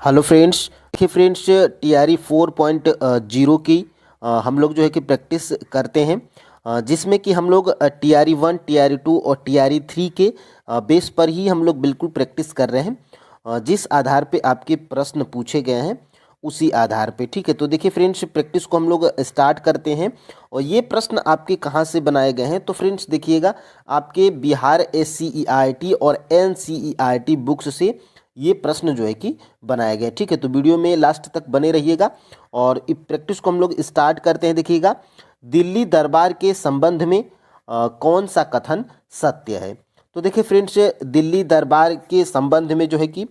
Hello friends, देखिए friends, TRE 4.0 की हम लोग जो है कि प्रैक्टिस करते हैं, जिसमें कि हम लोग टीआरई 1, टीआरई 2 और टीआरई 3 के बेस पर ही हम लोग बिल्कुल प्रैक्टिस कर रहे हैं। जिस आधार पे आपके प्रश्न पूछे गए हैं उसी आधार पे, ठीक है। तो देखिए फ्रेंड्स, प्रैक्टिस को हम लोग स्टार्ट करते हैं। और ये प्रश्न आपके कहाँ से बनाए गए हैं, तो फ्रेंड्स देखिएगा, आपके बिहार एससीईआरटी और एनसीईआरटी बुक्स से ये प्रश्न जो है कि बनाया गया है, ठीक है। तो वीडियो में लास्ट तक बने रहिएगा और इस प्रैक्टिस को हम लोग स्टार्ट करते हैं। देखिएगा, दिल्ली दरबार के संबंध में कौन सा कथन सत्य है। तो देखिए फ्रेंड्स, दिल्ली दरबार के संबंध में जो है कि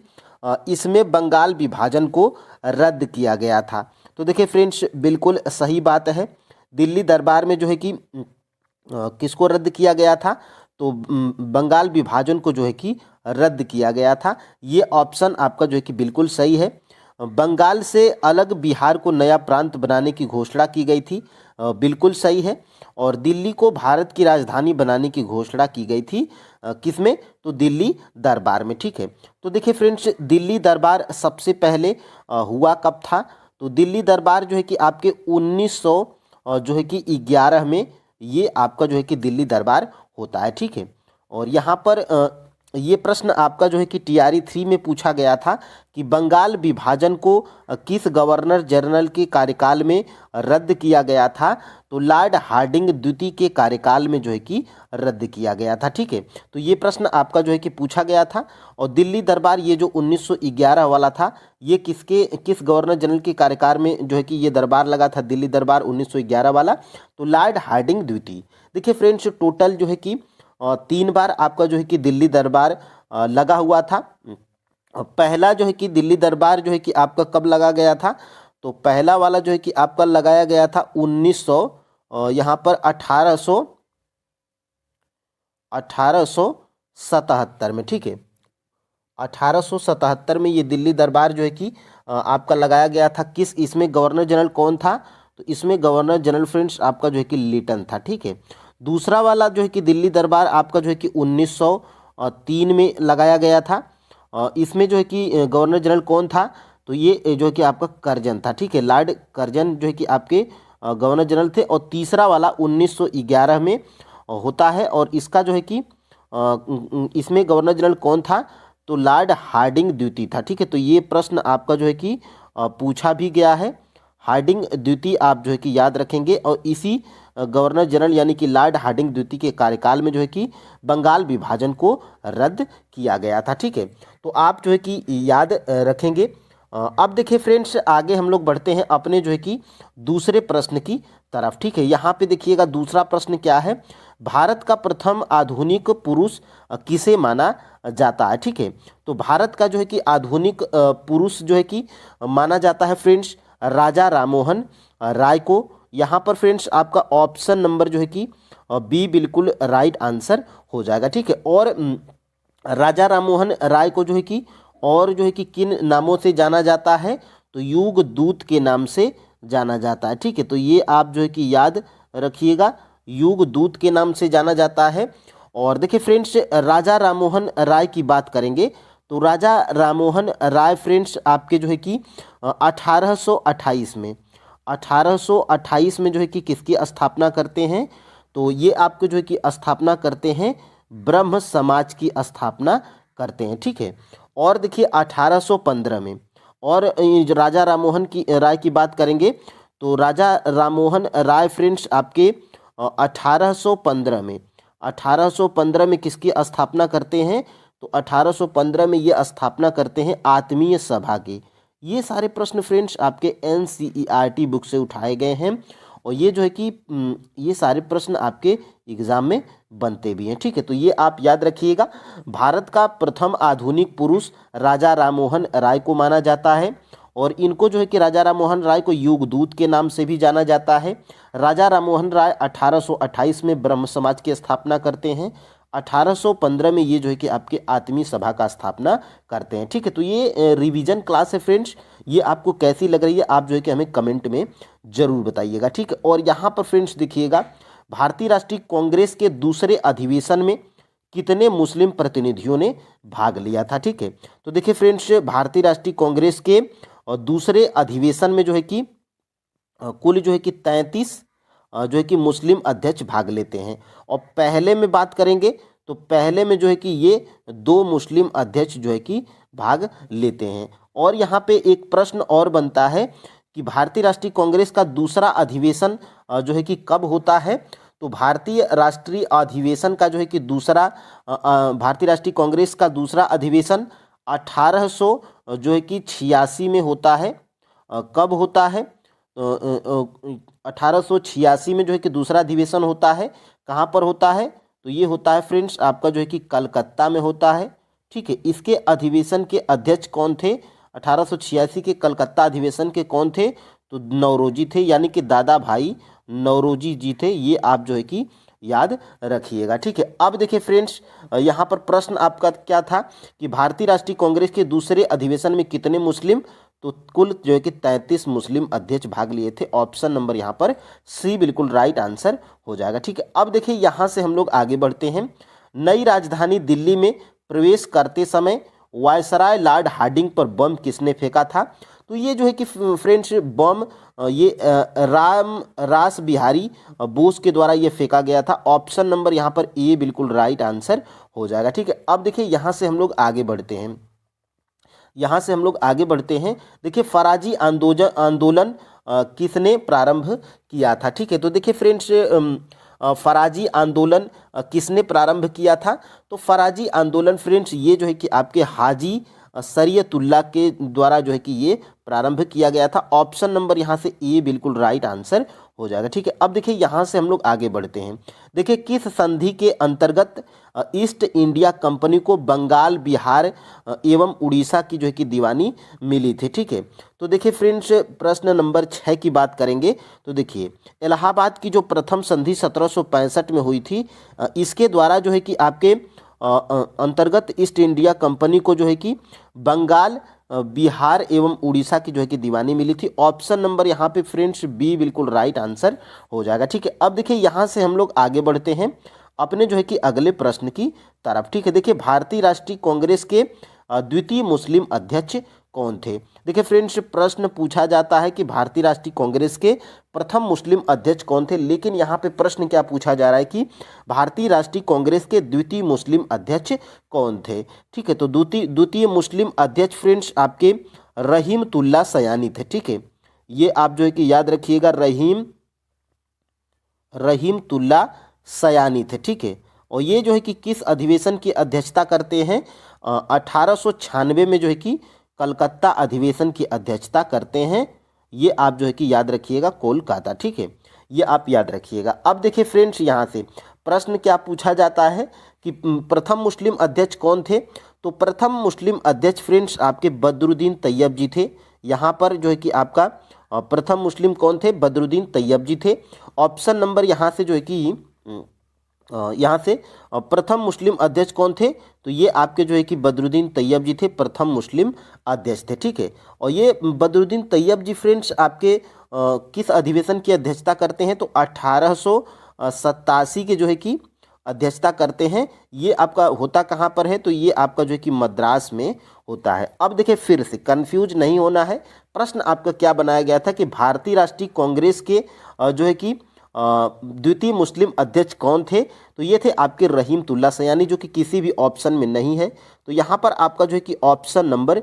इसमें बंगाल विभाजन को रद्द किया गया था। तो देखिए फ्रेंड्स, बिल्कुल सही बात है। दिल्ली दरबार में जो है कि किसको रद्द किया गया था, तो बंगाल विभाजन को जो है कि रद्द किया गया था। ये ऑप्शन आपका जो है कि बिल्कुल सही है। बंगाल से अलग बिहार को नया प्रांत बनाने की घोषणा की गई थी, बिल्कुल सही है। और दिल्ली को भारत की राजधानी बनाने की घोषणा की गई थी, किसमें, तो दिल्ली दरबार में, ठीक है। तो देखिए फ्रेंड्स, दिल्ली दरबार सबसे पहले हुआ कब था, तो दिल्ली दरबार जो है कि आपके 1900 जो है कि 11 में ये आपका जो है कि दिल्ली दरबार होता है, ठीक है। और यहाँ पर ये प्रश्न आपका जो है कि टीआरई 3 में पूछा गया था कि बंगाल विभाजन को किस गवर्नर जनरल के कार्यकाल में रद्द किया गया था, तो लॉर्ड हार्डिंग द्वितीय के कार्यकाल में जो है कि रद्द किया गया था, ठीक है। तो ये प्रश्न आपका जो है कि पूछा गया था। और दिल्ली दरबार ये जो 1911 वाला था, ये किस गवर्नर जनरल के कार्यकाल में जो है कि ये दरबार लगा था, दिल्ली दरबार 1911 वाला, तो लॉर्ड हार्डिंग द्वितीय। देखिए फ्रेंड्स, टोटल जो है कि 3 बार आपका जो है कि दिल्ली दरबार लगा हुआ था। पहला जो है कि दिल्ली दरबार जो है कि आपका कब लगा गया था, तो पहला वाला जो है कि आपका लगाया गया था 1900, यहाँ पर 1877 में, ठीक है। 1877 में ये दिल्ली दरबार जो है कि आपका लगाया गया था। किस इसमें गवर्नर जनरल कौन था, तो इसमें गवर्नर जनरल फ्रेंड्स आपका जो है कि लिटन था, ठीक है। दूसरा वाला जो है कि दिल्ली दरबार आपका जो है कि 1903 में लगाया गया था। इसमें जो है कि गवर्नर जनरल कौन था, तो ये जो है कि आपका कर्जन था, ठीक है। लॉर्ड कर्जन जो है कि आपके गवर्नर जनरल थे। और तीसरा वाला 1911 में होता है। और इसका जो है कि इसमें गवर्नर जनरल कौन था, तो लॉर्ड हार्डिंग द्वितीय था, ठीक है। तो ये प्रश्न आपका जो है कि पूछा भी गया है। हार्डिंग द्वितीय आप जो है कि याद रखेंगे। और इसी गवर्नर जनरल यानी कि लॉर्ड हार्डिंग द्वितीय के कार्यकाल में जो है कि बंगाल विभाजन को रद्द किया गया था, ठीक है। तो आप जो है कि याद रखेंगे। अब देखिए फ्रेंड्स, आगे हम लोग बढ़ते हैं अपने जो है कि दूसरे प्रश्न की तरफ, ठीक है। यहाँ पे देखिएगा, दूसरा प्रश्न क्या है, भारत का प्रथम आधुनिक पुरुष किसे माना जाता है, ठीक है। तो भारत का जो है कि आधुनिक पुरुष जो है कि माना जाता है फ्रेंड्स राजा राममोहन राय को। यहाँ पर फ्रेंड्स आपका ऑप्शन नंबर जो है कि बी बिल्कुल राइट आंसर हो जाएगा, ठीक है। और राजा राममोहन राय को जो है कि और जो है कि किन नामों से जाना जाता है, तो युग दूत के नाम से जाना जाता है, ठीक है। तो ये आप जो है कि याद रखिएगा, युग दूत के नाम से जाना जाता है। और देखिए फ्रेंड्स, राजा राममोहन राय की बात करेंगे, तो राजा राममोहन राय फ्रेंड्स आपके जो है कि 1828 में 1828 में जो है कि किसकी स्थापना करते हैं, तो ये आपको जो है कि स्थापना करते हैं ब्रह्म समाज की स्थापना करते हैं, ठीक है। और देखिए 1815 में, और जो राजा राममोहन की राय की बात करेंगे, तो राजा राममोहन राय फ्रेंड्स आपके 1815 में किसकी स्थापना करते हैं, तो 1815 में ये स्थापना करते हैं आत्मीय सभा की। ये सारे प्रश्न फ्रेंड्स आपके एनसीईआरटी बुक से उठाए गए हैं। और ये जो है कि ये सारे प्रश्न आपके एग्जाम में बनते भी हैं, ठीक है। तो ये आप याद रखिएगा, भारत का प्रथम आधुनिक पुरुष राजा राममोहन राय को माना जाता है। और इनको जो है कि राजा राममोहन राय को युगदूत के नाम से भी जाना जाता है। राजा राममोहन राय 1828 में ब्रह्म समाज की स्थापना करते हैं। 1815 में ये जो है कि आपके आत्मीय सभा का स्थापना करते हैं, ठीक है। तो ये रिवीजन क्लास है फ्रेंड्स, ये आपको कैसी लग रही है आप जो है कि हमें कमेंट में ज़रूर बताइएगा, ठीक है। और यहाँ पर फ्रेंड्स देखिएगा, भारतीय राष्ट्रीय कांग्रेस के दूसरे अधिवेशन में कितने मुस्लिम प्रतिनिधियों ने भाग लिया था। ठीक है, तो देखिए फ्रेंड्स, भारतीय राष्ट्रीय कांग्रेस के दूसरे अधिवेशन में जो है कि कुल जो है कि 33 जो है कि मुस्लिम अध्यक्ष भाग लेते हैं। और पहले में बात करेंगे तो पहले में जो है कि ये 2 मुस्लिम अध्यक्ष जो है कि भाग लेते हैं। और यहाँ पे एक प्रश्न और बनता है कि भारतीय राष्ट्रीय कांग्रेस का दूसरा अधिवेशन जो है कि कब होता है। तो भारतीय राष्ट्रीय अधिवेशन का जो है कि भारतीय राष्ट्रीय कांग्रेस का दूसरा अधिवेशन 1800 जो है कि 86 में होता है। कब होता है? 1886 में जो है कि दूसरा अधिवेशन होता है। कहाँ पर होता है? तो ये होता है फ्रेंड्स आपका जो है कि कलकत्ता में होता है। ठीक है, इसके अधिवेशन के अध्यक्ष कौन थे? 1886 के कलकत्ता अधिवेशन के कौन थे? तो नौरोजी थे, यानी कि दादा भाई नौरोजी जी थे। ये आप जो है कि याद रखिएगा। ठीक है, अब देखिए फ्रेंड्स, यहाँ पर प्रश्न आपका क्या था कि भारतीय राष्ट्रीय कांग्रेस के दूसरे अधिवेशन में कितने मुस्लिम? तो कुल जो है कि 33 मुस्लिम अध्यक्ष भाग लिए थे। ऑप्शन नंबर यहाँ पर सी बिल्कुल राइट आंसर हो जाएगा। ठीक है, अब देखिए यहाँ से हम लोग आगे बढ़ते हैं। नई राजधानी दिल्ली में प्रवेश करते समय वायसराय लॉर्ड हार्डिंग पर बम किसने फेंका था? तो ये जो है कि फ्रेंड्स बम ये रास बिहारी बोस के द्वारा ये फेंका गया था। ऑप्शन नंबर यहाँ पर ए बिल्कुल राइट आंसर हो जाएगा। ठीक है, अब देखिए यहाँ से हम लोग आगे बढ़ते हैं। देखिए फराजी आंदोलन किसने प्रारंभ किया था? ठीक है, तो देखिए फ्रेंड्स, फराजी आंदोलन किसने प्रारंभ किया था? तो फराजी आंदोलन फ्रेंड्स ये जो है कि आपके हाजी शरीयतुल्लाह के द्वारा जो है कि ये प्रारंभ किया गया था। ऑप्शन नंबर यहाँ से ए बिल्कुल राइट आंसर हो जाएगा। ठीक है, अब देखिए यहाँ से हम लोग आगे बढ़ते हैं। देखिए किस संधि के अंतर्गत ईस्ट इंडिया कंपनी को बंगाल, बिहार एवं उड़ीसा की जो है कि दीवानी मिली थी? ठीक है, तो देखिए फ्रेंड्स, प्रश्न नंबर 6 की बात करेंगे तो देखिए इलाहाबाद की जो प्रथम संधि 1765 में हुई थी, इसके द्वारा जो है कि आपके अंतर्गत ईस्ट इंडिया कंपनी को जो है कि बंगाल, बिहार एवं उड़ीसा की जो है कि दीवानी मिली थी। ऑप्शन नंबर यहाँ पे फ्रेंड्स बी बिल्कुल राइट आंसर हो जाएगा। ठीक है, अब देखिए यहाँ से हम लोग आगे बढ़ते हैं अपने जो है कि अगले प्रश्न की तरफ। ठीक है, देखिए भारतीय राष्ट्रीय कांग्रेस के द्वितीय मुस्लिम अध्यक्ष कौन थे? देखिए फ्रेंड्स, प्रश्न पूछा जाता है कि भारतीय राष्ट्रीय कांग्रेस के प्रथम मुस्लिम अध्यक्ष कौन थे, लेकिन यहाँ पे प्रश्न क्या पूछा जा रहा है कि भारतीय राष्ट्रीय कांग्रेस के द्वितीय मुस्लिम अध्यक्ष कौन थे? ठीक है, तो द्वितीय मुस्लिम अध्यक्ष फ्रेंड्स आपके रहीमतुल्लाह सयानी थे। ठीक है, ये आप जो है कि याद रखिएगा, रहीमतुल्लाह सयानी थे। ठीक है, और ये जो है कि किस अधिवेशन की अध्यक्षता करते हैं? 1896 में जो है कि कलकत्ता अधिवेशन की अध्यक्षता करते हैं। ये आप जो है कि याद रखिएगा, कोलकाता। ठीक है, ये आप याद रखिएगा। अब देखिए फ्रेंड्स, यहाँ से प्रश्न क्या पूछा जाता है कि प्रथम मुस्लिम अध्यक्ष कौन थे? तो प्रथम मुस्लिम अध्यक्ष फ्रेंड्स आपके बदरुद्दीन तैयब जी थे। यहाँ पर जो है कि आपका प्रथम मुस्लिम कौन थे? बदरुद्दीन तैयब जी थे। ऑप्शन नंबर यहाँ से जो है कि यहाँ से प्रथम मुस्लिम अध्यक्ष कौन थे? तो ये आपके जो है कि बदरुद्दीन तैयब जी थे, प्रथम मुस्लिम अध्यक्ष थे। ठीक है, और ये बदरुद्दीन तैयब जी फ्रेंड्स आपके किस अधिवेशन की अध्यक्षता करते हैं? तो 1887 के जो है कि अध्यक्षता करते हैं। ये आपका होता कहाँ पर है? तो ये आपका जो है कि मद्रास में होता है। अब देखिए फिर से कंफ्यूज नहीं होना है। प्रश्न आपका क्या बनाया गया था कि भारतीय राष्ट्रीय कांग्रेस के जो है कि द्वितीय मुस्लिम अध्यक्ष कौन थे? तो ये थे आपके रहीमतुल्लाह सयानी, जो कि किसी भी ऑप्शन में नहीं है। तो यहाँ पर आपका जो है कि ऑप्शन नंबर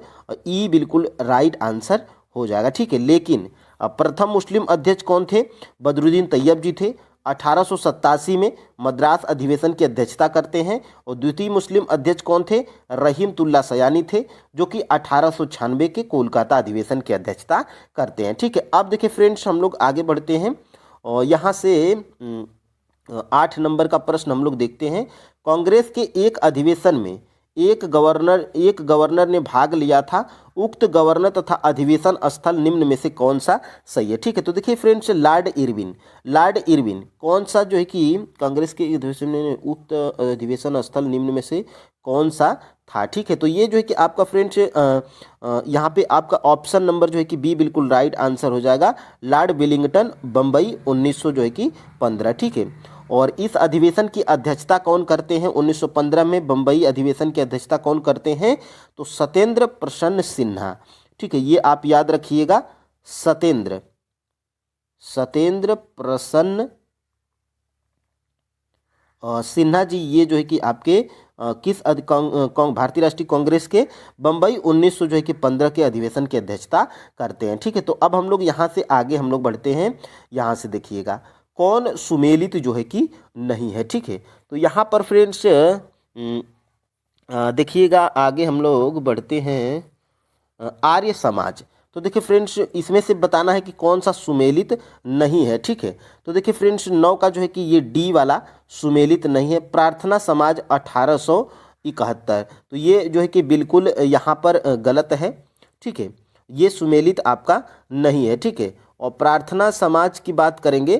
ई बिल्कुल राइट आंसर हो जाएगा। ठीक है, लेकिन प्रथम मुस्लिम अध्यक्ष कौन थे? बदरुद्दीन तैयब जी थे। 1887 में मद्रास अधिवेशन की अध्यक्षता करते हैं। और द्वितीय मुस्लिम अध्यक्ष कौन थे? रहीमतुल्लाह सयानी थे, जो कि 1896 के कोलकाता अधिवेशन की अध्यक्षता करते हैं। ठीक है, अब देखिए फ्रेंड्स, हम लोग आगे बढ़ते हैं और यहाँ से 8 नंबर का प्रश्न हम लोग देखते हैं। कांग्रेस के एक अधिवेशन में एक गवर्नर ने भाग लिया था। उक्त गवर्नर तथा अधिवेशन स्थल निम्न में से कौन सा सही है? ठीक है, तो देखिए फ्रेंड्स, लॉर्ड इरविन कौन सा जो है कि कांग्रेस के अधिवेशन में उक्त अधिवेशन स्थल निम्न में से कौन सा था? ठीक है, तो ये जो है कि आपका फ्रेंड्स यहाँ पे आपका ऑप्शन नंबर जो है कि बी बिल्कुल राइट आंसर हो जाएगा, लॉर्ड वेलिंगटन, बम्बई 1900 जो है कि 15। ठीक है, और इस अधिवेशन की अध्यक्षता कौन करते हैं? 1915 में बम्बई अधिवेशन की अध्यक्षता कौन करते हैं? तो सत्येंद्र प्रसन्न सिन्हा। ठीक है, ये आप याद रखिएगा, सत्येंद्र प्रसन्न सिन्हा जी, ये जो है कि आपके किस भारतीय राष्ट्रीय कांग्रेस के बम्बई 1900 जो है कि 15 के अधिवेशन की अध्यक्षता करते हैं। ठीक है, तो अब हम लोग यहाँ से आगे हम लोग बढ़ते हैं। यहाँ से देखिएगा कौन सुमेलित जो है कि नहीं है। ठीक है, तो यहाँ पर फ्रेंड्स देखिएगा आगे हम लोग बढ़ते हैं। आर्य समाज, तो देखिए फ्रेंड्स इसमें से बताना है कि कौन सा सुमेलित नहीं है। ठीक है, तो देखिए फ्रेंड्स 9 का जो है कि ये डी वाला सुमेलित नहीं है। प्रार्थना समाज 1871, तो ये जो है कि बिल्कुल यहाँ पर गलत है। ठीक है, ये सुमेलित आपका नहीं है। ठीक है, और प्रार्थना समाज की बात करेंगे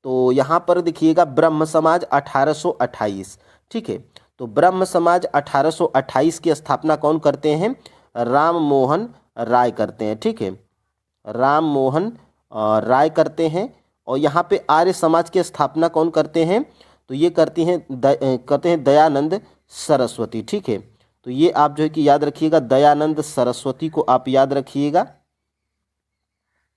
तो यहाँ पर देखिएगा ब्रह्म समाज 1828। ठीक है, तो ब्रह्म समाज 1828 की स्थापना कौन करते हैं? राम मोहन राय करते हैं। ठीक है, राम मोहन राय करते हैं। और यहाँ पे आर्य समाज की स्थापना कौन करते हैं? तो ये करते हैं दयानंद सरस्वती। ठीक है, तो ये आप जो है कि याद रखिएगा, दयानंद सरस्वती को आप याद रखिएगा,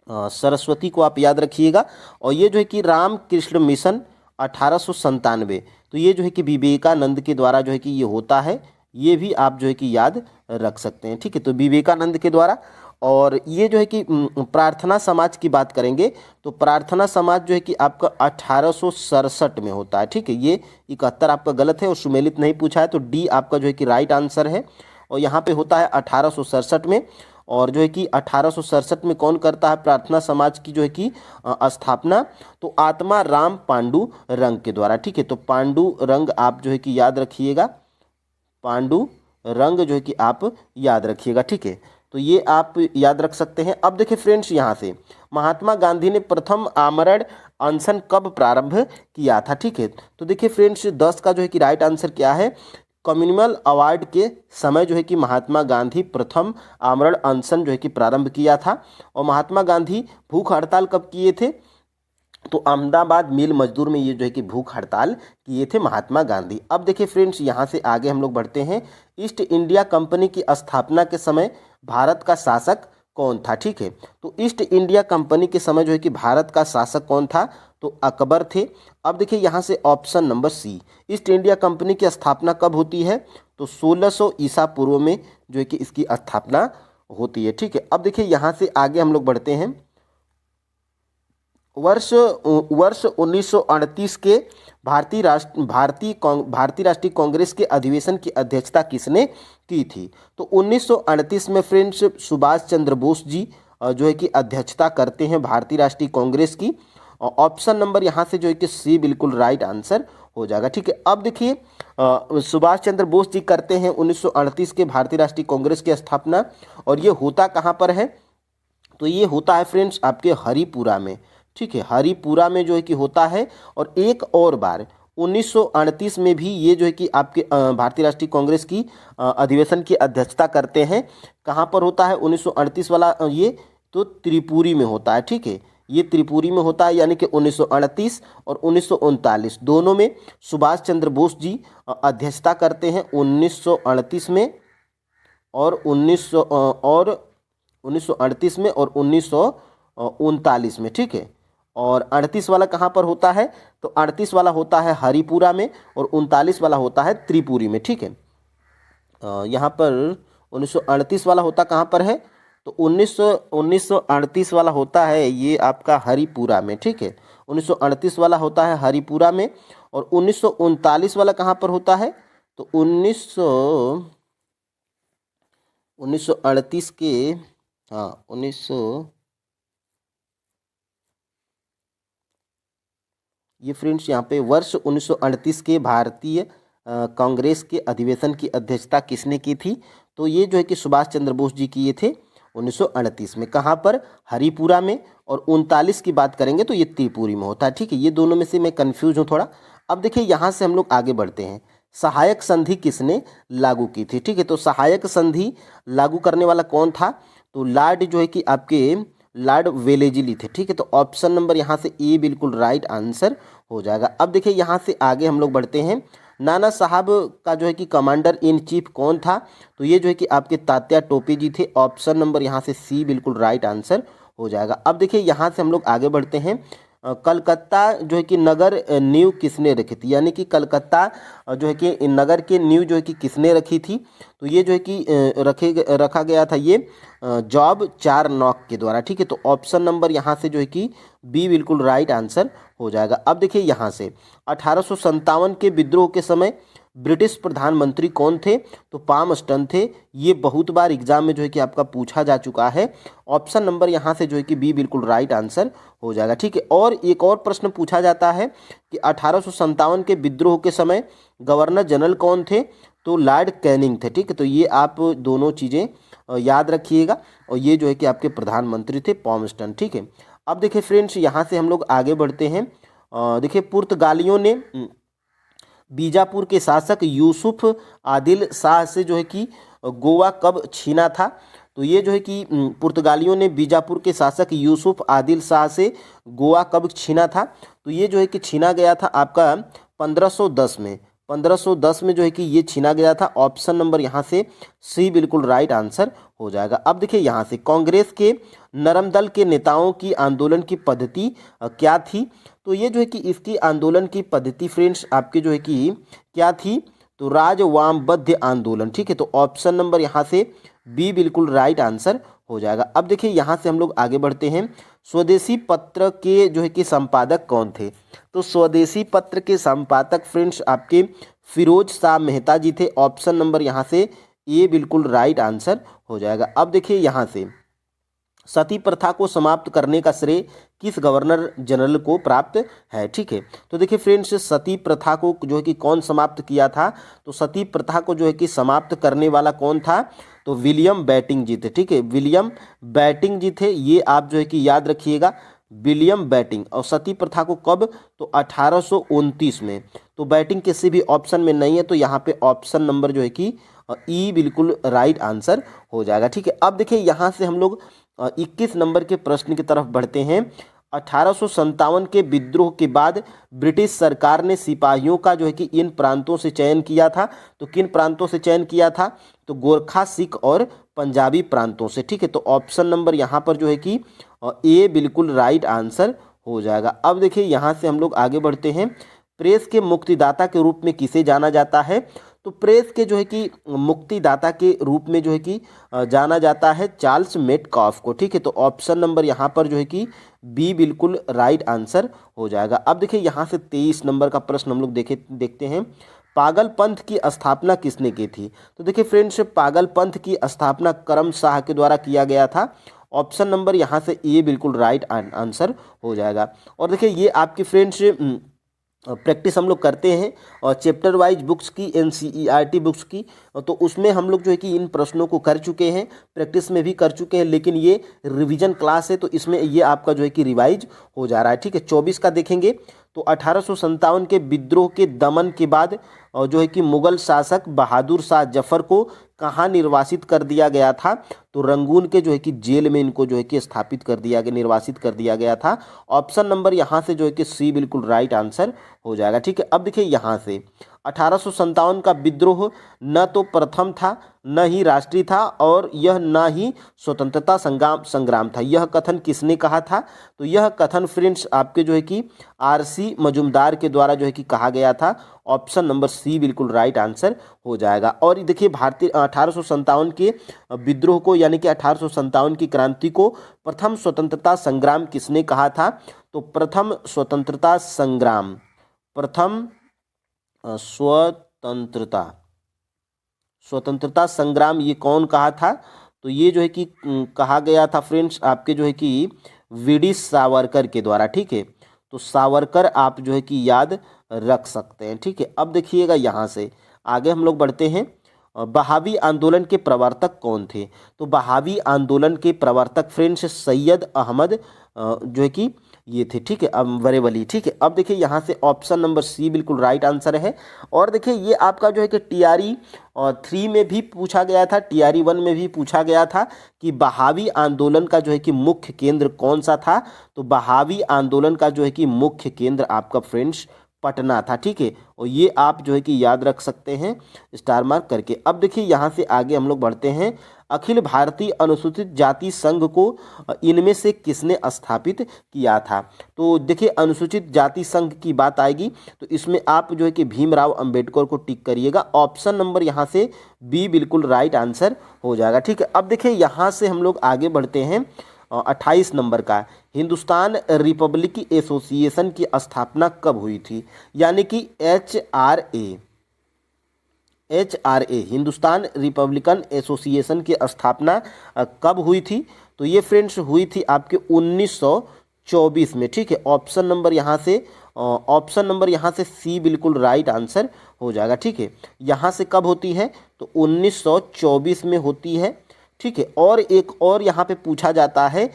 सरस्वती को आप याद रखिएगा। और ये जो है कि रामकृष्ण मिशन 1897, तो ये जो है कि विवेकानंद के द्वारा जो है कि ये होता है, ये भी आप जो है कि याद रख सकते हैं। ठीक है, तो विवेकानंद के द्वारा। और ये जो है कि प्रार्थना समाज की बात करेंगे तो प्रार्थना समाज जो है कि आपका 1867 में होता है। ठीक है, ये 71 आपका गलत है और सुमेलित नहीं पूछा है, तो डी आपका जो है कि राइट आंसर है। और यहाँ पे होता है 1867 में। और जो है कि 1867 में कौन करता है प्रार्थना समाज की जो है कि स्थापना? तो आत्मा राम पांडु रंग के द्वारा। ठीक है, तो पांडु रंग आप जो है कि याद रखिएगा, पांडु रंग जो है कि आप याद रखिएगा। ठीक है, तो ये आप याद रख सकते हैं। अब देखिए फ्रेंड्स यहाँ से महात्मा गांधी ने प्रथम आमरण अनशन कब प्रारंभ किया था? ठीक है, तो देखिए फ्रेंड्स 10 का जो है कि राइट आंसर क्या है? कम्युनिज्म अवार्ड के समय जो है कि महात्मा गांधी प्रथम आमरण अनशन जो है कि प्रारंभ किया था। और महात्मा गांधी भूख हड़ताल कब किए थे? तो अहमदाबाद मिल मजदूर में ये जो है कि भूख हड़ताल किए थे महात्मा गांधी। अब देखिए फ्रेंड्स यहाँ से आगे हम लोग बढ़ते हैं। ईस्ट इंडिया कंपनी की स्थापना के समय भारत का शासक कौन था? ठीक है, तो ईस्ट इंडिया कंपनी के समय जो है कि भारत का शासक कौन था? तो अकबर थे। अब देखिए यहाँ से option number C, East India Company की स्थापना कब होती है? तो 1600 ईसा पूर्व में जो है कि इसकी स्थापना होती है। ठीक है, अब देखिए यहाँ से आगे हम लोग बढ़ते हैं। वर्ष 1938 के भारतीय राष्ट्रीय कांग्रेस के अधिवेशन की अध्यक्षता किसने की थी? तो 1938 में फ्रेंड्स सुभाष चंद्र बोस जी जो है कि अध्यक्षता करते हैं भारतीय राष्ट्रीय कांग्रेस की। ऑप्शन नंबर यहाँ से जो है कि सी बिल्कुल राइट आंसर हो जाएगा। ठीक है, अब देखिए सुभाष चंद्र बोस जी करते हैं 1938 के भारतीय राष्ट्रीय कांग्रेस की स्थापना। और ये होता कहाँ पर है? तो ये होता है फ्रेंड्स आपके हरिपुरा में। ठीक है, हरिपुरा में जो है कि होता है। और एक और बार 1938 में भी ये जो है कि आपके भारतीय राष्ट्रीय कांग्रेस की अधिवेशन की अध्यक्षता करते हैं। कहाँ पर होता है 1938 वाला? ये तो त्रिपुरी में होता है। ठीक है, ये त्रिपुरी में होता है, यानी कि 1938 और 1939 दोनों में सुभाष चंद्र बोस जी अध्यक्षता करते हैं 1938 में और 1938 में और 1939 में। ठीक है, और 38 वाला कहाँ पर होता है? तो 38 वाला होता है हरिपुरा में और 39 वाला होता है त्रिपुरी में। ठीक है, यहाँ पर 1938 वाला होता कहाँ पर है? तो 1938 वाला होता है ये आपका हरिपुरा में। ठीक है, 1938 वाला होता है हरिपुरा में। और 1939 वाला कहाँ पर होता है? तो 1938 के 1900 ये फ्रेंड्स यहाँ पे वर्ष 1938 के भारतीय कांग्रेस के अधिवेशन की अध्यक्षता किसने की थी? तो ये जो है कि सुभाष चंद्र बोस जी किए थे 1938 में। कहाँ पर? हरिपुरा में। और 39 की बात करेंगे तो ये त्रिपुरी में होता है। ठीक है, ये दोनों में से मैं कंफ्यूज हूँ थोड़ा। अब देखिए यहाँ से हम लोग आगे बढ़ते हैं। सहायक संधि किसने लागू की थी? ठीक है, तो सहायक संधि लागू करने वाला कौन था? तो लॉर्ड जो है कि आपके लॉर्ड वेलेस्ली थे। ठीक है, तो ऑप्शन नंबर यहाँ से ए बिल्कुल राइट आंसर हो जाएगा। अब देखिए यहाँ से आगे हम लोग बढ़ते हैं। नाना साहब का जो है कि कमांडर इन चीफ कौन था? तो ये जो है कि आपके तात्या टोपे जी थे। ऑप्शन नंबर यहाँ से सी बिल्कुल राइट आंसर हो जाएगा। अब देखिए यहाँ से हम लोग आगे बढ़ते हैं। कलकत्ता जो है कि नगर नींव किसने रखी थी? यानी कि कलकत्ता जो है कि नगर के नींव जो है कि किसने रखी थी? तो ये जो है कि रखा गया था ये जॉब चारनॉक के द्वारा। ठीक है, तो ऑप्शन नंबर यहाँ से जो है कि बी बिल्कुल राइट आंसर हो जाएगा। अब देखिए यहाँ से 1857 के विद्रोह के समय ब्रिटिश प्रधानमंत्री कौन थे? तो पामस्टन थे। ये बहुत बार एग्जाम में जो है कि आपका पूछा जा चुका है। ऑप्शन नंबर यहाँ से जो है कि बी बिल्कुल राइट आंसर हो जाएगा। ठीक है, और एक और प्रश्न पूछा जाता है कि 1857 के विद्रोह के समय गवर्नर जनरल कौन थे? तो लॉर्ड कैनिंग थे। ठीक है, तो ये आप दोनों चीज़ें याद रखिएगा। और ये जो है कि आपके प्रधानमंत्री थे पामस्टन। ठीक है, अब देखिए फ्रेंड्स यहाँ से हम लोग आगे बढ़ते हैं। देखिए पुर्तगालियों ने बीजापुर के शासक यूसुफ आदिल शाह से जो है कि गोवा कब छीना था? तो ये जो है कि पुर्तगालियों ने बीजापुर के शासक यूसुफ आदिल शाह से गोवा कब छीना था? तो ये जो है कि छीना गया था आपका 1510 में। 1510 में जो है कि ये छीना गया था। ऑप्शन नंबर यहाँ से सी बिल्कुल राइट आंसर हो जाएगा। अब देखिए यहाँ से कांग्रेस के नरम दल के नेताओं की आंदोलन की पद्धति क्या थी? तो ये जो है कि इसकी आंदोलन की पद्धति फ्रेंड्स आपके जो है कि क्या थी? तो राजवामबद्ध आंदोलन। ठीक है, तो ऑप्शन नंबर यहाँ से बी बिल्कुल राइट आंसर हो जाएगा। अब देखिए यहाँ से हम लोग आगे बढ़ते हैं। स्वदेशी पत्र के जो है कि संपादक कौन थे? तो स्वदेशी पत्र के संपादक फ्रेंड्स आपके फिरोज शाह मेहता जी थे। ऑप्शन नंबर यहाँ से ए बिल्कुल राइट आंसर हो जाएगा। अब देखिए यहाँ से सती प्रथा को समाप्त करने का श्रेय किस गवर्नर जनरल को प्राप्त है? ठीक है, तो देखिए फ्रेंड्स सती प्रथा को जो है कि कौन समाप्त किया था? तो सती प्रथा को जो है कि समाप्त करने वाला कौन था? तो विलियम बेटिंग जी थे। ठीक है, विलियम बेटिंग जी थे। ये आप जो है कि याद रखिएगा, विलियम बेटिंग। और सती प्रथा को कब? तो 1829 में। तो बेटिंग किसी भी ऑप्शन में नहीं है, तो यहाँ पे ऑप्शन नंबर जो है कि ई बिल्कुल राइट आंसर हो जाएगा। ठीक है, अब देखिए यहाँ से हम लोग 21 नंबर के प्रश्न की तरफ बढ़ते हैं। 1857 के विद्रोह के बाद ब्रिटिश सरकार ने सिपाहियों का जो है कि इन प्रांतों से चयन किया था। तो किन प्रांतों से चयन किया था? तो गोरखा, सिख और पंजाबी प्रांतों से। ठीक है, तो ऑप्शन नंबर यहाँ पर जो है कि ए बिल्कुल राइट आंसर हो जाएगा। अब देखिए यहाँ से हम लोग आगे बढ़ते हैं। प्रेस के मुक्तिदाता के रूप में किसे जाना जाता है? तो प्रेस के जो है कि मुक्तिदाता के रूप में जो है कि जाना जाता है चार्ल्स मेटकाफ को। ठीक है, तो ऑप्शन नंबर यहाँ पर जो है कि बी बिल्कुल राइट आंसर हो जाएगा। अब देखिए यहाँ से 23 नंबर का प्रश्न हम लोग देखते हैं। पागल पंथ की स्थापना किसने की थी? तो देखिए फ्रेंड्स पागल पंथ की स्थापना करम शाह के द्वारा किया गया था। ऑप्शन नंबर यहाँ से ए बिल्कुल राइट आंसर हो जाएगा। और देखिए ये आपकी फ्रेंड्स प्रैक्टिस हम लोग करते हैं और चैप्टर वाइज बुक्स की, एनसीईआरटी बुक्स की, तो उसमें हम लोग जो है कि इन प्रश्नों को कर चुके हैं, प्रैक्टिस में भी कर चुके हैं, लेकिन ये रिवीजन क्लास है तो इसमें ये आपका जो है कि रिवाइज हो जा रहा है। ठीक है, 24 का देखेंगे तो 1857 के विद्रोह के दमन के बाद जो है कि मुगल शासक बहादुर शाह जफर को कहाँ निर्वासित कर दिया गया था? तो रंगून के जो है कि जेल में इनको जो है कि स्थापित कर दिया गया, निर्वासित कर दिया गया था। ऑप्शन नंबर यहाँ से जो है कि सी बिल्कुल राइट आंसर हो जाएगा। ठीक है, अब देखिए यहाँ से 1857 का विद्रोह न तो प्रथम था, न ही राष्ट्रीय था, और यह न ही स्वतंत्रता संग्राम था। यह कथन किसने कहा था? तो यह कथन फ्रेंड्स आपके जो है कि आरसी मजुमदार के द्वारा जो है कि कहा गया था। ऑप्शन नंबर सी बिल्कुल राइट आंसर हो जाएगा। और देखिए भारतीय 1857 के विद्रोह को यानी कि 1857 की क्रांति को प्रथम स्वतंत्रता संग्राम किसने कहा था? तो प्रथम स्वतंत्रता संग्राम, प्रथम स्वतंत्रता संग्राम ये कौन कहा था? तो ये जो है कि कहा गया था फ्रेंड्स आपके जो है कि वीडी सावरकर के द्वारा। ठीक है, तो सावरकर आप जो है कि याद रख सकते हैं। ठीक है, अब देखिएगा यहाँ से आगे हम लोग बढ़ते हैं। बहावी आंदोलन के प्रवर्तक कौन थे? तो बहावी आंदोलन के प्रवर्तक फ्रेंड्स सैयद अहमद जो है कि ये थे, ठीक है, अमरेवली, ठीक है। अब देखिए यहाँ से ऑप्शन नंबर सी बिल्कुल राइट आंसर है। और देखिए ये आपका जो है कि टीआरई 3 में भी पूछा गया था, टीआरई 1 में भी पूछा गया था कि बहावी आंदोलन का जो है कि मुख्य केंद्र कौन सा था। तो बहावी आंदोलन का जो है कि मुख्य केंद्र आपका फ्रेंड्स पटना था, ठीक है। और ये आप जो है कि याद रख सकते हैं स्टार मार्क करके। अब देखिए यहाँ से आगे हम लोग बढ़ते हैं। अखिल भारतीय अनुसूचित जाति संघ को इनमें से किसने स्थापित किया था। तो देखिए अनुसूचित जाति संघ की बात आएगी तो इसमें आप जो है कि भीमराव अंबेडकर को टिक करिएगा। ऑप्शन नंबर यहाँ से बी बिल्कुल राइट आंसर हो जाएगा, ठीक है। अब देखिए यहाँ से हम लोग आगे बढ़ते हैं 28 नंबर का, हिंदुस्तान रिपब्लिक एसोसिएशन की स्थापना कब हुई थी। यानी कि एचआरए हिंदुस्तान रिपब्लिकन एसोसिएशन की स्थापना कब हुई थी। तो ये फ्रेंड्स हुई थी आपके 1924 में, ठीक है। ऑप्शन नंबर यहाँ से सी बिल्कुल राइट आंसर हो जाएगा, ठीक है। यहाँ से कब होती है तो 1924 में होती है, ठीक है। और एक और यहाँ पे पूछा जाता है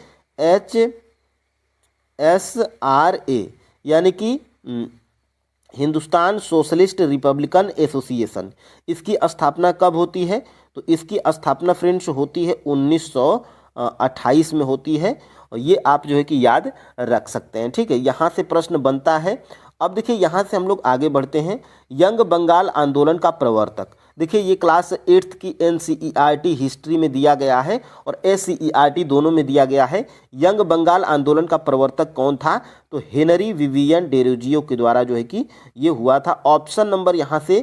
HSRA यानी कि हिंदुस्तान सोशलिस्ट रिपब्लिकन एसोसिएशन, इसकी स्थापना कब होती है। तो इसकी स्थापना फ्रेंड्स होती है 1928 में होती है। और ये आप जो है कि याद रख सकते हैं, ठीक है। यहाँ से प्रश्न बनता है। अब देखिए यहाँ से हम लोग आगे बढ़ते हैं। यंग बंगाल आंदोलन का प्रवर्तक, देखिए ये क्लास 8th की NCERT हिस्ट्री में दिया गया है और SCERT दोनों में दिया गया है। यंग बंगाल आंदोलन का प्रवर्तक कौन था। तो हेनरी विवियन डेरोजियो के द्वारा जो है कि ये हुआ था। ऑप्शन नंबर यहाँ से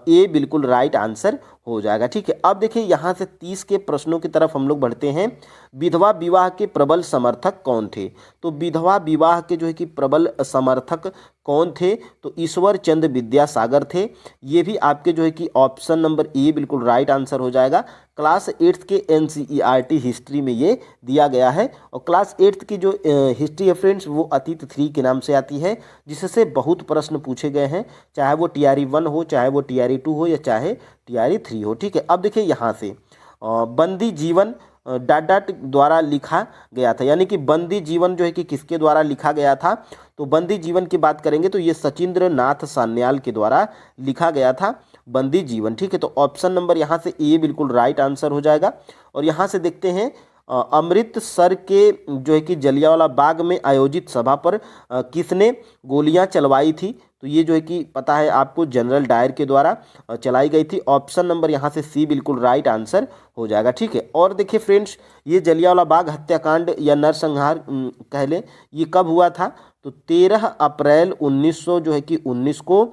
ए बिल्कुल राइट आंसर हो जाएगा, ठीक है। अब देखिए यहाँ से 30 के प्रश्नों की तरफ हम लोग बढ़ते हैं। विधवा विवाह के प्रबल समर्थक कौन थे। तो विधवा विवाह के जो है कि प्रबल समर्थक कौन थे। तो ईश्वर चंद्र विद्यासागर थे। ये भी आपके जो है कि ऑप्शन नंबर ए बिल्कुल राइट आंसर हो जाएगा। क्लास 8th के NCERT हिस्ट्री में ये दिया गया है। और क्लास 8th की जो हिस्ट्री है फ्रेंड्स वो अतीत 3 के नाम से आती है, जिससे बहुत प्रश्न पूछे गए हैं, चाहे वो TRE 1 हो, चाहे वो TRE 2 हो, या चाहे TRE 3 हो, ठीक है। अब देखिए यहाँ से बंदी जीवन डाट द्वारा लिखा गया था। यानी कि बंदी जीवन जो है कि किसके द्वारा लिखा गया था। तो बंदी जीवन की बात करेंगे तो ये सचिंद्र नाथ सान्याल के द्वारा लिखा गया था बंदी जीवन, ठीक है। तो ऑप्शन नंबर यहाँ से ए बिल्कुल राइट आंसर हो जाएगा। और यहाँ से देखते हैं अमृतसर के जो है कि जलियांवाला बाग में आयोजित सभा पर किसने गोलियां चलवाई थी। तो ये जो है कि पता है आपको जनरल डायर के द्वारा चलाई गई थी। ऑप्शन नंबर यहाँ से सी बिल्कुल राइट आंसर हो जाएगा, ठीक है। और देखिए फ्रेंड्स ये जलियांवाला बाग हत्याकांड या नरसंहार कह लें, ये कब हुआ था। तो 13 अप्रैल 1919 को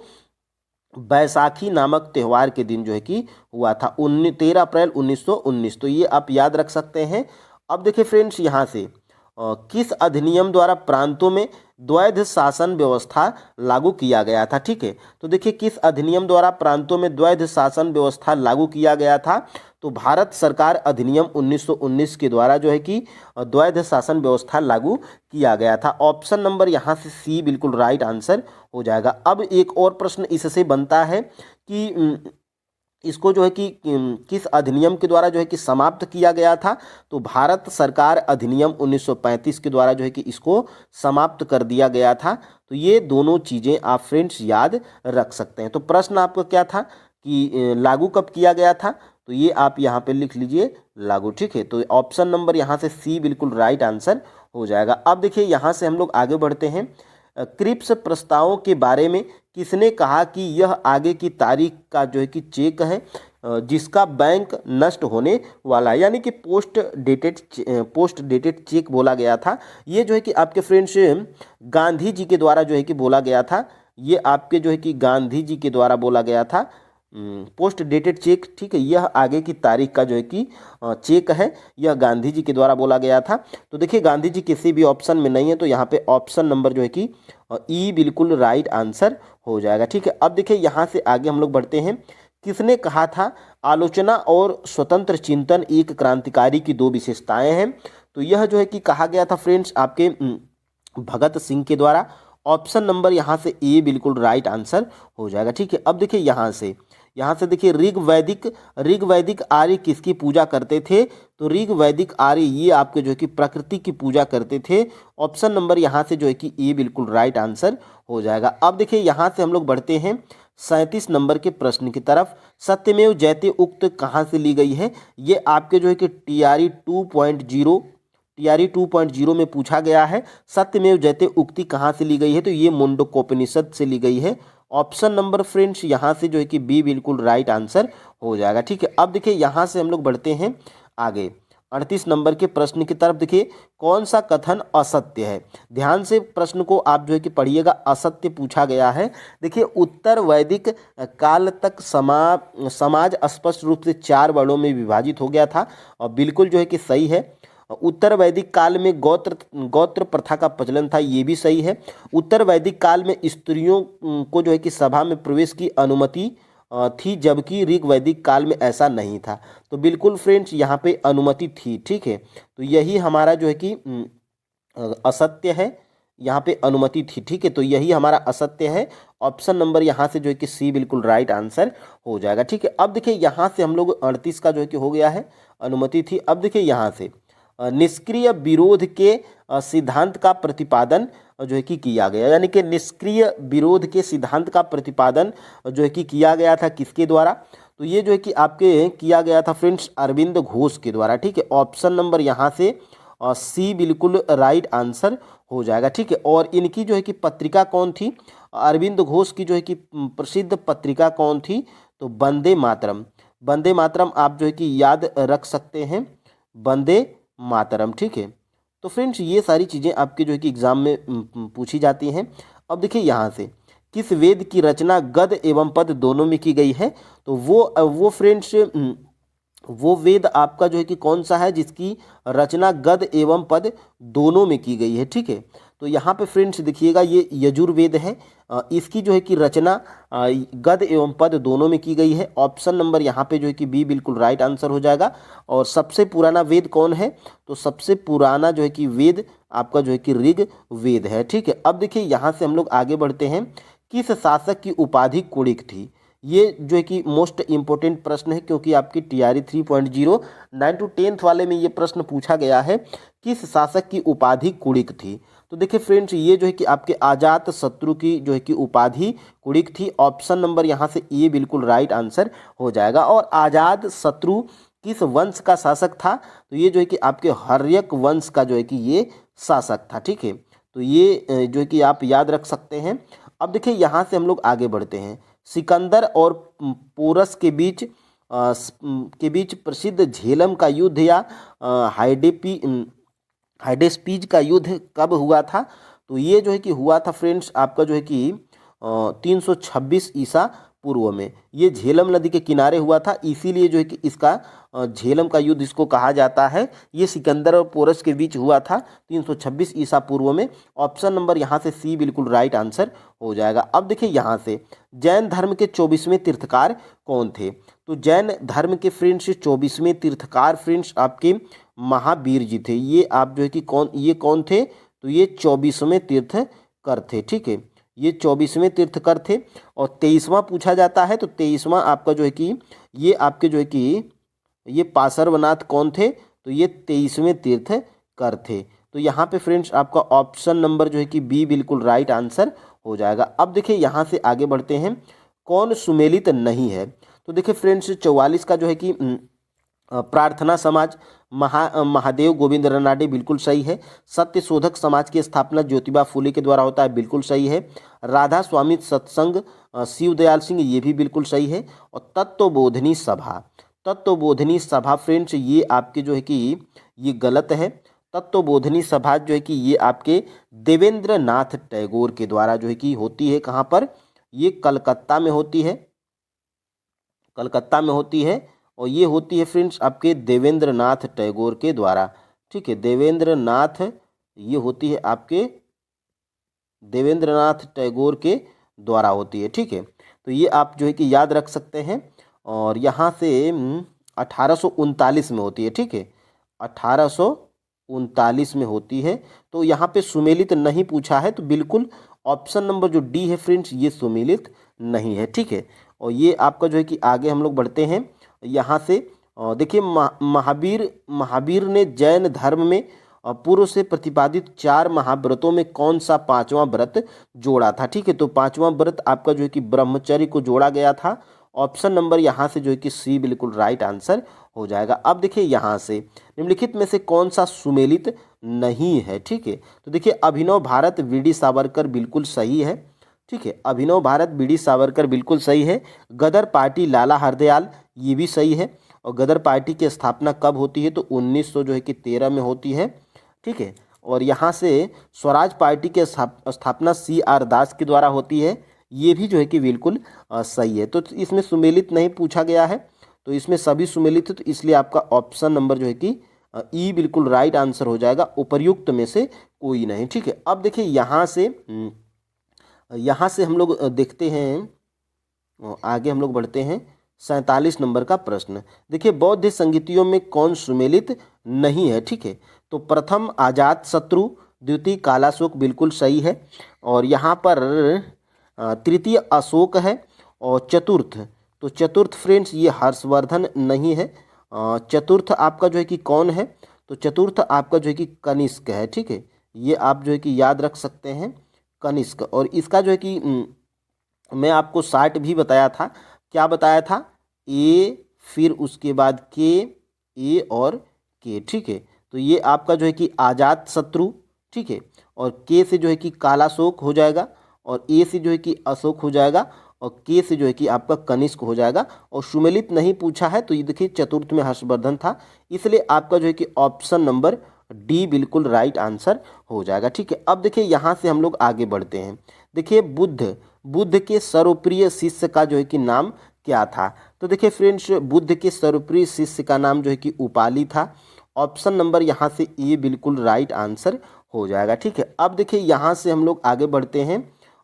बैसाखी नामक त्यौहार के दिन जो है कि हुआ था 13 अप्रैल 1919। तो ये आप याद रख सकते हैं। अब देखिए फ्रेंड्स यहाँ से किस अधिनियम द्वारा प्रांतों में द्वैध शासन व्यवस्था लागू किया गया था, ठीक है। तो देखिए किस अधिनियम द्वारा प्रांतों में द्वैध शासन व्यवस्था लागू किया गया था। तो भारत सरकार अधिनियम 1919 के द्वारा जो है कि द्वैध शासन व्यवस्था लागू किया गया था। ऑप्शन नंबर यहाँ से सी बिल्कुल राइट आंसर हो जाएगा। अब एक और प्रश्न इससे बनता है कि इसको जो है कि किस अधिनियम के द्वारा जो है कि समाप्त किया गया था। तो भारत सरकार अधिनियम 1935 के द्वारा जो है कि इसको समाप्त कर दिया गया था। तो ये दोनों चीज़ें आप फ्रेंड्स याद रख सकते हैं। तो प्रश्न आपका क्या था कि लागू कब किया गया था। तो ये आप यहाँ पे लिख लीजिए लागू, ठीक है। तो ऑप्शन नंबर यहाँ से सी बिल्कुल राइट आंसर हो जाएगा। अब देखिए यहाँ से हम लोग आगे बढ़ते हैं। क्रिप्स प्रस्तावों के बारे में किसने कहा कि यह आगे की तारीख का जो है कि चेक है जिसका बैंक नष्ट होने वाला है। यानी कि पोस्ट डेटेड चेक बोला गया था। ये जो है कि आपके फ्रेंड्स गांधी जी के द्वारा जो है कि बोला गया था। ये आपके जो है कि गांधी जी के द्वारा बोला गया था पोस्ट डेटेड चेक, ठीक है। यह आगे की तारीख का जो है कि चेक है, यह गांधी जी के द्वारा बोला गया था। तो देखिए गांधी जी किसी भी ऑप्शन में नहीं है, तो यहाँ पे ऑप्शन नंबर जो है कि ई बिल्कुल राइट आंसर हो जाएगा, ठीक है। अब देखिए यहाँ से आगे हम लोग बढ़ते हैं। किसने कहा था आलोचना और स्वतंत्र चिंतन एक क्रांतिकारी की दो विशेषताएं हैं। तो यह जो है कि कहा गया था फ्रेंड्स आपके भगत सिंह के द्वारा। ऑप्शन नंबर यहाँ से ए बिल्कुल राइट आंसर हो जाएगा, ठीक है। अब देखिए यहाँ से यहाँ से देखिए ऋग वैदिक आर्य किसकी पूजा करते थे? तो ऋग वैदिक आर्य ये आपके जो है कि प्रकृति की पूजा करते थे। ऑप्शन नंबर यहाँ से जो है कि ए बिल्कुल राइट आंसर हो जाएगा। अब देखिए यहाँ से हम लोग बढ़ते हैं 37 नंबर के प्रश्न की तरफ। सत्यमेव जयते उक्त कहाँ से ली गई है? ये आपके जो है कि टीआरई 2.0 में पूछा गया है। सत्यमेव जयते उक्ति कहाँ से ली गई है? तो ये मुंडकोपनिषद से ली गई है। ऑप्शन नंबर फ्रेंड्स यहाँ से जो है कि बी बिल्कुल राइट आंसर हो जाएगा। ठीक है, अब देखिए यहाँ से हम लोग बढ़ते हैं आगे 38 नंबर के प्रश्न की तरफ। देखिए कौन सा कथन असत्य है? ध्यान से प्रश्न को आप जो है कि पढ़िएगा। असत्य पूछा गया है। देखिए उत्तर वैदिक काल तक समाज स्पष्ट रूप से 4 वर्णों में विभाजित हो गया था, और बिल्कुल जो है कि सही है। उत्तर वैदिक काल में गोत्र प्रथा का प्रचलन था, ये भी सही है। उत्तर वैदिक काल में स्त्रियों को जो है कि सभा में प्रवेश की अनुमति थी, जबकि ऋग वैदिक काल में ऐसा नहीं था। तो बिल्कुल फ्रेंड्स यहाँ पे अनुमति थी। ठीक है, तो यही हमारा जो है कि असत्य है, यहाँ पे अनुमति थी। ठीक है, तो यही हमारा असत्य है। ऑप्शन नंबर यहाँ से जो है कि सी बिल्कुल राइट आंसर हो जाएगा। ठीक है, अब देखिए यहाँ से हम लोग 38 का जो है कि हो गया है, अनुमति थी। अब देखिए यहाँ से निष्क्रिय विरोध के सिद्धांत का प्रतिपादन जो है कि किया गया, यानी कि निष्क्रिय विरोध के सिद्धांत का प्रतिपादन जो है कि किया गया था किसके द्वारा? तो ये जो है कि आपके किया गया था फ्रेंड्स अरविंद घोष के द्वारा। ठीक है, ऑप्शन नंबर यहाँ से सी बिल्कुल राइट आंसर हो जाएगा। ठीक है, और इनकी जो है कि पत्रिका कौन थी? अरविंद घोष की जो है कि प्रसिद्ध पत्रिका कौन थी? तो वंदे मातरम। वंदे मातरम आप जो है कि याद रख सकते हैं, वंदे मातरम। ठीक है, तो फ्रेंड्स ये सारी चीज़ें आपके जो है कि एग्जाम में पूछी जाती हैं। अब देखिए यहाँ से किस वेद की रचना गद एवं पद दोनों में की गई है? तो वो फ्रेंड्स वो वेद आपका जो है कि कौन सा है जिसकी रचना गद एवं पद दोनों में की गई है? ठीक है, तो यहाँ पे फ्रेंड्स देखिएगा ये यजुर्वेद है। इसकी जो है कि रचना गद एवं पद दोनों में की गई है। ऑप्शन नंबर यहाँ पे जो है कि बी बिल्कुल राइट आंसर हो जाएगा। और सबसे पुराना वेद कौन है? तो सबसे पुराना जो है कि वेद आपका जो है कि ऋग वेद है। ठीक है, अब देखिए यहाँ से हम लोग आगे बढ़ते हैं। किस शासक की उपाधि कुणिक थी? ये जो है कि मोस्ट इंपॉर्टेंट प्रश्न है, क्योंकि आपकी टीआरई 3.0 9 to 10 वाले में ये प्रश्न पूछा गया है। किस शासक की उपाधि कुणिक थी? तो देखिए फ्रेंड्स ये जो है कि आपके अजात शत्रु की जो है कि उपाधि कुणिक थी। ऑप्शन नंबर यहाँ से ये बिल्कुल राइट आंसर हो जाएगा। और आजाद शत्रु किस वंश का शासक था? तो ये जो है कि आपके हर्यक वंश का जो है कि ये शासक था। ठीक है, तो ये जो है कि आप याद रख सकते हैं। अब देखिए यहाँ से हम लोग आगे बढ़ते हैं। सिकंदर और पोरस के बीच प्रसिद्ध झेलम का युद्ध या हाइडेस्पीज का युद्ध कब हुआ था? तो ये जो है कि हुआ था फ्रेंड्स आपका जो है कि 326 ईसा पूर्व में। ये झेलम नदी के किनारे हुआ था, इसीलिए जो है कि इसका झेलम का युद्ध इसको कहा जाता है। ये सिकंदर और पोरस के बीच हुआ था 326 ईसा पूर्व में। ऑप्शन नंबर यहाँ से सी बिल्कुल राइट आंसर हो जाएगा। अब देखिए यहाँ से जैन धर्म के 24वें तीर्थकार कौन थे? तो जैन धर्म के फ्रेंड्स 24वें तीर्थकार फ्रेंड्स आपके महावीर जी थे। ये आप जो है कि कौन थे? तो ये 24वें तीर्थकर थे। ठीक है, ये 24वें तीर्थकर थे। और 23वां पूछा जाता है, तो 23वां आपका जो है कि ये आपके जो है कि ये पार्श्वनाथ कौन थे? तो ये 23वें तीर्थकर थे। तो यहाँ पे फ्रेंड्स आपका ऑप्शन नंबर जो है कि बी बिल्कुल राइट आंसर हो जाएगा। अब देखिए यहाँ से आगे बढ़ते हैं। कौन सुमेलित नहीं है? तो देखिए फ्रेंड्स 44 का जो है कि प्रार्थना समाज महादेव गोविंद रानडे बिल्कुल सही है। सत्य शोधक समाज की स्थापना ज्योतिबा फूले के द्वारा होता है, बिल्कुल सही है। राधा स्वामी सत्संग शिव दयाल सिंह, ये भी बिल्कुल सही है। और तत्वबोधिनी सभा फ्रेंड्स ये आपके जो है कि ये गलत है। तत्वबोधिनी सभा जो है कि ये आपके देवेंद्र नाथ टैगोर के द्वारा जो है कि होती है। कहाँ पर? ये कलकत्ता में होती है, और ये होती है फ्रेंड्स आपके देवेंद्र नाथ टैगोर के द्वारा। ठीक है, देवेंद्र नाथ ये होती है आपके देवेंद्र नाथ टैगोर के द्वारा होती है। ठीक है, तो ये आप जो है कि याद रख सकते हैं। और यहाँ से 1839 में होती है। ठीक है, 1839 में होती है। तो यहाँ पे सुमेलित नहीं पूछा है, तो बिल्कुल ऑप्शन नंबर जो डी है फ्रेंड्स ये सुमेलित नहीं है। ठीक है, और ये आपका जो है कि आगे हम लोग बढ़ते हैं यहाँ से। देखिए महावीर ने जैन धर्म में पूर्व से प्रतिपादित 4 महाव्रतों में कौन सा 5वां व्रत जोड़ा था। ठीक है, तो 5वां व्रत आपका जो है कि ब्रह्मचर्य को जोड़ा गया था। ऑप्शन नंबर यहाँ से जो है कि सी बिल्कुल राइट आंसर हो जाएगा। अब देखिए यहाँ से निम्नलिखित में से कौन सा सुमेलित नहीं है। ठीक है, तो देखिए अभिनव भारत वीडी सावरकर बिल्कुल सही है। ठीक है, अभिनव भारत बीडी सावरकर बिल्कुल सही है। गदर पार्टी लाला हरदयाल ये भी सही है। और गदर पार्टी की स्थापना कब होती है, तो 1900 जो है कि 13 में होती है। ठीक है, और यहाँ से स्वराज पार्टी की स्थापना CR दास के द्वारा होती है। ये भी जो है कि बिल्कुल सही है। तो इसमें सुमेलित नहीं पूछा गया है, तो इसमें सभी सुमेलित है, तो इसलिए आपका ऑप्शन नंबर जो है कि ई बिल्कुल राइट आंसर हो जाएगा। उपर्युक्त में से कोई नहीं। ठीक है, अब देखिए यहाँ से हम लोग देखते हैं, आगे हम लोग बढ़ते हैं 47 नंबर का प्रश्न। देखिए बौद्ध संगीतियों में कौन सुमेलित नहीं है। ठीक है, तो प्रथम अजात शत्रु, द्वितीय कालाशोक बिल्कुल सही है। और यहाँ पर तृतीय अशोक है। और चतुर्थ, तो चतुर्थ फ्रेंड्स ये हर्षवर्धन नहीं है। चतुर्थ आपका जो है कि कौन है, तो चतुर्थ आपका जो है कि कनिष्क है। ठीक है, ये आप जो है कि याद रख सकते हैं, कनिष्क। और इसका जो है कि मैं आपको 60 भी बताया था। क्या बताया था, ए फिर उसके बाद के, ए और के। ठीक है, तो ये आपका जो है कि आजात शत्रु। ठीक है, और के से जो है कि कालाशोक हो जाएगा, और ए से जो है कि अशोक हो जाएगा, और के से जो है कि आपका कनिष्क हो जाएगा। और सुमेलित नहीं पूछा है, तो ये देखिए चतुर्थ में हर्षवर्धन था, इसलिए आपका जो है कि ऑप्शन नंबर डी बिल्कुल राइट आंसर हो जाएगा। ठीक है, अब देखिए यहाँ से हम लोग आगे बढ़ते हैं। देखिए बुद्ध के सर्वप्रिय शिष्य का जो है कि नाम क्या था। तो देखिए फ्रेंड्स बुद्ध के सर्वप्रिय शिष्य का नाम जो है कि उपाली था। ऑप्शन नंबर यहाँ से ए बिल्कुल राइट आंसर हो जाएगा। ठीक है, अब देखिए यहाँ से हम लोग आगे बढ़ते हैं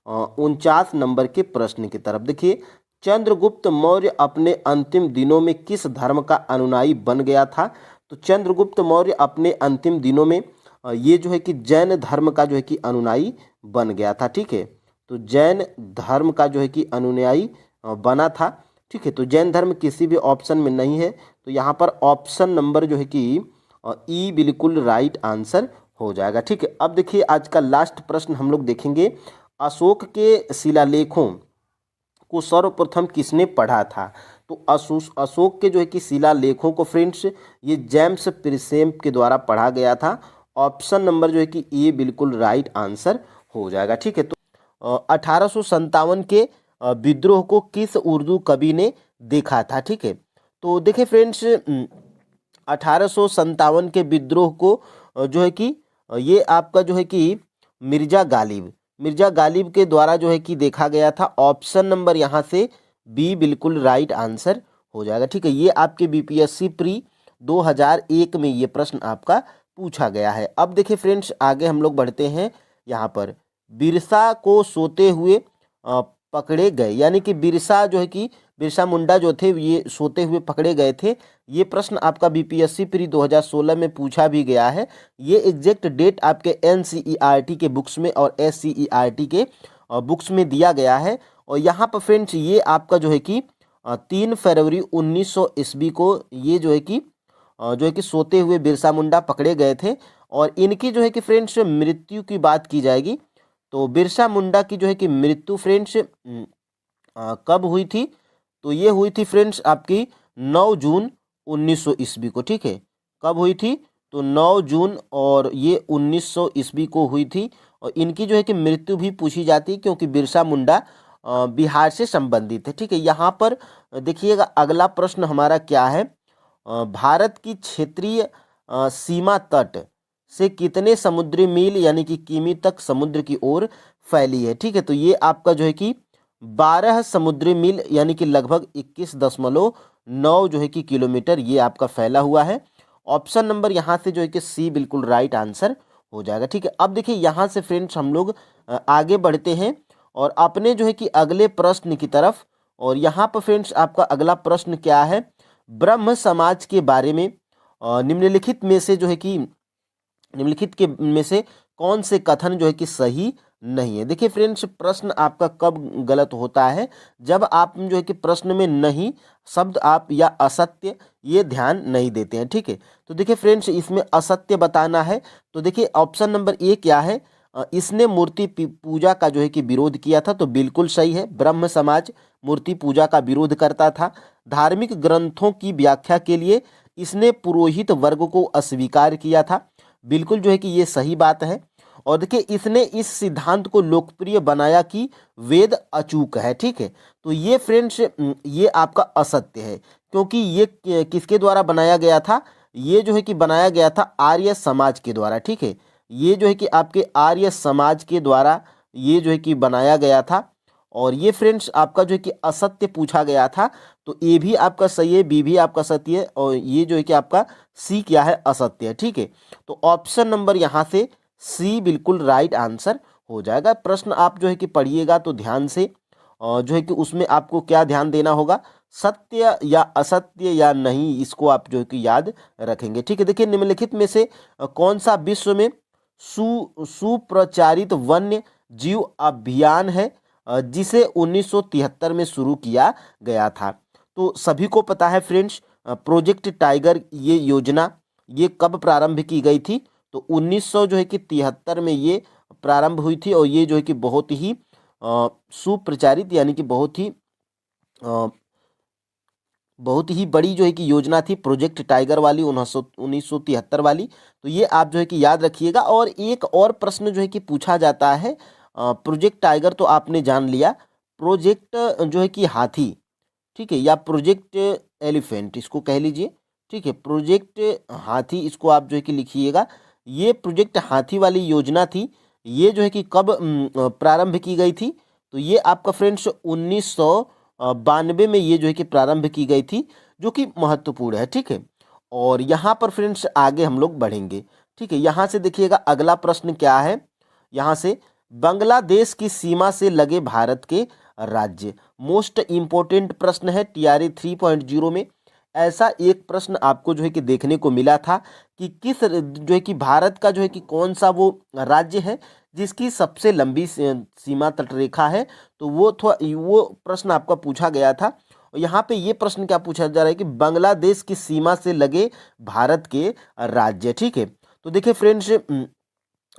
49 नंबर के प्रश्न की तरफ। देखिए चंद्रगुप्त मौर्य अपने अंतिम दिनों में किस धर्म का अनुयायी बन गया था। तो चंद्रगुप्त मौर्य अपने अंतिम दिनों में ये जो है कि जैन धर्म का जो है कि अनुयायी बन गया था। ठीक है, तो जैन धर्म का जो है कि अनुयायी बना था। ठीक है, तो जैन धर्म किसी भी ऑप्शन में नहीं है, तो यहाँ पर ऑप्शन नंबर जो है कि ई बिल्कुल राइट आंसर हो जाएगा। ठीक है, अब देखिए आज का लास्ट प्रश्न हम लोग देखेंगे। अशोक के शिलालेखों को सर्वप्रथम किसने पढ़ा था। तो अशोक के जो है कि शिलालेखों को फ्रेंड्स ये जेम्स प्रिसेम के द्वारा पढ़ा गया था। ऑप्शन नंबर जो है कि ए बिल्कुल राइट आंसर हो जाएगा। ठीक है, तो 1857 के विद्रोह को किस उर्दू कवि ने देखा था। ठीक है, तो देखिए फ्रेंड्स 1857 के विद्रोह को जो है कि ये आपका जो है कि मिर्जा गालिब के द्वारा जो है कि देखा गया था। ऑप्शन नंबर यहाँ से बी बिल्कुल राइट आंसर हो जाएगा। ठीक है, ये आपके बीपीएससी प्री 2001 में ये प्रश्न आपका पूछा गया है। अब देखिए फ्रेंड्स आगे हम लोग बढ़ते हैं। यहाँ पर बिरसा को सोते हुए पकड़े गए, यानी कि बिरसा जो है कि बिरसा मुंडा जो थे ये सोते हुए पकड़े गए थे। ये प्रश्न आपका बीपीएससी प्री 2016 में पूछा भी गया है। ये एग्जैक्ट डेट आपके एनसीईआरटी के बुक्स में और एससीईआरटी के बुक्स में दिया गया है। और यहाँ पर फ्रेंड्स ये आपका जो है कि 3 फरवरी 1900 ईस्वी को ये जो है कि सोते हुए बिरसा मुंडा पकड़े गए थे। और इनकी जो है कि फ्रेंड्स मृत्यु की बात की जाएगी, तो बिरसा मुंडा की जो है कि मृत्यु फ्रेंड्स कब हुई थी, तो ये हुई थी फ्रेंड्स आपकी 9 जून 1900 ईस्वी को। ठीक है, कब हुई थी, तो 9 जून और ये 1900 ईस्वी को हुई थी। और इनकी जो है कि मृत्यु भी पूछी जाती क्योंकि बिरसा मुंडा बिहार से संबंधित है। ठीक है, यहाँ पर देखिएगा अगला प्रश्न हमारा क्या है, भारत की क्षेत्रीय सीमा तट से कितने समुद्री मील यानी कि किमी तक समुद्र की ओर फैली है। ठीक है, तो ये आपका जो है कि 12 समुद्री मील यानी कि लगभग 21.9 जो है कि किलोमीटर ये आपका फैला हुआ है। ऑप्शन नंबर यहाँ से जो है कि सी बिल्कुल राइट आंसर हो जाएगा। ठीक है, अब देखिए यहाँ से फ्रेंड्स हम लोग आगे बढ़ते हैं और अपने जो है कि अगले प्रश्न की तरफ। और यहाँ पर फ्रेंड्स आपका अगला प्रश्न क्या है, ब्रह्म समाज के बारे में निम्नलिखित में से कौन से कथन जो है कि सही नहीं है। देखिए फ्रेंड्स, प्रश्न आपका कब गलत होता है, जब आप जो है कि प्रश्न में नहीं शब्द आप या असत्य ये ध्यान नहीं देते हैं। ठीक है, तो देखिए फ्रेंड्स, इसमें असत्य बताना है तो देखिए ऑप्शन नंबर ए क्या है, इसने मूर्ति पूजा का जो है कि विरोध किया था, तो बिल्कुल सही है। ब्रह्म समाज मूर्ति पूजा का विरोध करता था। धार्मिक ग्रंथों की व्याख्या के लिए इसने पुरोहित वर्ग को अस्वीकार किया था, बिल्कुल जो है कि ये सही बात है। और देखिए इसने इस सिद्धांत को लोकप्रिय बनाया कि वेद अचूक है। ठीक है, तो ये फ्रेंड्स ये आपका असत्य है, क्योंकि ये किसके द्वारा बनाया गया था, ये जो है कि बनाया गया था आर्य समाज के द्वारा। ठीक है, ये जो है कि आपके आर्य समाज के द्वारा ये जो है कि बनाया गया था। और ये फ्रेंड्स आपका जो है कि असत्य पूछा गया था, तो ए भी आपका सही है, बी भी आपका सत्य है, और ये जो है कि आपका सी क्या है, असत्य है। ठीक है, तो ऑप्शन नंबर यहाँ से सी बिल्कुल राइट आंसर हो जाएगा। प्रश्न आप जो है कि पढ़िएगा तो ध्यान से, और जो है कि उसमें आपको क्या ध्यान देना होगा, सत्य या असत्य या नहीं, इसको आप जो है कि याद रखेंगे। ठीक है, देखिए निम्नलिखित में से कौन सा विश्व में सुप्रचारित वन्य जीव अभियान है जिसे 1973 में शुरू किया गया था। तो सभी को पता है फ्रेंड्स, प्रोजेक्ट टाइगर ये योजना ये कब प्रारंभ की गई थी, तो 1900 जो है कि 73 में ये प्रारंभ हुई थी। और ये जो है कि बहुत ही सुप्रचारित यानी कि बहुत ही बड़ी जो है कि योजना थी, प्रोजेक्ट टाइगर वाली 1973 वाली। तो ये आप जो है कि याद रखिएगा। और एक और प्रश्न जो है कि पूछा जाता है, प्रोजेक्ट टाइगर तो आपने जान लिया, प्रोजेक्ट जो है कि हाथी, ठीक है, या प्रोजेक्ट एलिफेंट इसको कह लीजिए। ठीक है, प्रोजेक्ट हाथी इसको आप जो है कि लिखिएगा। ये प्रोजेक्ट हाथी वाली योजना थी, ये जो है कि कब प्रारंभ की गई थी, तो ये आपका फ्रेंड्स 1992 में ये जो है कि प्रारंभ की गई थी, जो कि महत्वपूर्ण है। ठीक है, और यहाँ पर फ्रेंड्स आगे हम लोग बढ़ेंगे। ठीक है, यहाँ से देखिएगा अगला प्रश्न क्या है, यहाँ से बांग्लादेश की सीमा से लगे भारत के राज्य, मोस्ट इंपोर्टेंट प्रश्न है टीआरई 3.0 में। ऐसा एक प्रश्न आपको जो है कि देखने को मिला था कि किस जो है कि भारत का जो है कि कौन सा वो राज्य है जिसकी सबसे लंबी सीमा तट रेखा है, तो वो प्रश्न आपका पूछा गया था। और यहाँ पे ये प्रश्न क्या पूछा जा रहा है कि बांग्लादेश की सीमा से लगे भारत के राज्य। ठीक है, तो देखिए फ्रेंड्स,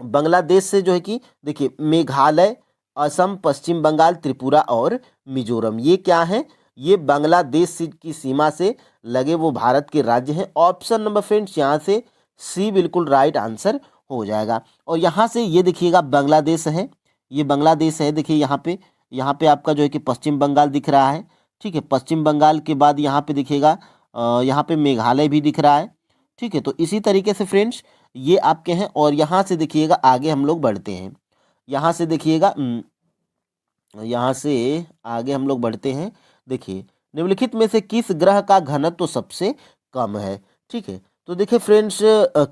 बांग्लादेश से जो है कि देखिए मेघालय, असम, पश्चिम बंगाल, त्रिपुरा और मिजोरम, ये क्या है, ये बांग्लादेश की सीमा से लगे वो भारत के राज्य हैं। ऑप्शन नंबर फ्रेंड्स यहाँ से सी बिल्कुल राइट आंसर हो जाएगा। और यहाँ से ये देखिएगा बांग्लादेश है, ये बांग्लादेश है। देखिए यहाँ पे आपका जो है कि पश्चिम बंगाल दिख रहा है। ठीक है, पश्चिम बंगाल के बाद यहाँ पे देखिएगा यहाँ पे मेघालय भी दिख रहा है। ठीक है, तो इसी तरीके से फ्रेंड्स ये आपके हैं। और यहाँ से देखिएगा आगे हम लोग बढ़ते हैं, यहाँ से देखिएगा यहाँ से आगे हम लोग बढ़ते हैं। देखिए निम्नलिखित में से किस ग्रह का घनत्व तो सबसे कम है। ठीक है, तो देखिए फ्रेंड्स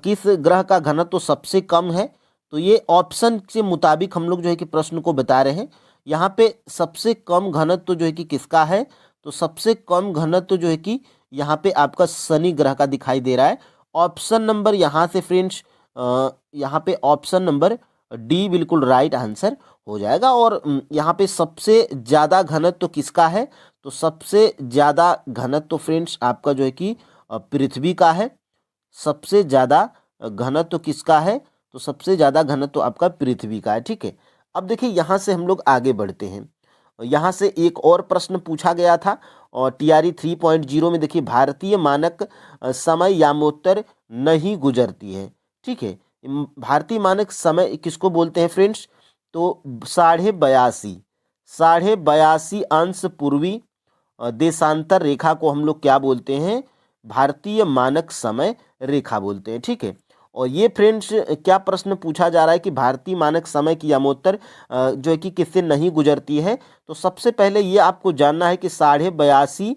किस ग्रह का घनत्व तो सबसे कम है, तो ये ऑप्शन के मुताबिक हम लोग जो है कि प्रश्न को बता रहे हैं। यहाँ पे सबसे कम घनत्व जो है कि किसका है, तो सबसे कम घनत्व जो है कि यहाँ पे आपका शनि ग्रह का दिखाई दे रहा है। ऑप्शन नंबर यहाँ से फ्रेंड्स यहाँ पे ऑप्शन नंबर डी बिल्कुल राइट आंसर हो जाएगा। और यहाँ पे सबसे ज़्यादा घनत्व किसका है, तो सबसे ज़्यादा घनत्व फ्रेंड्स आपका जो है कि पृथ्वी का है। सबसे ज़्यादा घनत्व किसका है, तो सबसे ज़्यादा घनत्व आपका पृथ्वी का है। ठीक है, अब देखिए यहाँ से हम लोग आगे बढ़ते हैं। यहाँ से एक और प्रश्न पूछा गया था और टीआरई 3.0 में देखिए भारतीय मानक समय यामोत्तर नहीं गुजरती है। ठीक है, भारतीय मानक समय किसको बोलते हैं फ्रेंड्स, तो 82.5 अंश पूर्वी देशांतर रेखा को हम लोग क्या बोलते हैं, भारतीय मानक समय रेखा बोलते हैं। ठीक है, और ये फ्रेंड्स क्या प्रश्न पूछा जा रहा है कि भारतीय मानक समय की यामोत्तर जो है कि किससे नहीं गुजरती है, तो सबसे पहले ये आपको जानना है कि 82.5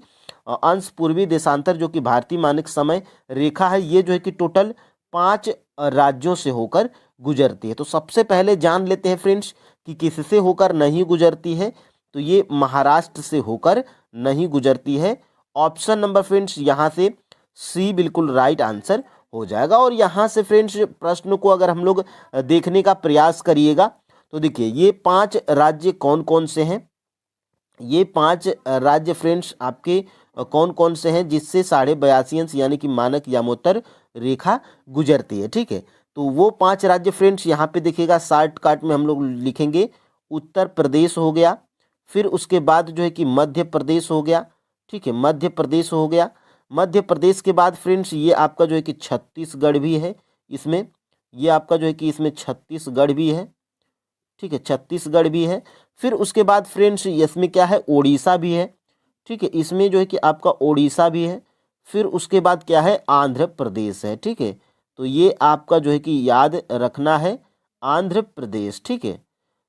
अंश पूर्वी देशांतर जो कि भारतीय मानक समय रेखा है, ये जो है कि टोटल 5 राज्यों से होकर गुजरती है। तो सबसे पहले जान लेते हैं फ्रेंड्स कि किससे होकर नहीं गुजरती है, तो ये महाराष्ट्र से होकर नहीं गुजरती है। ऑप्शन नंबर फ्रेंड्स यहाँ से सी बिल्कुल राइट आंसर हो जाएगा। और यहाँ से फ्रेंड्स प्रश्न को अगर हम लोग देखने का प्रयास करिएगा तो देखिए ये 5 राज्य कौन कौन से हैं। ये 5 राज्य फ्रेंड्स आपके कौन कौन से हैं जिससे 82.5 यानी कि मानक यामोत्तर रेखा गुजरती है। ठीक है, तो वो 5 राज्य फ्रेंड्स यहाँ पे देखिएगा शॉर्टकट में हम लोग लिखेंगे। उत्तर प्रदेश हो गया, फिर उसके बाद जो है कि मध्य प्रदेश हो गया। ठीक है, मध्य प्रदेश हो गया। मध्य प्रदेश के बाद फ्रेंड्स ये आपका जो है कि छत्तीसगढ़ भी है इसमें। ये आपका जो है कि इसमें छत्तीसगढ़ भी है। ठीक है, छत्तीसगढ़ भी है। फिर उसके बाद फ्रेंड्स इसमें क्या है, उड़ीसा भी है। ठीक है, इसमें जो है कि आपका उड़ीसा भी है। फिर उसके बाद क्या है, आंध्र प्रदेश है। ठीक है, तो ये आपका जो है कि याद रखना है, आंध्र प्रदेश। ठीक है,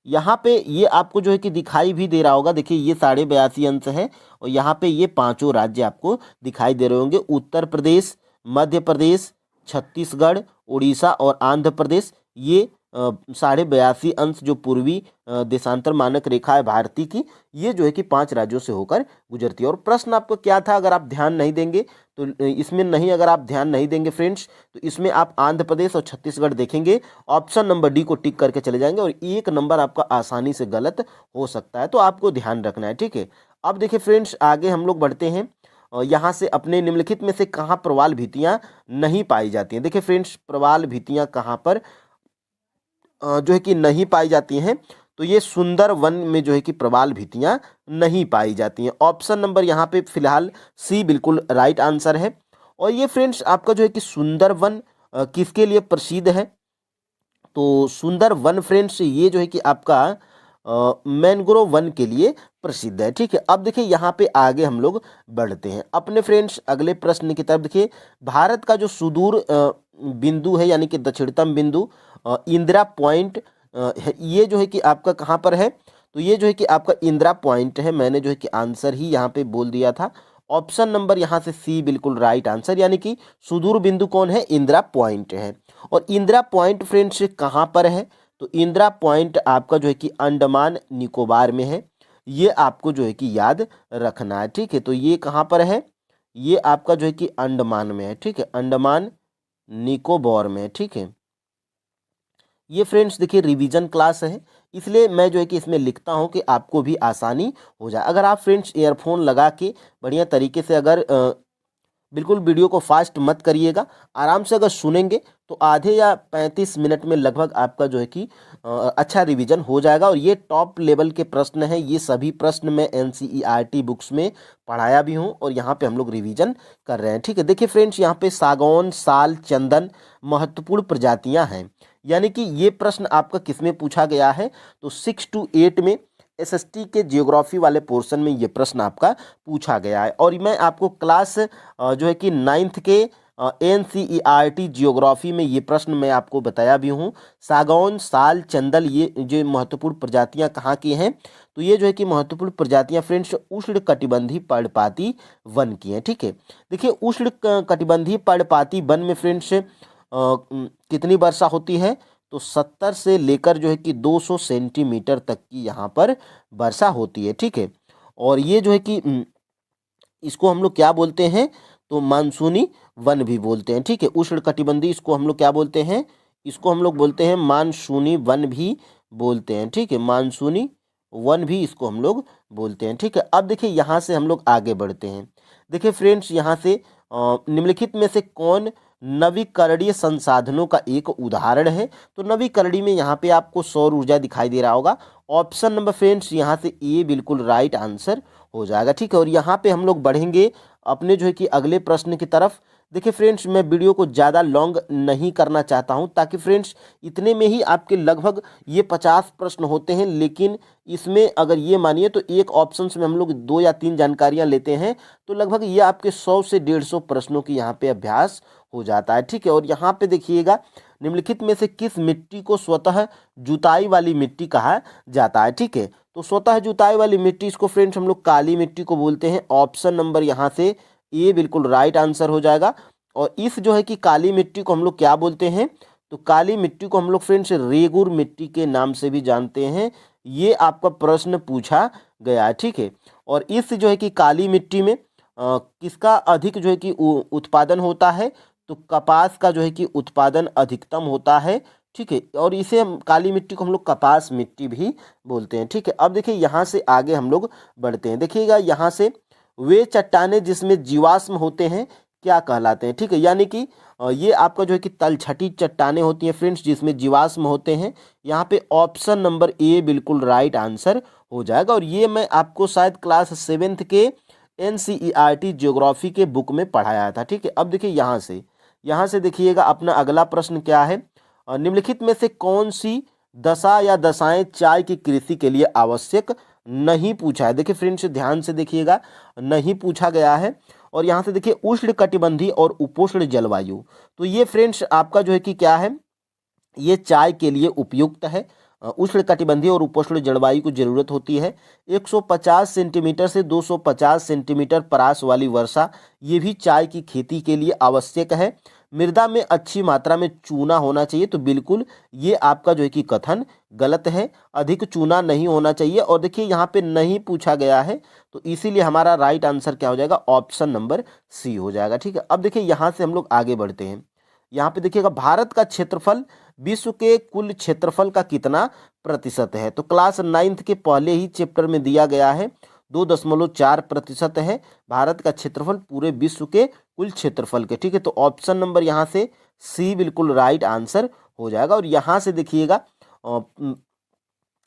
यहाँ पे ये आपको जो है कि दिखाई भी दे रहा होगा। देखिए ये 82.5 अंश है और यहाँ पे ये 5 राज्य आपको दिखाई दे रहे होंगे, उत्तर प्रदेश, मध्य प्रदेश, छत्तीसगढ़, उड़ीसा और आंध्र प्रदेश। ये 82.5 अंश जो पूर्वी देशांतर मानक रेखा है भारतीय की, ये जो है कि 5 राज्यों से होकर गुजरती है। और प्रश्न आपको क्या था, अगर आप ध्यान नहीं देंगे तो इसमें नहीं, अगर आप ध्यान नहीं देंगे फ्रेंड्स तो इसमें आप आंध्र प्रदेश और छत्तीसगढ़ देखेंगे, ऑप्शन नंबर डी को टिक करके चले जाएंगे और एक नंबर आपका आसानी से गलत हो सकता है, तो आपको ध्यान रखना है। ठीक है, अब देखिए फ्रेंड्स आगे हम लोग बढ़ते हैं। यहाँ से अपने निम्नलिखित में से कहाँ प्रवाल भित्तियाँ नहीं पाई जाती हैं। देखिए फ्रेंड्स प्रवाल भित्तियाँ कहाँ पर जो है कि नहीं पाई जाती हैं, तो ये सुंदर वन में जो है कि प्रवाल भित्तियाँ नहीं पाई जाती हैं। ऑप्शन नंबर यहाँ पे फिलहाल सी बिल्कुल राइट आंसर है। और ये फ्रेंड्स आपका जो है कि सुंदर वन किसके लिए प्रसिद्ध है, तो सुंदर वन फ्रेंड्स ये जो है कि आपका मैंग्रोव वन के लिए प्रसिद्ध है। ठीक है, अब देखिए यहाँ पे आगे हम लोग बढ़ते हैं अपने फ्रेंड्स अगले प्रश्न की तरफ। देखिए भारत का जो सुदूर बिंदु है यानी कि दक्षिणतम बिंदु इंदिरा पॉइंट ये जो है कि आपका कहाँ पर है, तो ये जो है कि आपका इंदिरा पॉइंट है। मैंने जो है कि आंसर ही यहाँ पे बोल दिया था, ऑप्शन नंबर यहाँ से सी बिल्कुल राइट आंसर, यानी कि सुदूर बिंदु कौन है, इंदिरा पॉइंट है। और इंदिरा पॉइंट फ्रेंड्स कहाँ पर है, तो इंदिरा पॉइंट आपका जो है कि अंडमान निकोबार में है। ये आपको जो है कि याद रखना है। ठीक है, तो ये कहाँ पर है, ये आपका जो है कि अंडमान में है। ठीक है, अंडमान निकोबार में। ठीक है, ये फ्रेंड्स देखिए रिवीजन क्लास है, इसलिए मैं जो है कि इसमें लिखता हूँ कि आपको भी आसानी हो जाए। अगर आप फ्रेंड्स ईयरफोन लगा के बढ़िया तरीके से अगर बिल्कुल वीडियो को फास्ट मत करिएगा, आराम से अगर सुनेंगे तो आधे या 35 मिनट में लगभग आपका जो है कि अच्छा रिवीजन हो जाएगा। और ये टॉप लेवल के प्रश्न हैं, ये सभी प्रश्न मैं NCERT बुक्स में पढ़ाया भी हूँ और यहाँ पे हम लोग रिवीजन कर रहे हैं। ठीक है, देखिए फ्रेंड्स यहाँ पे सागौन, साल, चंदन महत्वपूर्ण प्रजातियाँ हैं, यानी कि ये प्रश्न आपका किस में पूछा गया है, तो 6 to 8 में SST के जियोग्राफी वाले पोर्शन में ये प्रश्न आपका पूछा गया है। और मैं आपको क्लास जो है कि 9th के NCERT जियोग्राफी में ये प्रश्न मैं आपको बताया भी हूँ। सागौन, साल, चंदल ये जो महत्वपूर्ण प्रजातियाँ कहाँ की हैं, तो ये जो है कि महत्वपूर्ण प्रजातियाँ फ्रेंड्स उष्ण कटिबंधीय पर्णपाती वन की हैं। ठीक है, देखिए उष्ण कटिबंधीय पर्णपाती वन में फ्रेंड्स कितनी वर्षा होती है, तो 70 से लेकर जो है कि 200 सेंटीमीटर तक की यहाँ पर वर्षा होती है। ठीक है, और ये जो है कि इसको हम लोग क्या बोलते हैं, तो मानसूनी वन भी बोलते हैं। ठीक है, उष्ण कटिबंधीय इसको हम लोग क्या बोलते हैं, इसको हम लोग बोलते हैं मानसूनी वन भी बोलते हैं। ठीक है, मानसूनी वन भी इसको हम लोग बोलते हैं। ठीक है, अब देखिए यहाँ से हम लोग आगे बढ़ते हैं। देखिए फ्रेंड्स यहाँ से निम्नलिखित में से कौन नवीकरणीय संसाधनों का एक उदाहरण है, तो नवीकरणीय में यहाँ पे आपको सौर ऊर्जा दिखाई दे रहा होगा। ऑप्शन नंबर फ्रेंड्स यहाँ से ए बिल्कुल राइट आंसर हो जाएगा। ठीक है, और यहाँ पे हम लोग बढ़ेंगे अपने जो है कि अगले प्रश्न की तरफ। देखिए फ्रेंड्स मैं वीडियो को ज़्यादा लॉन्ग नहीं करना चाहता हूँ, ताकि फ्रेंड्स इतने में ही आपके लगभग ये 50 प्रश्न होते हैं, लेकिन इसमें अगर ये मानिए तो एक ऑप्शन में हम लोग 2 या 3 जानकारियाँ लेते हैं, तो लगभग ये आपके 100 से 150 प्रश्नों की यहाँ पे अभ्यास हो जाता है। ठीक है, और यहाँ पे देखिएगा निम्नलिखित में से किस मिट्टी को स्वतः जुताई वाली मिट्टी कहा जाता है। ठीक है, तो स्वतः जुताई वाली मिट्टी इसको फ्रेंड्स हम लोग काली मिट्टी को बोलते हैं। ऑप्शन नंबर यहाँ से ए बिल्कुल राइट आंसर हो जाएगा। और इस जो है कि काली मिट्टी को हम लोग क्या बोलते हैं, तो काली मिट्टी को हम लोग फ्रेंड्स रेगुर मिट्टी के नाम से भी जानते हैं। ये आपका प्रश्न पूछा गया है। ठीक है, और इस जो है कि काली मिट्टी में किसका अधिक जो है कि उत्पादन होता है, तो कपास का जो है कि उत्पादन अधिकतम होता है। ठीक है, और इसे हम काली मिट्टी को हम लोग कपास मिट्टी भी बोलते हैं। ठीक है, अब देखिए यहाँ से आगे हम लोग बढ़ते हैं। देखिएगा यहाँ से, वे चट्टानें जिसमें जीवाश्म होते हैं क्या कहलाते हैं। ठीक है, यानी कि ये आपका जो है कि तलछटी चट्टानें होती हैं फ्रेंड्स, जिसमें जीवाश्म होते हैं। यहाँ पे ऑप्शन नंबर ए बिल्कुल राइट आंसर हो जाएगा। और ये मैं आपको शायद क्लास 7th के NCERT ज्योग्राफी के बुक में पढ़ाया था। ठीक है, अब देखिए यहाँ से देखिएगा अपना अगला प्रश्न क्या है। निम्नलिखित में से कौन सी दशा या दशाएं चाय की कृषि के लिए आवश्यक नहीं पूछा है। देखिए फ्रेंड्स ध्यान से देखिएगा, नहीं पूछा गया है। और यहाँ से देखिए उष्ण कटिबंधीय और उपोष्ण जलवायु, तो ये फ्रेंड्स आपका जो है कि क्या है, ये चाय के लिए उपयुक्त है। उष्ण कटिबंधीय और उपोष्ण जलवायु को जरूरत होती है। 150 सेंटीमीटर से 250 सेंटीमीटर परास वाली वर्षा, ये भी चाय की खेती के लिए आवश्यक है। मृदा में अच्छी मात्रा में चूना होना चाहिए, तो बिल्कुल ये आपका जो है कि कथन गलत है, अधिक चूना नहीं होना चाहिए। और देखिए यहाँ पे नहीं पूछा गया है, तो इसीलिए हमारा राइट आंसर क्या हो जाएगा, ऑप्शन नंबर सी हो जाएगा। ठीक है, अब देखिए यहाँ से हम लोग आगे बढ़ते हैं। यहाँ पे देखिएगा भारत का क्षेत्रफल विश्व के कुल क्षेत्रफल का कितना प्रतिशत है। तो क्लास 9th के पहले ही चैप्टर में दिया गया है, 2.4% है भारत का क्षेत्रफल पूरे विश्व के कुल क्षेत्रफल के। ठीक है, तो ऑप्शन नंबर यहाँ से सी बिल्कुल राइट आंसर हो जाएगा। और यहाँ से देखिएगा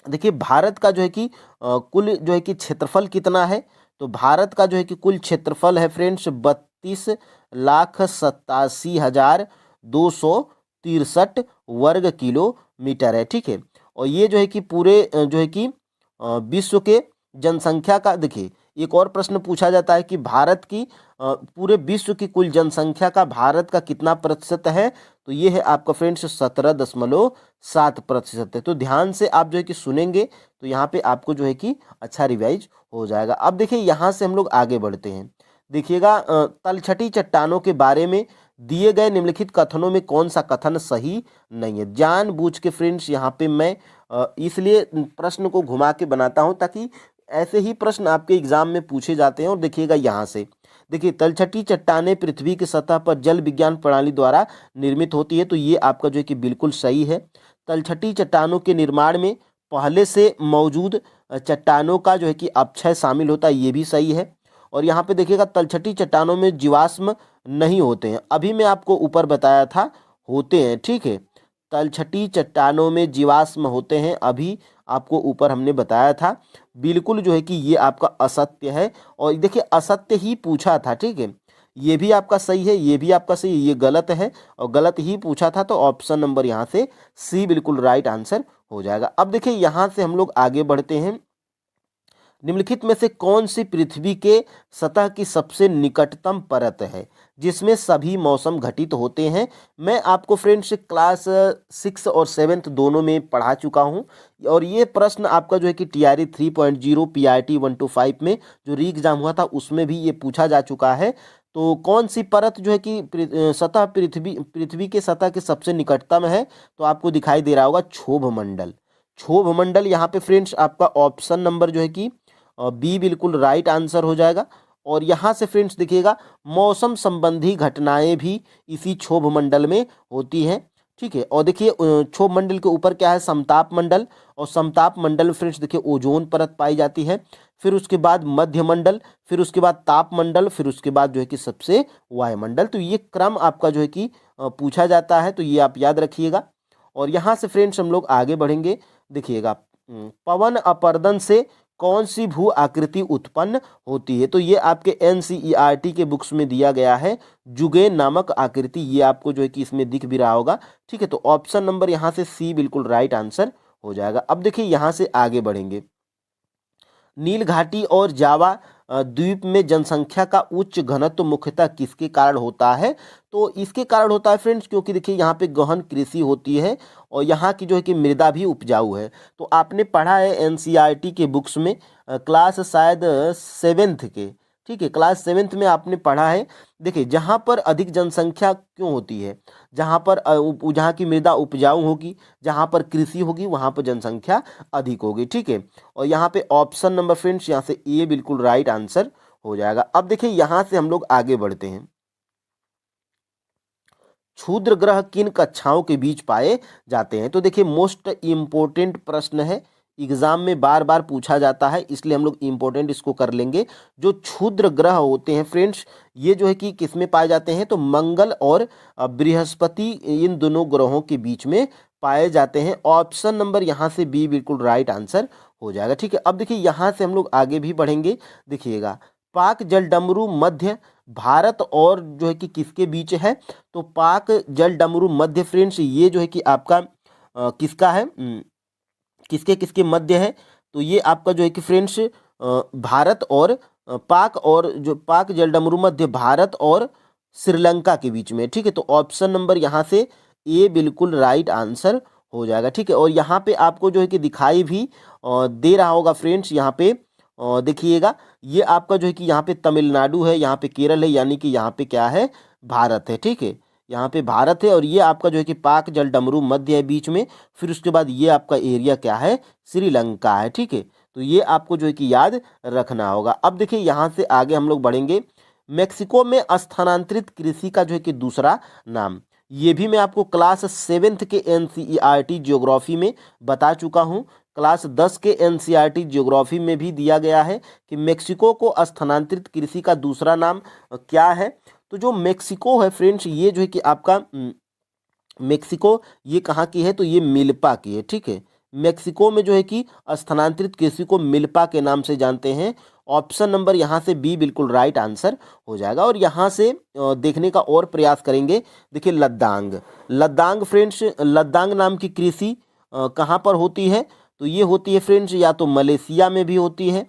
देखिए भारत का जो है कि कुल जो है कि क्षेत्रफल कितना है। तो भारत का जो है कि कुल क्षेत्रफल है फ्रेंड्स 32,87,263 वर्ग किलोमीटर है। ठीक है, और ये जो है कि पूरे जो है कि विश्व के जनसंख्या का, देखिए एक और प्रश्न पूछा जाता है कि भारत की पूरे विश्व की कुल जनसंख्या का भारत का कितना प्रतिशत है। तो ये है आपका फ्रेंड्स 17.7% है। तो ध्यान से आप जो है कि सुनेंगे तो यहाँ पे आपको जो है कि अच्छा रिवाइज हो जाएगा। अब देखिए यहाँ से हम लोग आगे बढ़ते हैं। देखिएगा तलछटी चट्टानों के बारे में दिए गए निम्नलिखित कथनों में कौन सा कथन सही नहीं है। जानबूझ के फ्रेंड्स यहाँ पे मैं इसलिए प्रश्न को घुमा के बनाता हूँ ताकि ऐसे ही प्रश्न आपके एग्जाम में पूछे जाते हैं। और देखिएगा यहाँ से, देखिए तलछटी चट्टानें पृथ्वी की सतह पर जल विज्ञान प्रणाली द्वारा निर्मित होती है, तो ये आपका जो है कि बिल्कुल सही है। तलछटी चट्टानों के निर्माण में पहले से मौजूद चट्टानों का जो है कि अपक्षय शामिल होता है, ये भी सही है। और यहाँ पे देखिएगा तलछटी चट्टानों में जीवाश्म नहीं होते हैं, अभी मैं आपको ऊपर बताया था होते हैं। ठीक है, तलछटी चट्टानों में जीवाश्म होते हैं, अभी आपको ऊपर हमने बताया था। बिल्कुल जो है कि ये आपका असत्य है। और देखिए असत्य ही पूछा था। ठीक है, ये भी आपका सही है, ये भी आपका सही है, ये गलत है और गलत ही पूछा था। तो ऑप्शन नंबर यहाँ से सी बिल्कुल राइट आंसर हो जाएगा। अब देखिए यहाँ से हम लोग आगे बढ़ते हैं। निम्नलिखित में से कौन सी पृथ्वी के सतह की सबसे निकटतम परत है जिसमें सभी मौसम घटित होते हैं। मैं आपको फ्रेंड्स क्लास 6 और 7th दोनों में पढ़ा चुका हूं। और ये प्रश्न आपका जो है कि TRE 3.0 PRT 125 में जो री एग्जाम हुआ था उसमें भी ये पूछा जा चुका है। तो कौन सी परत जो है कि सतह पृथ्वी के सतह के सबसे निकटतम है, तो आपको दिखाई दे रहा होगा क्षोभ मंडल। क्षोभ मंडल यहाँ पे फ्रेंड्स आपका ऑप्शन नंबर जो है कि बी बिल्कुल राइट आंसर हो जाएगा। और यहाँ से फ्रेंड्स देखिएगा मौसम संबंधी घटनाएं भी इसी क्षोभ मंडल में होती हैं। ठीक है, और देखिए क्षोभ मंडल के ऊपर क्या है, समताप मंडल। और समताप मंडल में फ्रेंड्स देखिए ओजोन परत पाई जाती है, फिर उसके बाद मध्य मंडल, फिर उसके बाद ताप मंडल, फिर उसके बाद जो है कि सबसे वायुमंडल। तो ये क्रम आपका जो है कि पूछा जाता है, तो ये आप याद रखिएगा। और यहाँ से फ्रेंड्स हम लोग आगे बढ़ेंगे। देखिएगा पवन अपर्दन से कौन सी भू आकृति उत्पन्न होती है। तो ये आपके NCERT के बुक्स में दिया गया है, जुगेन नामक आकृति। ये आपको जो है कि इसमें दिख भी रहा होगा। ठीक है, तो ऑप्शन नंबर यहाँ से सी बिल्कुल राइट आंसर हो जाएगा। अब देखिए यहाँ से आगे बढ़ेंगे। नील घाटी और जावा द्वीप में जनसंख्या का उच्च घनत्व मुख्यतः किसके कारण होता है। तो इसके कारण होता है फ्रेंड्स क्योंकि देखिए यहाँ पे गहन कृषि होती है और यहाँ की जो है कि मृदा भी उपजाऊ है। तो आपने पढ़ा है NCERT के बुक्स में क्लास शायद 7th के, ठीक है, क्लास 7th में आपने पढ़ा है। देखिए जहाँ पर अधिक जनसंख्या क्यों होती है, जहाँ की मृदा उपजाऊ होगी, जहाँ पर कृषि होगी, वहाँ पर जनसंख्या अधिक होगी। ठीक है, और यहाँ पे ऑप्शन नंबर फ्रेंड्स यहाँ से ए बिल्कुल राइट आंसर हो जाएगा। अब देखिए यहाँ से हम लोग आगे बढ़ते हैं। क्षुद्र ग्रह किन कक्षाओं के बीच पाए जाते हैं। तो देखिए मोस्ट इम्पोर्टेंट प्रश्न है, एग्जाम में बार बार पूछा जाता है, इसलिए हम लोग इम्पोर्टेंट इसको कर लेंगे। जो क्षुद्र ग्रह होते हैं फ्रेंड्स, ये जो है कि किस में पाए जाते हैं, तो मंगल और बृहस्पति, इन दोनों ग्रहों के बीच में पाए जाते हैं। ऑप्शन नंबर यहाँ से बी बिल्कुल राइट आंसर हो जाएगा। ठीक है, अब देखिए यहाँ से हम लोग आगे भी बढ़ेंगे। देखिएगा पाक जलडमरू मध्य भारत और जो है कि किसके बीच है, तो पाक जलडमरू मध्य फ्रेंड्स ये जो है कि आपका किसका है, किसके किसके मध्य है, तो ये आपका जो है कि फ्रेंड्स भारत और पाक, और जो पाक जलडमरू मध्य भारत और श्रीलंका के बीच में। ठीक है, तो ऑप्शन नंबर यहाँ से ए बिल्कुल राइट आंसर हो जाएगा। ठीक है, और यहाँ पे आपको जो है कि दिखाई भी दे रहा होगा फ्रेंड्स, यहाँ पे देखिएगा ये आपका जो है कि यहाँ पे तमिलनाडु है, यहाँ पे केरल है, यानी कि यहाँ पे क्या है, भारत है। ठीक है, यहाँ पे भारत है, और ये आपका जो है कि पाक जलडमरू मध्य है बीच में, फिर उसके बाद ये आपका एरिया क्या है, श्रीलंका है। ठीक है, तो ये आपको जो है कि याद रखना होगा। अब देखिए यहाँ से आगे हम लोग बढ़ेंगे। मेक्सिको में स्थानांतरित कृषि का जो है कि दूसरा नाम, ये भी मैं आपको क्लास 7th के NCERT ज्योग्राफी में बता चुका हूँ। क्लास 10 के NCERT ज्योग्राफी में भी दिया गया है कि मेक्सिको को स्थानांतरित कृषि का दूसरा नाम क्या है। तो जो मेक्सिको है फ्रेंड्स, ये जो है कि आपका मेक्सिको ये कहाँ की है, तो ये मिल्पा की है। ठीक है, मेक्सिको में जो है कि स्थानांतरित कृषि को मिल्पा के नाम से जानते हैं। ऑप्शन नंबर यहाँ से बी बिल्कुल राइट आंसर हो जाएगा। और यहाँ से देखने का और प्रयास करेंगे। देखिए लद्दांग, लद्दांग फ्रेंड्स, लद्दांग नाम की कृषि कहाँ पर होती है, तो ये होती है फ्रेंड्स या तो मलेशिया में भी होती है।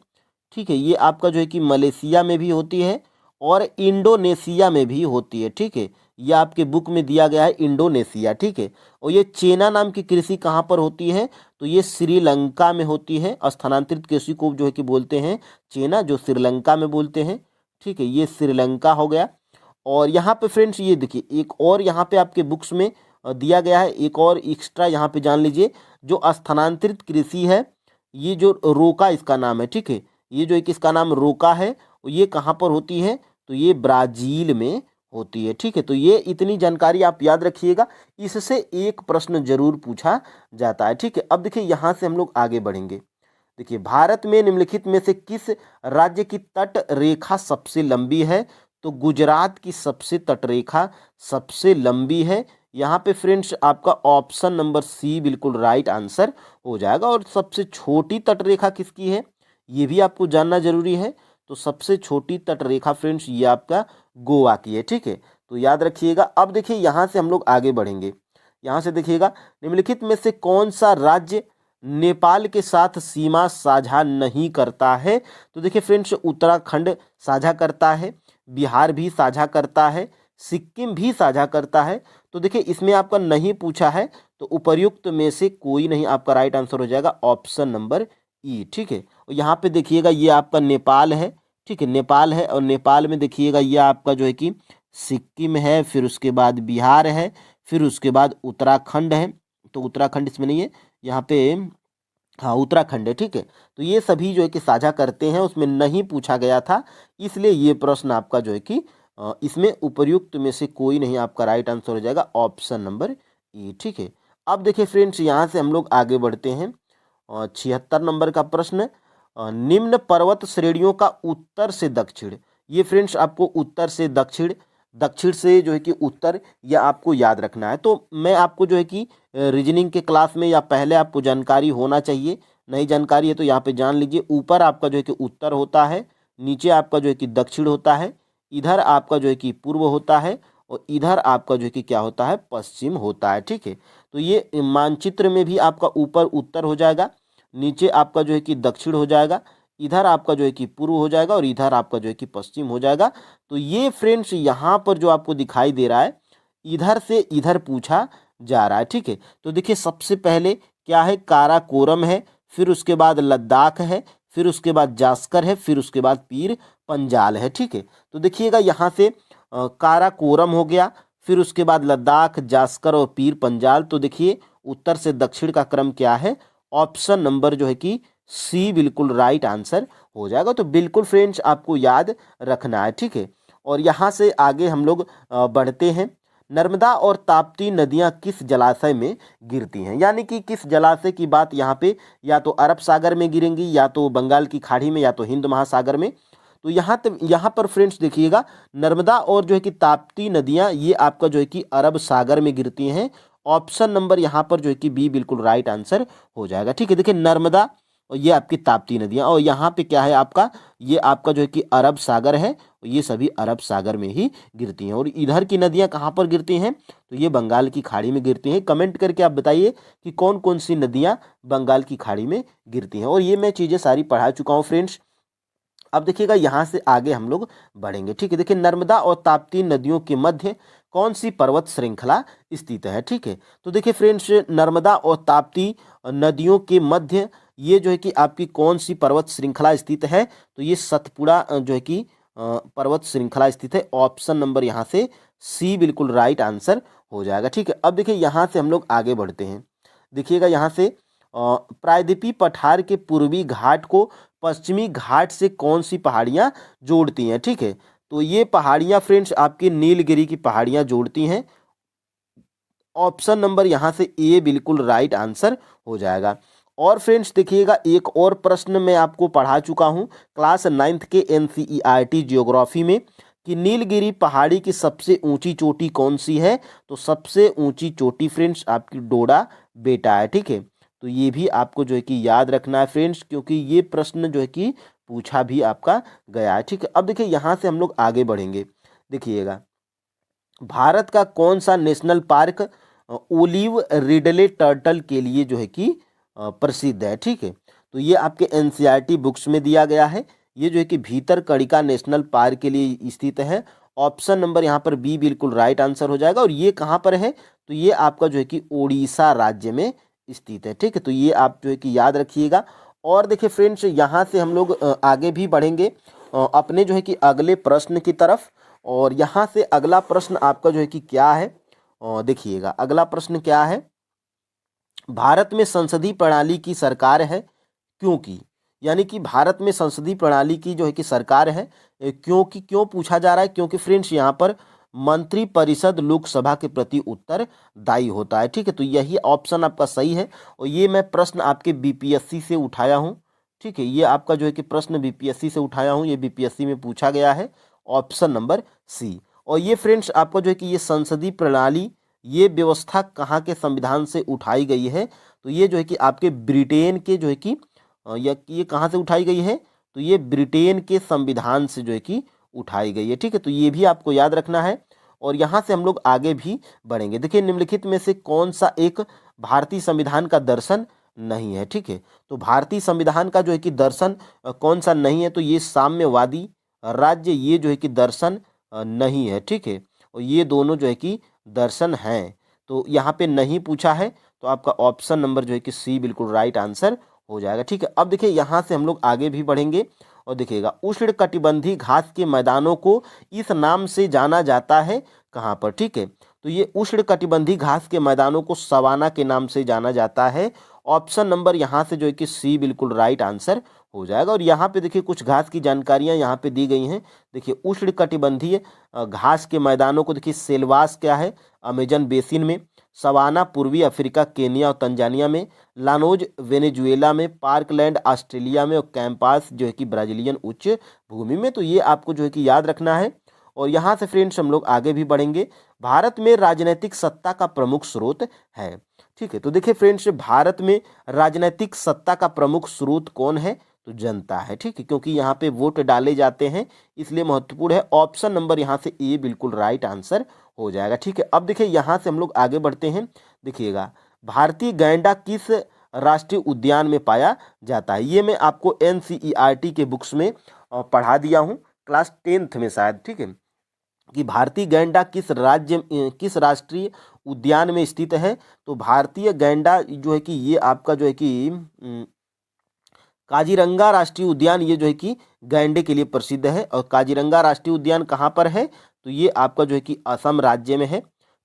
ठीक है, ये आपका जो है कि मलेशिया में भी होती है और इंडोनेशिया में भी होती है। ठीक है, ये आपके बुक में दिया गया है इंडोनेशिया। ठीक है, और ये चेना नाम की कृषि कहाँ पर होती है, तो ये श्रीलंका में होती है। स्थानांतरित कृषि को जो है कि बोलते हैं चेना, जो श्रीलंका में बोलते हैं। ठीक है, ये श्रीलंका हो गया। और यहाँ पे फ्रेंड्स ये देखिए एक और यहाँ पे आपके बुक्स में दिया गया है, एक और एक्स्ट्रा यहाँ पे जान लीजिए। जो स्थानांतरित कृषि है, ये जो रोका इसका नाम है। ठीक है, ये जो एक इसका नाम रोका है, ये कहाँ पर होती है, तो ये ब्राज़ील में होती है। ठीक है, तो ये इतनी जानकारी आप याद रखिएगा, इससे एक प्रश्न जरूर पूछा जाता है। ठीक है, अब देखिए यहाँ से हम लोग आगे बढ़ेंगे। देखिए भारत में निम्नलिखित में से किस राज्य की तट रेखा सबसे लंबी है, तो गुजरात की सबसे तटरेखा सबसे लंबी है। यहाँ पे फ्रेंड्स आपका ऑप्शन नंबर सी बिल्कुल राइट आंसर हो जाएगा। और सबसे छोटी तटरेखा किसकी है, ये भी आपको जानना जरूरी है। तो सबसे छोटी तटरेखा फ्रेंड्स ये आपका गोवा की है। ठीक है, तो याद रखिएगा। अब देखिए यहाँ से हम लोग आगे बढ़ेंगे। यहाँ से देखिएगा निम्नलिखित में से कौन सा राज्य नेपाल के साथ सीमा साझा नहीं करता है, तो देखिए फ्रेंड्स उत्तराखंड साझा करता है, बिहार भी साझा करता है, सिक्किम भी साझा करता है। तो देखिए इसमें आपका नहीं पूछा है, तो उपर्युक्त में से कोई नहीं आपका राइट आंसर हो जाएगा, ऑप्शन नंबर ई। ठीक है, और यहाँ पे देखिएगा ये आपका नेपाल है। ठीक है, नेपाल है, और नेपाल में देखिएगा ये आपका जो है कि सिक्किम है, फिर उसके बाद बिहार है, फिर उसके बाद उत्तराखंड है। तो उत्तराखंड इसमें नहीं है, यहाँ पे हाँ उत्तराखंड है। ठीक है, तो ये सभी जो है कि साझा करते हैं, उसमें नहीं पूछा गया था, इसलिए ये प्रश्न आपका जो है कि इसमें उपर्युक्त में से कोई नहीं आपका राइट आंसर हो जाएगा, ऑप्शन नंबर ई। ठीक है, अब देखिए फ्रेंड्स यहाँ से हम लोग आगे बढ़ते हैं। 76 नंबर का प्रश्न, निम्न पर्वत श्रेणियों का उत्तर से दक्षिण, ये फ्रेंड्स आपको उत्तर से दक्षिण, दक्षिण से जो है कि उत्तर, यह आपको याद रखना है। तो मैं आपको जो है कि रीजनिंग के क्लास में या पहले आपको जानकारी होना चाहिए, नई जानकारी है तो यहाँ पे जान लीजिए। ऊपर आपका जो है कि उत्तर होता है, नीचे आपका जो है कि दक्षिण होता है, इधर आपका जो है कि पूर्व होता है, और इधर आपका जो है कि क्या होता है, पश्चिम होता है। ठीक है, तो ये मानचित्र में भी आपका ऊपर उत्तर हो जाएगा, नीचे आपका जो है कि दक्षिण हो जाएगा, इधर आपका जो है कि पूर्व हो जाएगा, और इधर आपका जो है कि पश्चिम हो जाएगा। तो ये फ्रेंड्स यहाँ पर जो आपको दिखाई दे रहा है, इधर से इधर पूछा जा रहा है। ठीक है, तो देखिए सबसे पहले क्या है, काराकोरम है, फिर उसके बाद लद्दाख है, फिर उसके बाद जास्कर है, फिर उसके बाद पीर पंजाल है। ठीक है, तो देखिएगा यहाँ से काराकोरम हो गया, फिर उसके बाद लद्दाख, जास्कर और पीर पंजाल। तो देखिए उत्तर से दक्षिण का क्रम क्या है, ऑप्शन नंबर जो है कि सी बिल्कुल राइट आंसर हो जाएगा। तो बिल्कुल फ्रेंड्स आपको याद रखना है। ठीक है, और यहाँ से आगे हम लोग बढ़ते हैं। नर्मदा और ताप्ती नदियां किस जलाशय में गिरती हैं, यानी कि किस जलाशय की बात यहाँ पे, या तो अरब सागर में गिरेंगी, या तो बंगाल की खाड़ी में, या तो हिंद महासागर में। तो यहाँ पर फ्रेंड्स देखिएगा, नर्मदा और जो है कि ताप्ती नदियां ये आपका जो है कि अरब सागर में गिरती हैं। ऑप्शन नंबर यहाँ पर जो है कि बी बिल्कुल राइट आंसर हो जाएगा। ठीक है, देखिए नर्मदा और ये आपकी ताप्ती नदियां, और यहाँ पे क्या है आपका, ये आपका जो है कि अरब सागर है, ये सभी अरब सागर में ही गिरती हैं। और इधर की नदियां कहाँ पर गिरती हैं, तो ये बंगाल की खाड़ी में गिरती हैं। कमेंट करके आप बताइए कि कौन कौन सी नदियां बंगाल की खाड़ी में गिरती हैं। और ये मैं चीज़ें सारी पढ़ा चुका हूँ फ्रेंड्स। अब देखिएगा यहाँ से आगे हम लोग बढ़ेंगे। ठीक है, देखिए नर्मदा और ताप्ती नदियों के मध्य कौन सी पर्वत श्रृंखला स्थित है। ठीक है, तो देखिए फ्रेंड्स, नर्मदा और ताप्ती नदियों के मध्य ये जो है कि आपकी कौन सी पर्वत श्रृंखला स्थित है, तो ये सतपुड़ा जो है कि पर्वत श्रृंखला स्थित है। ऑप्शन नंबर यहाँ से सी बिल्कुल राइट आंसर हो जाएगा। ठीक है, अब देखिए यहाँ से हम लोग आगे बढ़ते हैं। देखिएगा यहाँ से प्रायद्वीपीय पठार के पूर्वी घाट को पश्चिमी घाट से कौन सी पहाड़ियाँ जोड़ती हैं। ठीक है, तो ये पहाड़ियाँ फ्रेंड्स आपकी नीलगिरी की पहाड़ियाँ जोड़ती हैं। ऑप्शन नंबर यहाँ से ए बिल्कुल राइट आंसर हो जाएगा। और फ्रेंड्स देखिएगा, एक और प्रश्न मैं आपको पढ़ा चुका हूँ क्लास 9th के NCERT जियोग्राफी में, कि नीलगिरी पहाड़ी की सबसे ऊंची चोटी कौन सी है। तो सबसे ऊंची चोटी फ्रेंड्स आपकी डोडा बेटा है। ठीक है, तो ये भी आपको जो है कि याद रखना है फ्रेंड्स, क्योंकि ये प्रश्न जो है कि पूछा भी आपका गया है। ठीक है, अब देखिए यहाँ से हम लोग आगे बढ़ेंगे। देखिएगा, भारत का कौन सा national park olive Ridley turtle के लिए जो है कि प्रसिद्ध है। ठीक है, तो ये आपके NCERT बुक्स में दिया गया है। ये जो है कि भीतरकनिका नेशनल पार्क के लिए स्थित है। ऑप्शन नंबर यहाँ पर बी बिल्कुल राइट आंसर हो जाएगा। और ये कहाँ पर है, तो ये आपका जो है कि उड़ीसा राज्य में स्थित है। ठीक है, तो ये आप जो है कि याद रखिएगा। और देखिए फ्रेंड्स, यहाँ से हम लोग आगे भी बढ़ेंगे अपने जो है कि अगले प्रश्न की तरफ। और यहाँ से अगला प्रश्न आपका जो है कि क्या है, देखिएगा अगला प्रश्न क्या है, भारत में संसदीय प्रणाली की सरकार है क्योंकि, यानी कि भारत में संसदीय प्रणाली की जो है कि सरकार है क्योंकि, क्यों पूछा जा रहा है, क्योंकि फ्रेंड्स यहाँ पर मंत्री परिषद लोकसभा के प्रति उत्तरदायी होता है। ठीक है, तो यही ऑप्शन आपका सही है। और ये मैं प्रश्न आपके BPSC से उठाया हूँ। ठीक है, ये आपका जो है कि प्रश्न BPSC से उठाया हूँ, ये BPSC में पूछा गया है। Option number C. और ये फ्रेंड्स आपका जो है कि ये संसदीय प्रणाली, ये व्यवस्था कहाँ के संविधान से उठाई गई है, तो ये जो है कि आपके ब्रिटेन के जो है कि या ये कहाँ से उठाई गई है, तो ये ब्रिटेन के संविधान से जो है कि उठाई गई है। ठीक है, तो ये भी आपको याद रखना है। और यहाँ से हम लोग आगे भी बढ़ेंगे। देखिए, निम्नलिखित में से कौन सा एक भारतीय संविधान का दर्शन नहीं है। ठीक है, तो भारतीय संविधान का जो है कि दर्शन कौन सा नहीं है, तो ये साम्यवादी राज्य, ये जो है कि दर्शन नहीं है। ठीक है, और ये दोनों जो है कि दर्शन हैं। तो यहाँ पे नहीं पूछा है, तो आपका ऑप्शन नंबर जो है कि सी बिल्कुल राइट आंसर हो जाएगा। ठीक है, अब देखिए यहाँ से हम लोग आगे भी बढ़ेंगे। और देखिएगा, उष्णकटिबंधीय घास के मैदानों को इस नाम से जाना जाता है कहाँ पर। ठीक है, तो ये उष्णकटिबंधीय घास के मैदानों को सवाना के नाम से जाना जाता है। ऑप्शन नंबर यहाँ से जो है कि सी बिल्कुल राइट आंसर हो जाएगा। और यहाँ पे देखिए कुछ घास की जानकारियाँ यहाँ पे दी गई हैं। देखिए, उष्णकटिबंधीय घास के मैदानों को देखिए, सेल्वास क्या है, अमेजन बेसिन में, सवाना पूर्वी अफ्रीका, केनिया और तंजानिया में, लानोज वेनेजुएला में, पार्कलैंड ऑस्ट्रेलिया में, और कैंपास जो है कि ब्राजीलियन उच्च भूमि में। तो ये आपको जो है कि याद रखना है। और यहाँ से फ्रेंड्स हम लोग आगे भी बढ़ेंगे। भारत में राजनीतिक सत्ता का प्रमुख स्रोत है। ठीक है, तो देखिए फ्रेंड्स, भारत में राजनीतिक सत्ता का प्रमुख स्रोत कौन है, तो जनता है। ठीक है, क्योंकि यहाँ पे वोट डाले जाते हैं, इसलिए महत्वपूर्ण है। ऑप्शन नंबर यहाँ से ए बिल्कुल राइट आंसर हो जाएगा। ठीक है, अब देखिए यहाँ से हम लोग आगे बढ़ते हैं। देखिएगा, भारतीय गैंडा किस राष्ट्रीय उद्यान में पाया जाता है, ये मैं आपको NCERT के बुक्स में पढ़ा दिया हूँ, क्लास 10th में शायद। ठीक है, कि भारतीय गैंडा किस राष्ट्रीय उद्यान में स्थित है। तो भारतीय गैंडा जो है कि ये आपका जो है कि काजीरंगा राष्ट्रीय उद्यान, ये जो है कि गैंडे के लिए प्रसिद्ध है। और काजीरंगा राष्ट्रीय उद्यान कहाँ पर है, तो ये आपका जो है कि असम राज्य में है।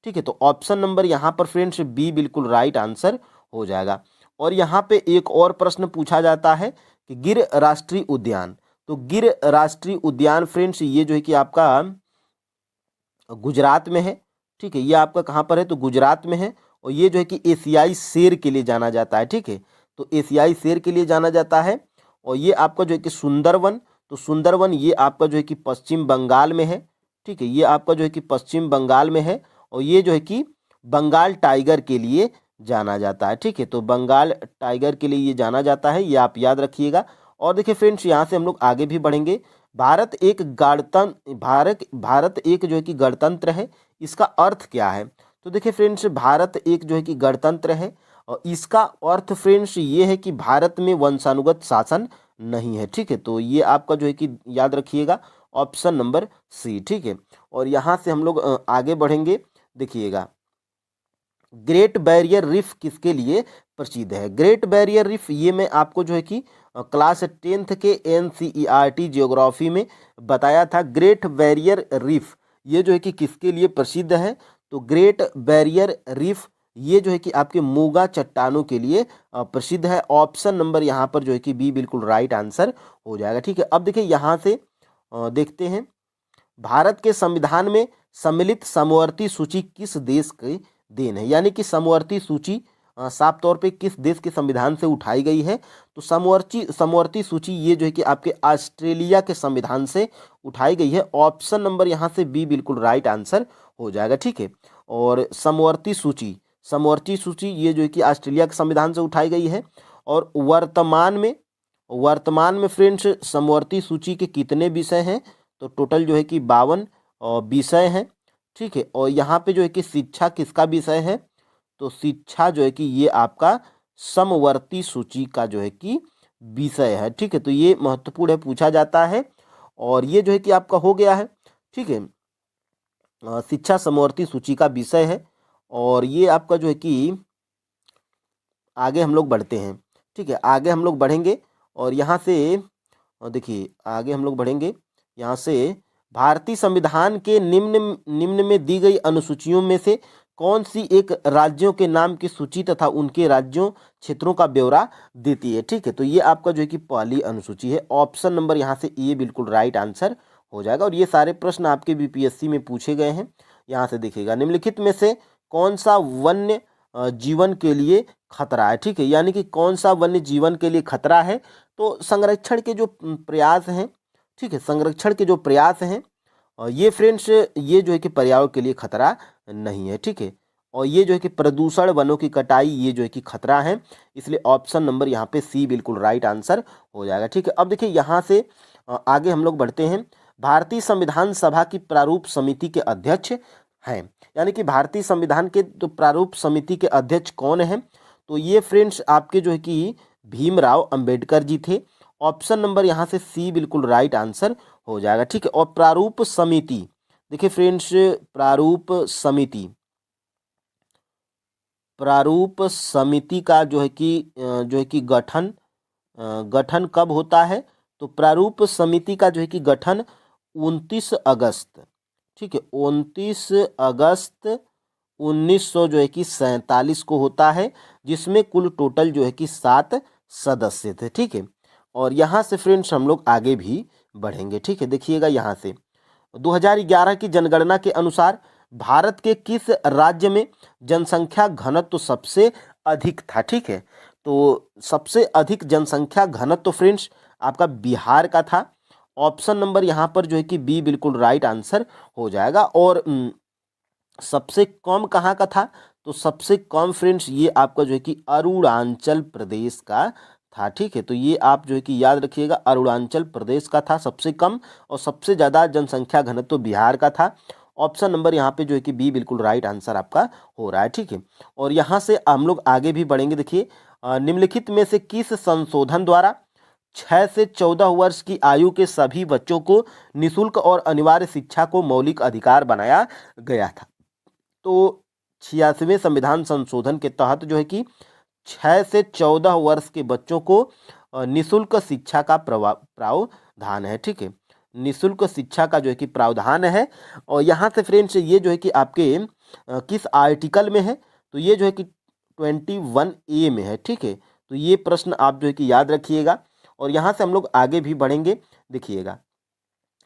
ठीक है, तो ऑप्शन नंबर यहाँ पर फ्रेंड्स बी बिल्कुल राइट आंसर हो जाएगा। और यहाँ पे एक और प्रश्न पूछा जाता है कि गिर राष्ट्रीय उद्यान, तो गिर राष्ट्रीय उद्यान फ्रेंड्स ये जो है कि आपका गुजरात में है। ठीक है, ये आपका कहाँ पर है, तो गुजरात में है। और ये जो है कि एशियाई शेर के लिए जाना जाता है। ठीक है, तो एशियाई शेर के लिए जाना जाता है। और ये आपका जो है कि सुंदरवन, तो सुंदरवन ये आपका जो है कि पश्चिम बंगाल में है। ठीक है, ये आपका जो है कि पश्चिम बंगाल में है। और ये जो है कि बंगाल टाइगर के लिए जाना जाता है। ठीक है, तो बंगाल टाइगर के लिए ये जाना जाता है, ये आप याद रखिएगा। और देखिए फ्रेंड्स, यहाँ से हम लोग आगे भी बढ़ेंगे। भारत एक जो है कि गणतंत्र है, इसका अर्थ क्या है? तो देखिए फ्रेंड्स, भारत एक जो है कि गणतंत्र है और इसका अर्थ फ्रेंड्स ये है कि भारत में वंशानुगत शासन नहीं है। ठीक है, तो ये आपका जो है कि याद रखिएगा, ऑप्शन नंबर सी। ठीक है, और यहाँ से हम लोग आगे बढ़ेंगे। देखिएगा, ग्रेट बैरियर रीफ किसके लिए प्रसिद्ध है? ग्रेट बैरियर रीफ ये मैं आपको जो है कि क्लास 10th के NCERT जियोग्राफी में बताया था। ग्रेट बैरियर रीफ ये जो है कि किसके लिए प्रसिद्ध है? तो ग्रेट बैरियर रीफ ये जो है कि आपके मूंगा चट्टानों के लिए प्रसिद्ध है। ऑप्शन नंबर यहाँ पर जो है कि बी बिल्कुल राइट आंसर हो जाएगा। ठीक है, अब देखिए यहाँ से देखते हैं, भारत के संविधान में सम्मिलित समवर्ती सूची किस देश की देन है? यानी कि समवर्ती सूची साफ तौर पे किस देश के संविधान से उठाई गई है? तो समवर्ती सूची ये जो है कि आपके ऑस्ट्रेलिया के संविधान से उठाई गई है। ऑप्शन नंबर यहाँ से बी बिल्कुल राइट आंसर हो जाएगा। ठीक है, और समवर्ती सूची ये जो है कि ऑस्ट्रेलिया के संविधान से उठाई गई है। और वर्तमान में फ्रेंड्स समवर्ती सूची के कितने विषय हैं? तो टोटल जो है कि 52 विषय हैं। ठीक है, और यहाँ पे जो है कि शिक्षा किसका विषय है? तो शिक्षा जो है कि ये आपका समवर्ती सूची का जो है कि विषय है। ठीक है, तो ये महत्वपूर्ण है, पूछा जाता है। और ये जो है कि आपका हो गया है। ठीक है, शिक्षा समवर्ती सूची का विषय है। और ये आपका जो है कि आगे हम लोग बढ़ते हैं। ठीक है, आगे हम लोग बढ़ेंगे और यहाँ से देखिए, आगे हम लोग बढ़ेंगे यहाँ से, भारतीय संविधान के निम्न में दी गई अनुसूचियों में से कौन सी एक राज्यों के नाम की सूची तथा उनके राज्यों क्षेत्रों का ब्यौरा देती है? ठीक है, तो ये आपका जो है कि पहली अनुसूची है। ऑप्शन नंबर यहाँ से ए बिल्कुल राइट आंसर हो जाएगा। और ये सारे प्रश्न आपके BPSC में पूछे गए हैं। यहाँ से देखिएगा, निम्नलिखित में से कौन सा वन्य जीवन के लिए खतरा है? ठीक है, यानी कि कौन सा वन्य जीवन के लिए खतरा है? तो संरक्षण के जो प्रयास हैं, ठीक है, संरक्षण के जो प्रयास हैं, ये फ्रेंड्स ये जो है कि पर्यावरण के लिए खतरा नहीं है। ठीक है, और ये जो है कि प्रदूषण, वनों की कटाई, ये जो है कि खतरा है। इसलिए ऑप्शन नंबर यहाँ पे सी बिल्कुल राइट आंसर हो जाएगा। ठीक है, अब देखिए यहाँ से आगे हम लोग बढ़ते हैं। भारतीय संविधान सभा की प्रारूप समिति के अध्यक्ष हैं, यानी कि भारतीय संविधान के तो प्रारूप समिति के अध्यक्ष कौन हैं? तो ये फ्रेंड्स आपके जो है कि भीमराव अंबेडकर जी थे। ऑप्शन नंबर यहाँ से सी बिल्कुल राइट आंसर हो जाएगा। ठीक है, और प्रारूप समिति, देखिए फ्रेंड्स, प्रारूप समिति का जो है कि गठन कब होता है? तो प्रारूप समिति का जो है कि गठन 29 अगस्त, ठीक है, 29 अगस्त 1900 जो है कि 47 को होता है, जिसमें कुल टोटल जो है कि 7 सदस्य थे। ठीक है, और यहाँ से फ्रेंड्स हम लोग आगे भी बढ़ेंगे। ठीक है, देखिएगा यहाँ से 2011 की जनगणना के अनुसार भारत के किस राज्य में जनसंख्या घनत्व तो सबसे अधिक था? ठीक है, तो सबसे अधिक जनसंख्या घनत्व तो फ्रेंड्स आपका बिहार का था। ऑप्शन नंबर यहाँ पर जो है कि बी बिल्कुल राइट आंसर हो जाएगा। और सबसे कम कहाँ का था? तो सबसे कम फ्रेंड्स ये आपका जो है कि अरुणाचल प्रदेश का था। ठीक है, तो ये आप जो है कि याद रखिएगा, अरुणाचल प्रदेश का था सबसे कम, और सबसे ज़्यादा जनसंख्या घनत्व तो बिहार का था। ऑप्शन नंबर यहाँ पे जो है कि बी बिल्कुल राइट आंसर आपका हो रहा है। ठीक है, और यहाँ से हम लोग आगे भी बढ़ेंगे। देखिए, निम्नलिखित में से किस संशोधन द्वारा 6 से 14 वर्ष की आयु के सभी बच्चों को निःशुल्क और अनिवार्य शिक्षा को मौलिक अधिकार बनाया गया था? तो 86वें संविधान संशोधन के तहत जो है कि 6 से 14 वर्ष के बच्चों को निःशुल्क शिक्षा का प्रावधान है। ठीक है, निःशुल्क शिक्षा का जो है कि प्रावधान है। और यहाँ से फ्रेंड्स ये जो है कि आपके किस आर्टिकल में है? तो ये जो है कि 21A में है। ठीक है, तो ये प्रश्न आप जो है कि याद रखिएगा। और यहाँ से हम लोग आगे भी बढ़ेंगे। देखिएगा,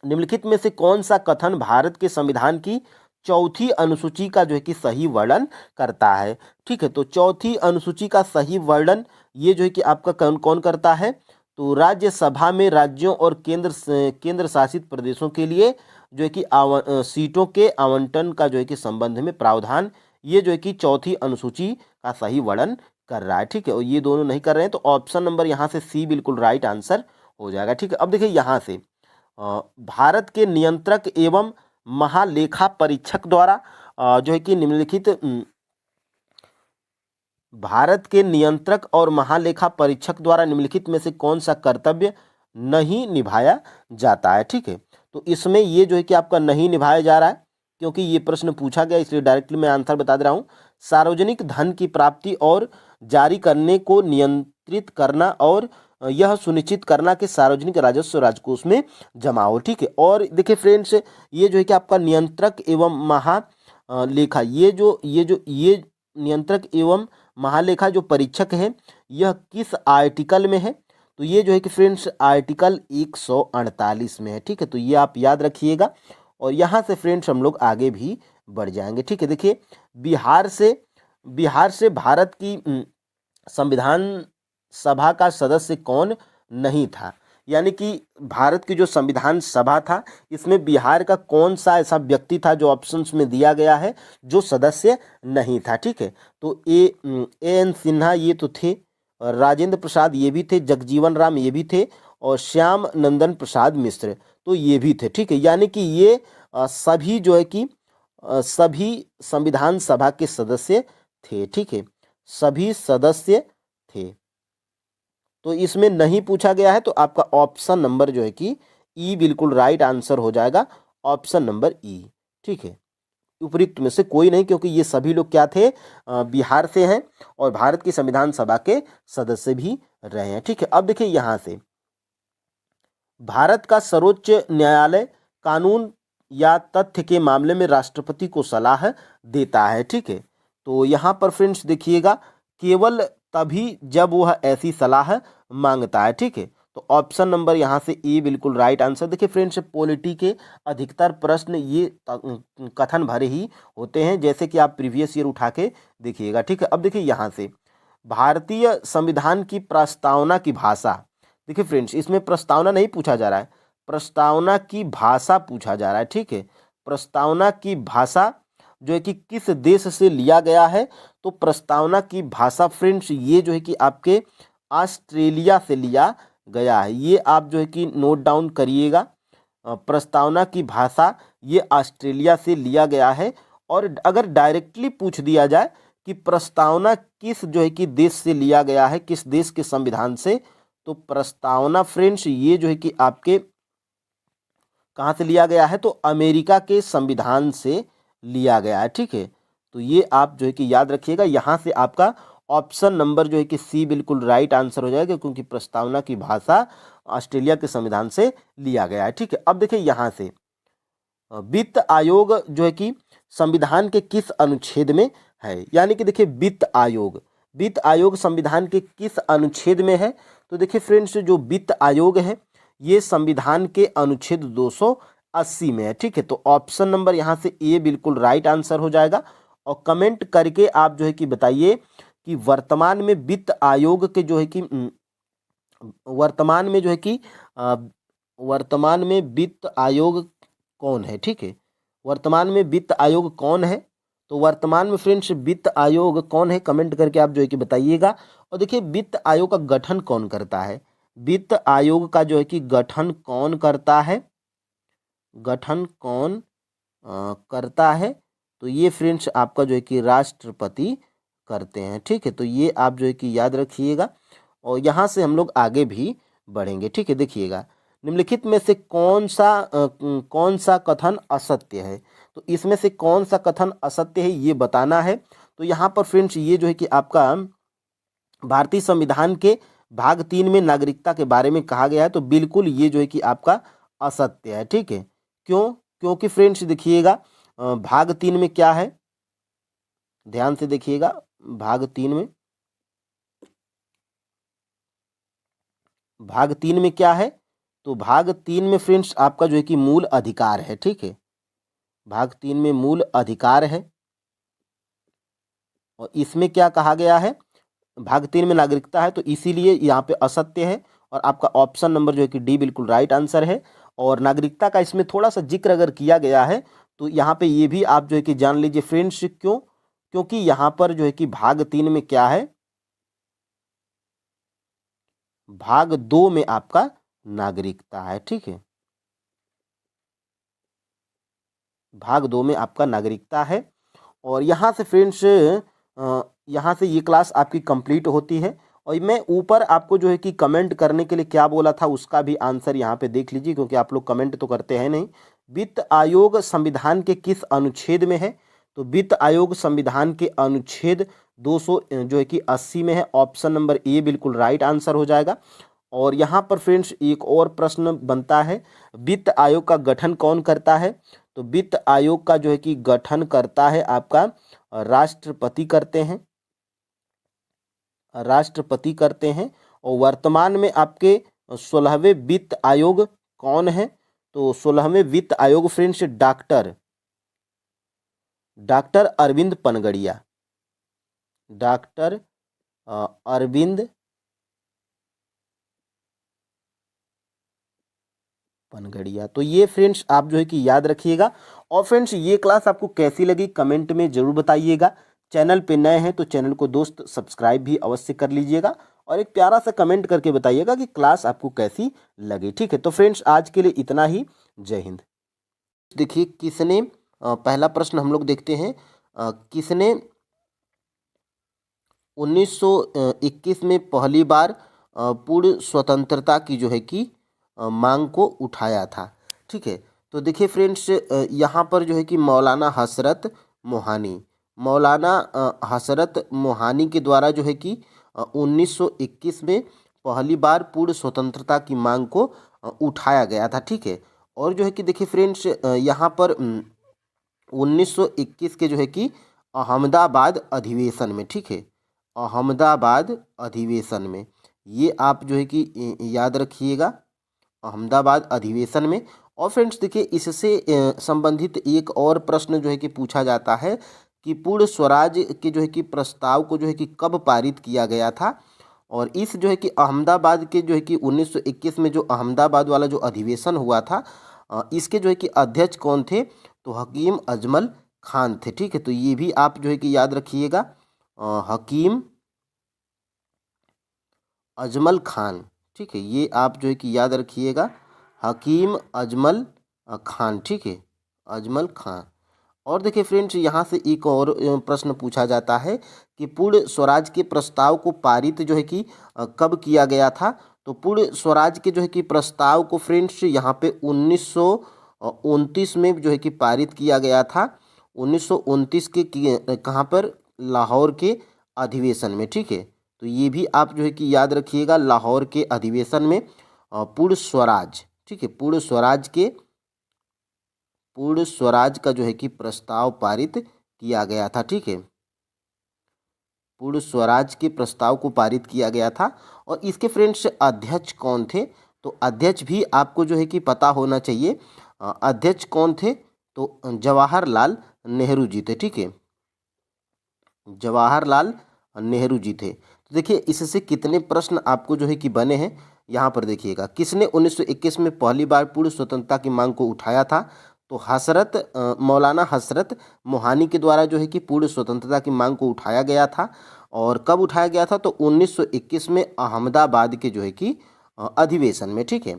निम्नलिखित में से कौन सा कथन भारत के संविधान की चौथी अनुसूची का जो है कि सही वर्णन करता है। ठीक है, तो चौथी अनुसूची का सही वर्णन ये जो है कि आपका कौन कौन करता है, तो राज्यसभा में राज्यों और केंद्र शासित प्रदेशों के लिए जो है कि सीटों के आवंटन का जो है कि संबंध में प्रावधान, ये जो है कि चौथी अनुसूची का सही वर्णन कर रहा है। ठीक है, और ये दोनों नहीं कर रहे हैं, तो ऑप्शन नंबर यहाँ से सी बिल्कुल राइट आंसर हो जाएगा। ठीक है, अब देखिए यहाँ से भारत के नियंत्रक एवं महालेखा परीक्षक द्वारा जो है कि निम्नलिखित भारत के नियंत्रक और महालेखा परीक्षक द्वारा निम्नलिखित में से कौन सा कर्तव्य नहीं निभाया जाता है। ठीक है, तो इसमें ये जो है कि आपका नहीं निभाया जा रहा है, क्योंकि ये प्रश्न पूछा गया, इसलिए डायरेक्टली मैं आंसर बता दे रहा हूँ। सार्वजनिक धन की प्राप्ति और जारी करने को नियंत्रित करना और यह सुनिश्चित करना कि सार्वजनिक राजस्व राजकोष में जमा हो। ठीक है, और देखिए फ्रेंड्स, ये जो है कि आपका नियंत्रक एवं महालेखा, ये नियंत्रक एवं महालेखा जो परीक्षक है, यह किस आर्टिकल में है, तो ये जो है कि फ्रेंड्स आर्टिकल 148 में है। ठीक है, तो ये आप याद रखिएगा, और यहाँ से फ्रेंड्स हम लोग आगे भी बढ़ जाएंगे। ठीक है, देखिए बिहार से भारत की संविधान सभा का सदस्य कौन नहीं था, यानी कि भारत की जो संविधान सभा था, इसमें बिहार का कौन सा ऐसा व्यक्ति था जो ऑप्शंस में दिया गया है जो सदस्य नहीं था। ठीक है, तो एन सिन्हा ये तो थे, राजेंद्र प्रसाद ये भी थे, जगजीवन राम ये भी थे, और श्याम नंदन प्रसाद मिश्र तो ये भी थे। ठीक है, यानी कि ये सभी जो है कि सभी संविधान सभा के सदस्य थे। ठीक है, सभी सदस्य थे, तो इसमें नहीं पूछा गया है, तो आपका ऑप्शन नंबर जो है कि ई बिल्कुल राइट आंसर हो जाएगा, ऑप्शन नंबर ई। ठीक है, उपयुक्त में से कोई नहीं, क्योंकि ये सभी लोग क्या थे, बिहार से हैं और भारत की संविधान सभा के सदस्य भी रहे हैं। ठीक है, अब देखिए यहाँ से भारत का सर्वोच्च न्यायालय कानून या तथ्य के मामले में राष्ट्रपति को सलाह देता है। ठीक है, तो यहाँ पर फ्रेंड्स देखिएगा, केवल तभी जब वह ऐसी सलाह मांगता है। ठीक है, तो ऑप्शन नंबर यहाँ से ए बिल्कुल राइट आंसर। देखिए फ्रेंड्स, पॉलिटी के अधिकतर प्रश्न ये कथन भरे ही होते हैं, जैसे कि आप प्रीवियस ईयर उठा के देखिएगा। ठीक है, अब देखिए यहाँ से भारतीय संविधान की प्रस्तावना की भाषा, देखिए फ्रेंड्स इसमें प्रस्तावना नहीं पूछा जा रहा है, प्रस्तावना की भाषा पूछा जा रहा है। ठीक है, प्रस्तावना की भाषा जो है कि किस देश से लिया गया है, तो प्रस्तावना की भाषा फ्रेंड्स ये जो है कि आपके ऑस्ट्रेलिया से लिया गया है। ये आप जो है कि नोट डाउन करिएगा, प्रस्तावना की भाषा ये ऑस्ट्रेलिया से लिया गया है। और अगर डायरेक्टली पूछ दिया जाए कि प्रस्तावना किस जो है कि देश से लिया गया है, किस देश के संविधान से, तो प्रस्तावना फ्रेंड्स ये जो है कि आपके कहाँ से लिया गया है, तो अमेरिका के संविधान से लिया गया है। ठीक है, तो ये आप जो है कि याद रखिएगा, यहाँ से आपका ऑप्शन नंबर जो है कि सी बिल्कुल राइट आंसर हो जाएगा, क्योंकि प्रस्तावना की भाषा ऑस्ट्रेलिया के संविधान से लिया गया है। ठीक है, अब देखिए यहाँ से वित्त आयोग जो है कि संविधान के किस अनुच्छेद में है, यानी कि देखिए वित्त आयोग संविधान के किस अनुच्छेद में है, तो देखिए फ्रेंड्स जो वित्त आयोग है ये संविधान के अनुच्छेद 280 में है। ठीक है, तो ऑप्शन नंबर यहाँ से ए बिल्कुल राइट आंसर हो जाएगा, और कमेंट करके आप जो है कि बताइए कि वर्तमान में वित्त आयोग के जो है कि वर्तमान में जो है कि वर्तमान में वित्त आयोग कौन है। ठीक है, वर्तमान में वित्त आयोग कौन है, तो वर्तमान में फ्रेंड्स वित्त आयोग कौन है, कमेंट करके आप जो है कि बताइएगा। और देखिए वित्त आयोग का गठन कौन करता है, वित्त आयोग का जो है कि गठन कौन करता है, गठन कौन करता है, तो ये फ्रेंड्स आपका जो है कि राष्ट्रपति करते हैं। ठीक है, तो ये आप जो है कि याद रखिएगा, और यहाँ से हम लोग आगे भी बढ़ेंगे। ठीक है, देखिएगा निम्नलिखित में से कौन सा कथन असत्य है, तो इसमें से कौन सा कथन असत्य है ये बताना है। तो यहाँ पर फ्रेंड्स ये जो है कि आपका भारतीय संविधान के भाग 3 में नागरिकता के बारे में कहा गया है, तो बिल्कुल ये जो है कि आपका असत्य है। ठीक है, क्यों, क्योंकि फ्रेंड्स देखिएगा भाग 3 में क्या है, ध्यान से देखिएगा, भाग 3 में क्या है, तो भाग 3 में फ्रेंड्स आपका जो है कि मूल अधिकार है। ठीक है, भाग 3 में मूल अधिकार है, और इसमें क्या कहा गया है, भाग 3 में नागरिकता है, तो इसीलिए यहाँ पे असत्य है, और आपका ऑप्शन नंबर जो है कि डी बिल्कुल राइट आंसर है। और नागरिकता का इसमें थोड़ा सा जिक्र अगर किया गया है तो यहाँ पे ये भी आप जो है कि जान लीजिए फ्रेंड्स, क्यों, क्योंकि यहाँ पर जो है कि भाग 3 में क्या है, भाग 2 में आपका नागरिकता है, ठीक है, भाग 2 में आपका नागरिकता है। और यहाँ से फ्रेंड्स यहाँ से ये क्लास आपकी कंप्लीट होती है। और मैं ऊपर आपको जो है कि कमेंट करने के लिए क्या बोला था उसका भी आंसर यहाँ पे देख लीजिए, क्योंकि आप लोग कमेंट तो करते हैं नहीं। वित्त आयोग संविधान के किस अनुच्छेद में है, तो वित्त आयोग संविधान के अनुच्छेद 200 जो है कि 80 में है। ऑप्शन नंबर ए बिल्कुल राइट आंसर हो जाएगा। और यहाँ पर फ्रेंड्स एक और प्रश्न बनता है, वित्त आयोग का गठन कौन करता है, तो वित्त आयोग का जो है कि गठन करता है आपका राष्ट्रपति करते हैं, राष्ट्रपति करते हैं। और वर्तमान में आपके 16वें वित्त आयोग कौन है, तो 16वें वित्त आयोग friends doctor Arvind Panagariya, doctor Arvind Panagariya. तो ये फ्रेंड्स आप जो है कि याद रखिएगा। और फ्रेंड्स ये क्लास आपको कैसी लगी कमेंट में जरूर बताइएगा। चैनल पे नए हैं तो चैनल को दोस्त सब्सक्राइब भी अवश्य कर लीजिएगा, और एक प्यारा सा कमेंट करके बताइएगा कि क्लास आपको कैसी लगी, ठीक है। तो फ्रेंड्स आज के लिए इतना ही, जय हिंद। देखिए किसने पहला प्रश्न हम लोग देखते हैं, किसने 1921 में पहली बार पूर्ण स्वतंत्रता की जो है कि मांग को उठाया था, ठीक है। तो देखिए फ्रेंड्स यहाँ पर जो है कि मौलाना हसरत मोहानी, मौलाना हसरत मोहानी के द्वारा जो है कि 1921 में पहली बार पूर्ण स्वतंत्रता की मांग को उठाया गया था, ठीक है। और जो है कि देखिए फ्रेंड्स यहाँ पर 1921 के जो है कि अहमदाबाद अधिवेशन में, ठीक है, अहमदाबाद अधिवेशन में, ये आप जो है कि याद रखिएगा, अहमदाबाद अधिवेशन में। और फ्रेंड्स देखिए इससे संबंधित एक और प्रश्न जो है कि पूछा जाता है कि पूर्ण स्वराज के जो है कि प्रस्ताव को जो है कि कब पारित किया गया था। और इस जो है कि अहमदाबाद के जो है कि 1921 में जो अहमदाबाद वाला जो अधिवेशन हुआ था, इसके जो है कि अध्यक्ष कौन थे, तो हकीम अजमल खान थे, ठीक है। तो ये भी आप जो है कि याद रखिएगा, हकीम अजमल खान, ठीक है, ये आप जो है कि याद रखिएगा, हकीम अजमल खान, ठीक है, अजमल खान। और देखिए फ्रेंड्स यहाँ से एक और प्रश्न पूछा जाता है कि पूर्ण स्वराज के प्रस्ताव को पारित जो है कि कब किया गया था, तो पूर्ण स्वराज के जो है कि प्रस्ताव को फ्रेंड्स यहाँ पे 1929 में जो है कि पारित किया गया था, 1929 के कहाँ पर, लाहौर के अधिवेशन में, ठीक है। तो ये भी आप जो है कि याद रखिएगा, लाहौर के अधिवेशन में पूर्ण स्वराज, ठीक है, पूर्ण स्वराज का जो है कि प्रस्ताव पारित किया गया था, ठीक है, पूर्ण स्वराज के प्रस्ताव को पारित किया गया था। और इसके फ्रेंड्स अध्यक्ष कौन थे, तो अध्यक्ष भी आपको जो है कि पता होना चाहिए, अध्यक्ष कौन थे, तो जवाहरलाल नेहरू जी थे, ठीक है, जवाहरलाल नेहरू जी थे। तो देखिए इससे कितने प्रश्न आपको जो है कि बने हैं, यहाँ पर देखिएगा, किसने 1921 में पहली बार पूर्ण स्वतंत्रता की मांग को उठाया था, तो मौलाना हसरत मोहानी के द्वारा जो है कि पूर्ण स्वतंत्रता की मांग को उठाया गया था। और कब उठाया गया था, तो 1921 में अहमदाबाद के जो है कि अधिवेशन में, ठीक है।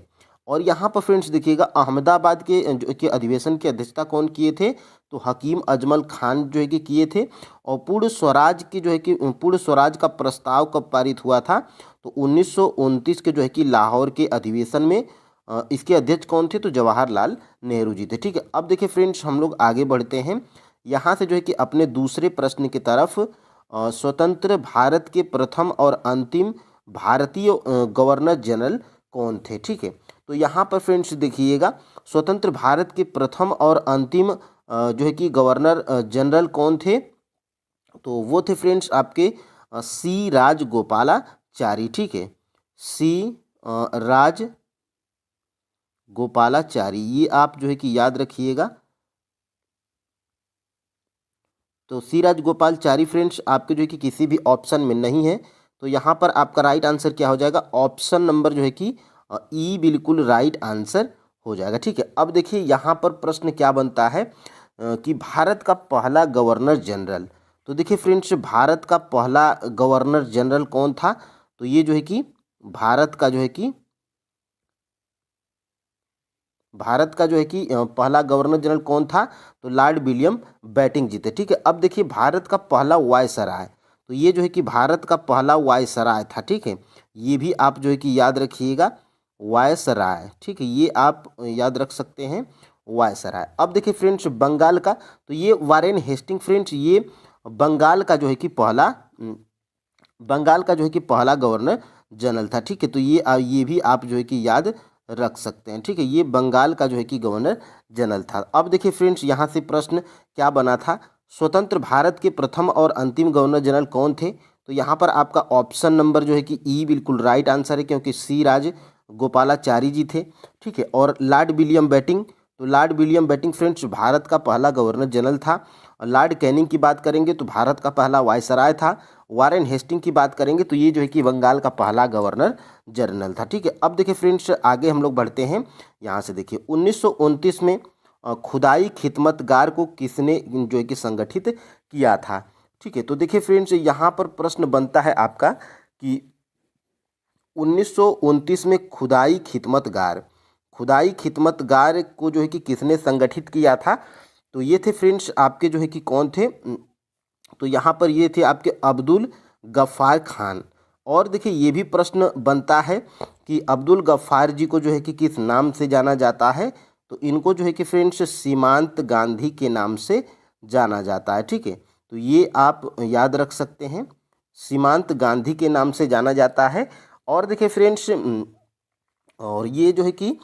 और यहाँ पर फ्रेंड्स देखिएगा अहमदाबाद के जो कि अधिवेशन की अध्यक्षता कौन किए थे, तो हकीम अजमल खान जो है कि किए थे। और पूर्ण स्वराज की जो है कि पूर्ण स्वराज का प्रस्ताव कब पारित हुआ था, तो 1929 के जो है कि लाहौर के अधिवेशन में। इसके अध्यक्ष कौन थे, तो जवाहरलाल नेहरू जी थे, ठीक है। अब देखिए फ्रेंड्स हम लोग आगे बढ़ते हैं, यहाँ से जो है कि अपने दूसरे प्रश्न की तरफ, स्वतंत्र भारत के प्रथम और अंतिम भारतीय गवर्नर जनरल कौन थे, ठीक है। तो यहाँ पर फ्रेंड्स देखिएगा, स्वतंत्र भारत के प्रथम और अंतिम जो है कि गवर्नर जनरल कौन थे, तो वो थे फ्रेंड्स आपके सी राजगोपालाचारी, ठीक है, सी राज गोपालाचारी, ये आप जो है कि याद रखिएगा, तो सी राजगोपालचारी फ्रेंड्स आपके जो है कि किसी भी ऑप्शन में नहीं है। तो यहाँ पर आपका राइट आंसर क्या हो जाएगा, ऑप्शन नंबर जो है कि ई बिल्कुल राइट आंसर हो जाएगा। ठीक है, अब देखिए यहाँ पर प्रश्न क्या बनता है कि भारत का पहला गवर्नर जनरल। तो देखिए फ्रेंड्स, भारत का पहला गवर्नर जनरल कौन था? तो ये जो है कि भारत का जो है कि पहला गवर्नर जनरल कौन था? तो लॉर्ड विलियम बेंटिंक जी थे। ठीक है, अब देखिए भारत का पहला वायसराय, तो ये जो है कि भारत का पहला वायसराय था। ठीक है, ये भी आप जो है कि याद रखिएगा, वायसराय। ठीक है, ये आप याद रख सकते हैं, वायसराय। अब देखिए फ्रेंड्स, बंगाल का, तो ये वारेन हेस्टिंग फ्रेंड्स, ये बंगाल का जो है कि पहला गवर्नर जनरल था। ठीक है, तो ये भी आप जो है कि याद रख सकते हैं। ठीक है, ये बंगाल का जो है कि गवर्नर जनरल था। अब देखिए फ्रेंड्स, यहाँ से प्रश्न क्या बना था, स्वतंत्र भारत के प्रथम और अंतिम गवर्नर जनरल कौन थे? तो यहाँ पर आपका ऑप्शन नंबर जो है कि ई बिल्कुल राइट आंसर है, क्योंकि सी राजगोपालाचारी जी थे। ठीक है, और लॉर्ड विलियम बेंटिंक, तो Lord William Bentinck friends Bharat का पहला गवर्नर जनरल था। और लॉर्ड कैनिंग की बात करेंगे तो भारत का पहला वायसराय था। वारेन हेस्टिंग की बात करेंगे तो ये जो है कि बंगाल का पहला गवर्नर जनरल था। ठीक है, अब देखिए फ्रेंड्स, आगे हम लोग बढ़ते हैं। यहाँ से देखिए 1929 में खुदाई खिदमतगार को किसने जो है कि संगठित किया था? ठीक है, तो देखिए फ्रेंड्स, यहाँ पर प्रश्न बनता है आपका कि 1929 में खुदाई खिदमतगार को जो है कि किसने संगठित किया था? तो ये थे फ्रेंड्स आपके जो है कि कौन थे? तो यहाँ पर ये थे आपके अब्दुल गफ्फार खान। और देखिए ये भी प्रश्न बनता है कि अब्दुल गफ्फार जी को जो है कि किस नाम से जाना जाता है? तो इनको जो है कि फ्रेंड्स सीमांत गांधी के नाम से जाना जाता है। ठीक है, तो ये आप याद रख सकते हैं, सीमांत गांधी के नाम से जाना जाता है। और देखिए फ्रेंड्स, और ये जो है कि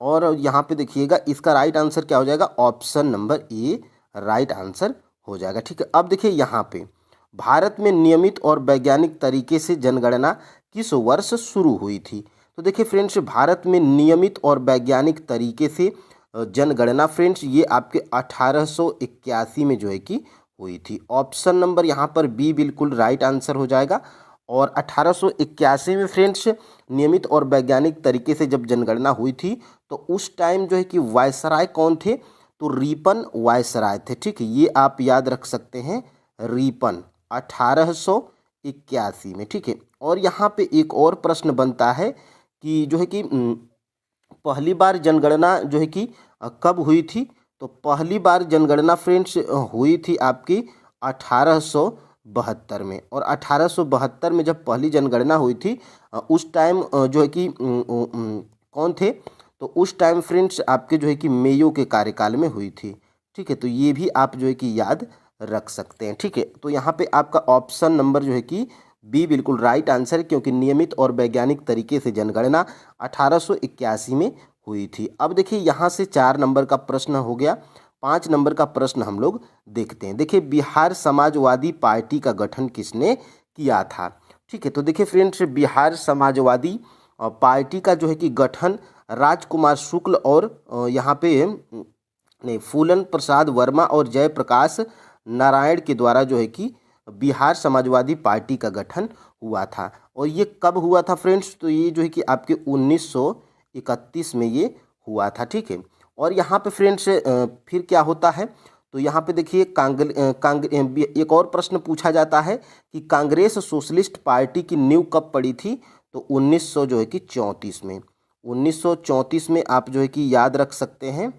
और यहाँ पे देखिएगा, इसका राइट आंसर क्या हो जाएगा, option number A right answer हो जाएगा। ठीक है, अब देखिए यहाँ पे भारत में नियमित और वैज्ञानिक तरीके से जनगणना किस वर्ष शुरू हुई थी? तो देखिए फ्रेंड्स, भारत में नियमित और वैज्ञानिक तरीके से जनगणना फ्रेंड्स ये आपके 1881 में जो है कि हुई थी। ऑप्शन नंबर यहाँ पर बी बिल्कुल राइट आंसर हो जाएगा। और 1881 में फ्रेंड्स नियमित और वैज्ञानिक तरीके से जब जनगणना हुई थी, तो उस टाइम जो है कि वायसराय कौन थे? तो रिपन वायसराय थे। ठीक है, ये आप याद रख सकते हैं, रिपन 1881 में। ठीक है, और यहाँ पे एक और प्रश्न बनता है कि जो है कि पहली बार जनगणना जो है कि कब हुई थी? तो पहली बार जनगणना फ्रेंड्स हुई थी आपकी 1872 में। और 1872 में जब पहली जनगणना हुई थी, उस टाइम जो है कि कौन थे? तो उस टाइम फ्रेंड्स आपके जो है कि मेयो के कार्यकाल में हुई थी। ठीक है, तो ये भी आप जो है कि याद रख सकते हैं। ठीक है, तो यहाँ पे आपका ऑप्शन नंबर जो है कि बी बिल्कुल राइट आंसर है, क्योंकि नियमित और वैज्ञानिक तरीके से जनगणना 1881 में हुई थी। अब देखिए यहाँ से 4 नंबर का प्रश्न हो गया। 5 नंबर का प्रश्न हम लोग देखते हैं। देखिए, बिहार समाजवादी पार्टी का गठन किसने किया था? ठीक है, तो देखिए फ्रेंड्स, बिहार समाजवादी पार्टी का जो है कि गठन राजकुमार शुक्ल और यहाँ पे नहीं, फूलन प्रसाद वर्मा और जयप्रकाश नारायण के द्वारा जो है कि बिहार समाजवादी पार्टी का गठन हुआ था। और ये कब हुआ था फ्रेंड्स? तो ये जो है कि आपके 1931 में ये हुआ था। ठीक है, और यहाँ पे फ्रेंड्स फिर क्या होता है? तो यहाँ पे देखिए एक और प्रश्न पूछा जाता है कि कांग्रेस सोशलिस्ट पार्टी की नींव कब पड़ी थी? तो 1900 जो है कि 34 में। 1934 में आप जो है कि याद रख सकते हैं,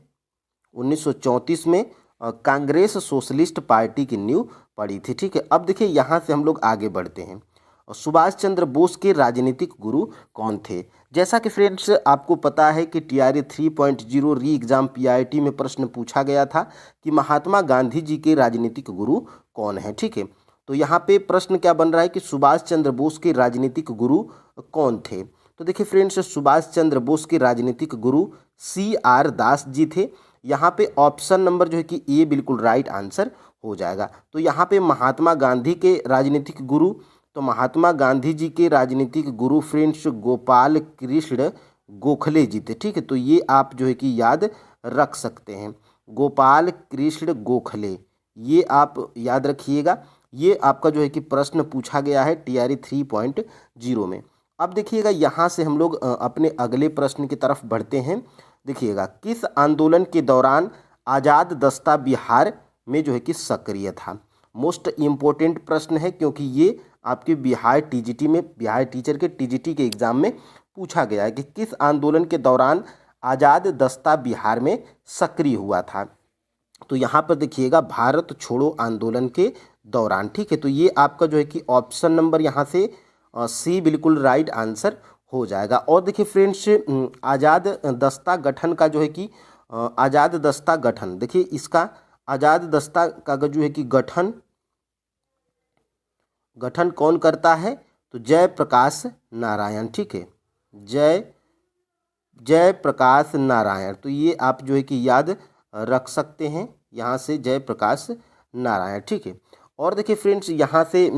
1934 में कांग्रेस सोशलिस्ट पार्टी की नींव पड़ी थी। ठीक है, अब देखिए यहाँ से हम लोग आगे बढ़ते हैं। सुभाष चंद्र बोस के राजनीतिक गुरु कौन थे? जैसा कि फ्रेंड्स आपको पता है कि TRA 3.0 री एग्जाम PIT में प्रश्न पूछा गया था कि महात्मा गांधी जी के राजनीतिक गुरु कौन है। ठीक है, तो यहाँ पे प्रश्न क्या बन रहा है कि सुभाष चंद्र बोस के राजनीतिक गुरु कौन थे? तो देखिए फ्रेंड्स, सुभाष चंद्र बोस के राजनीतिक गुरु CR दास जी थे। यहाँ पे ऑप्शन नंबर जो है कि ए बिल्कुल राइट आंसर हो जाएगा। तो यहाँ पे महात्मा गांधी के राजनीतिक गुरु, तो महात्मा गांधी जी के राजनीतिक गुरु फ्रेंड्स गोपाल कृष्ण गोखले जी थे। ठीक है, तो ये आप जो है कि याद रख सकते हैं। गोपाल कृष्ण गोखले, ये आप याद रखिएगा। ये आपका जो है कि प्रश्न पूछा गया है टीआरई 3.0 में। अब देखिएगा यहाँ से हम लोग अपने अगले प्रश्न की तरफ बढ़ते हैं। देखिएगा, किस आंदोलन के दौरान आज़ाद दस्ता बिहार में जो है कि सक्रिय था? मोस्ट इम्पोर्टेंट प्रश्न है, क्योंकि ये आपके बिहार टीजीटी में, बिहार टीचर के टीजीटी के एग्जाम में पूछा गया है कि किस आंदोलन के दौरान आज़ाद दस्ता बिहार में सक्रिय हुआ था। तो यहाँ पर देखिएगा, भारत छोड़ो आंदोलन के दौरान। ठीक है, तो ये आपका जो है कि ऑप्शन नंबर यहाँ से सी बिल्कुल राइट आंसर हो जाएगा। और देखिए फ्रेंड्स, आज़ाद दस्ता गठन का जो है कि आज़ाद दस्ता गठन, देखिए इसका आज़ाद दस्ता का जो है कि गठन कौन करता है? तो जयप्रकाश नारायण। ठीक है, जयप्रकाश नारायण। तो ये आप जो है कि याद रख सकते हैं यहाँ से, जयप्रकाश नारायण। ठीक है, और देखिए फ्रेंड्स यहाँ से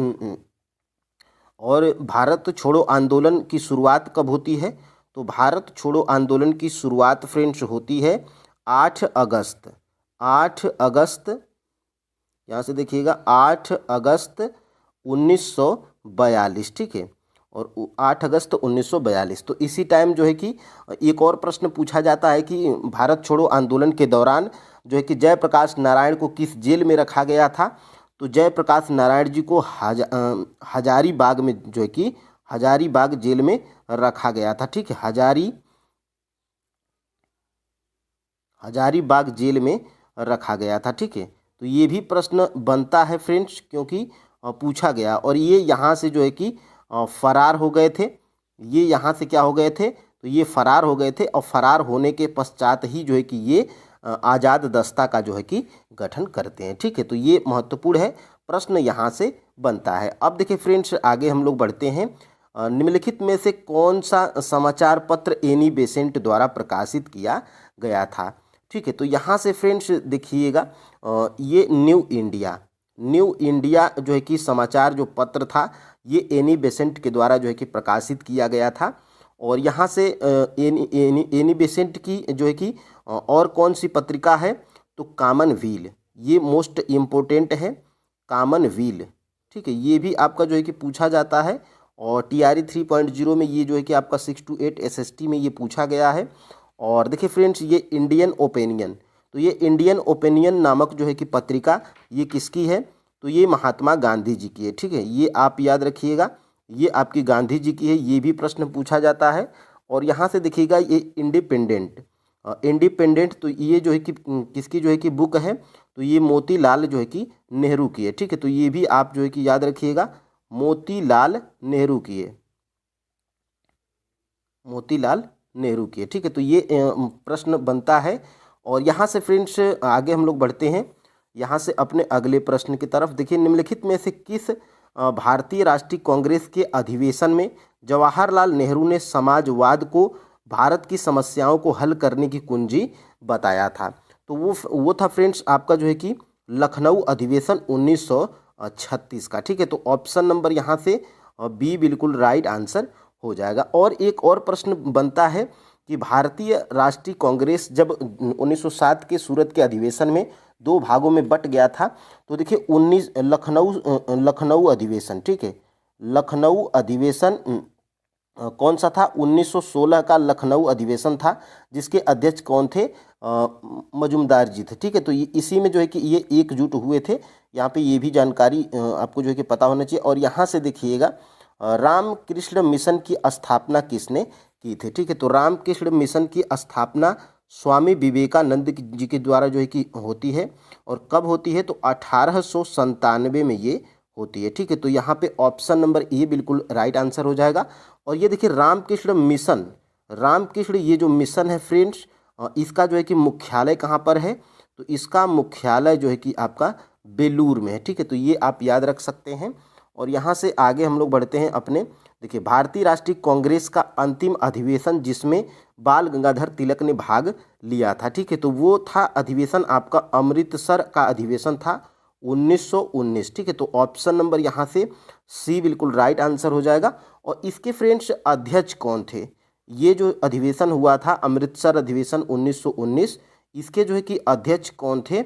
और भारत छोड़ो आंदोलन की शुरुआत कब होती है? तो भारत छोड़ो आंदोलन की शुरुआत फ्रेंड्स होती है 8 अगस्त। 8 अगस्त, यहाँ से देखिएगा 8 अगस्त 1942। ठीक है, और 8 अगस्त 1942। तो इसी टाइम जो है कि एक और प्रश्न पूछा जाता है कि भारत छोड़ो आंदोलन के दौरान जो है कि जयप्रकाश नारायण को किस जेल में रखा गया था? तो जयप्रकाश नारायण जी को हजारीबाग में जो है कि हजारीबाग जेल में रखा गया था। ठीक है, हजारीबाग जेल में रखा गया था। ठीक है, तो ये भी प्रश्न बनता है फ्रेंड्स, क्योंकि पूछा गया। और ये यहाँ से जो है कि फरार हो गए थे। ये यहाँ से क्या हो गए थे? तो ये फरार हो गए थे, और फरार होने के पश्चात ही जो है कि ये आज़ाद दस्ता का जो है कि गठन करते हैं। ठीक है, तो ये महत्वपूर्ण है, प्रश्न यहाँ से बनता है। अब देखिए फ्रेंड्स, आगे हम लोग बढ़ते हैं। निम्नलिखित में से कौन सा समाचार पत्र एनी बेसेंट द्वारा प्रकाशित किया गया था? ठीक है, तो यहाँ से फ्रेंड्स देखिएगा, ये न्यू इंडिया जो है कि समाचार जो पत्र था, ये एनी बेसेंट के द्वारा जो है कि प्रकाशित किया गया था। और यहाँ से एनी बेसेंट की जो है कि और कौन सी पत्रिका है? तो कॉमनवेल्थ, ये मोस्ट इम्पोर्टेंट है, कॉमनवेल्थ। ठीक है, ये भी आपका जो है कि पूछा जाता है, और टीआरई 3.0 में ये जो है कि आपका 6 to 8 एसएसटी में ये पूछा गया है। और देखिए फ्रेंड्स, ये इंडियन ओपिनियन, तो ये इंडियन ओपिनियन नामक जो है कि पत्रिका, ये किसकी है? तो ये महात्मा गांधी जी की है। ठीक है, ये आप याद रखिएगा, ये आपकी गांधी जी की है, ये भी प्रश्न पूछा जाता है। और यहाँ से देखिएगा, ये इंडिपेंडेंट, तो ये जो है कि किसकी जो है कि बुक है? तो ये मोतीलाल जो है कि नेहरू की है। ठीक है, तो ये भी आप जो है कि याद रखिएगा, मोतीलाल नेहरू की है, मोतीलाल नेहरू की है। ठीक है, तो ये प्रश्न बनता है। और यहाँ से फ्रेंड्स आगे हम लोग बढ़ते हैं, यहाँ से अपने अगले प्रश्न की तरफ। देखिए, निम्नलिखित में से किस भारतीय राष्ट्रीय कांग्रेस के अधिवेशन में जवाहरलाल नेहरू ने समाजवाद को भारत की समस्याओं को हल करने की कुंजी बताया था? तो वो था फ्रेंड्स आपका जो है कि लखनऊ अधिवेशन 1936 का। ठीक है, तो ऑप्शन नंबर यहाँ से बी बिल्कुल राइट आंसर हो जाएगा। और एक और प्रश्न बनता है कि भारतीय राष्ट्रीय कांग्रेस जब 1907 के सूरत के अधिवेशन में 2 भागों में बट गया था, तो देखिए लखनऊ अधिवेशन। ठीक है, लखनऊ अधिवेशन कौन सा था? 1916 का लखनऊ अधिवेशन था, जिसके अध्यक्ष कौन थे? मजूमदार जी थे। ठीक है, तो इसी में जो है कि ये एकजुट हुए थे। यहाँ पे ये भी जानकारी आपको जो है कि पता होना चाहिए। और यहाँ से देखिएगा, रामकृष्ण मिशन की स्थापना किसने की थी? ठीक है, तो रामकृष्ण मिशन की स्थापना स्वामी विवेकानंद जी के द्वारा जो है कि होती है। और कब होती है? तो 1897 में ये होती है। ठीक है, तो यहाँ पे ऑप्शन नंबर ए बिल्कुल राइट आंसर हो जाएगा। और ये देखिए, रामकृष्ण ये जो मिशन है फ्रेंड्स, इसका जो है कि मुख्यालय कहाँ पर है? तो इसका मुख्यालय जो है कि आपका बेलूर में है। ठीक है, तो ये आप याद रख सकते हैं। और यहाँ से आगे हम लोग बढ़ते हैं अपने। देखिए, भारतीय राष्ट्रीय कांग्रेस का अंतिम अधिवेशन जिसमें बाल गंगाधर तिलक ने भाग लिया था, ठीक है, तो वो था अधिवेशन आपका अमृतसर का अधिवेशन था 1919। ठीक है, तो ऑप्शन नंबर यहाँ से सी बिल्कुल राइट आंसर हो जाएगा। और इसके फ्रेंड्स अध्यक्ष कौन थे? ये जो अधिवेशन हुआ था अमृतसर अधिवेशन 1919, इसके जो है कि अध्यक्ष कौन थे?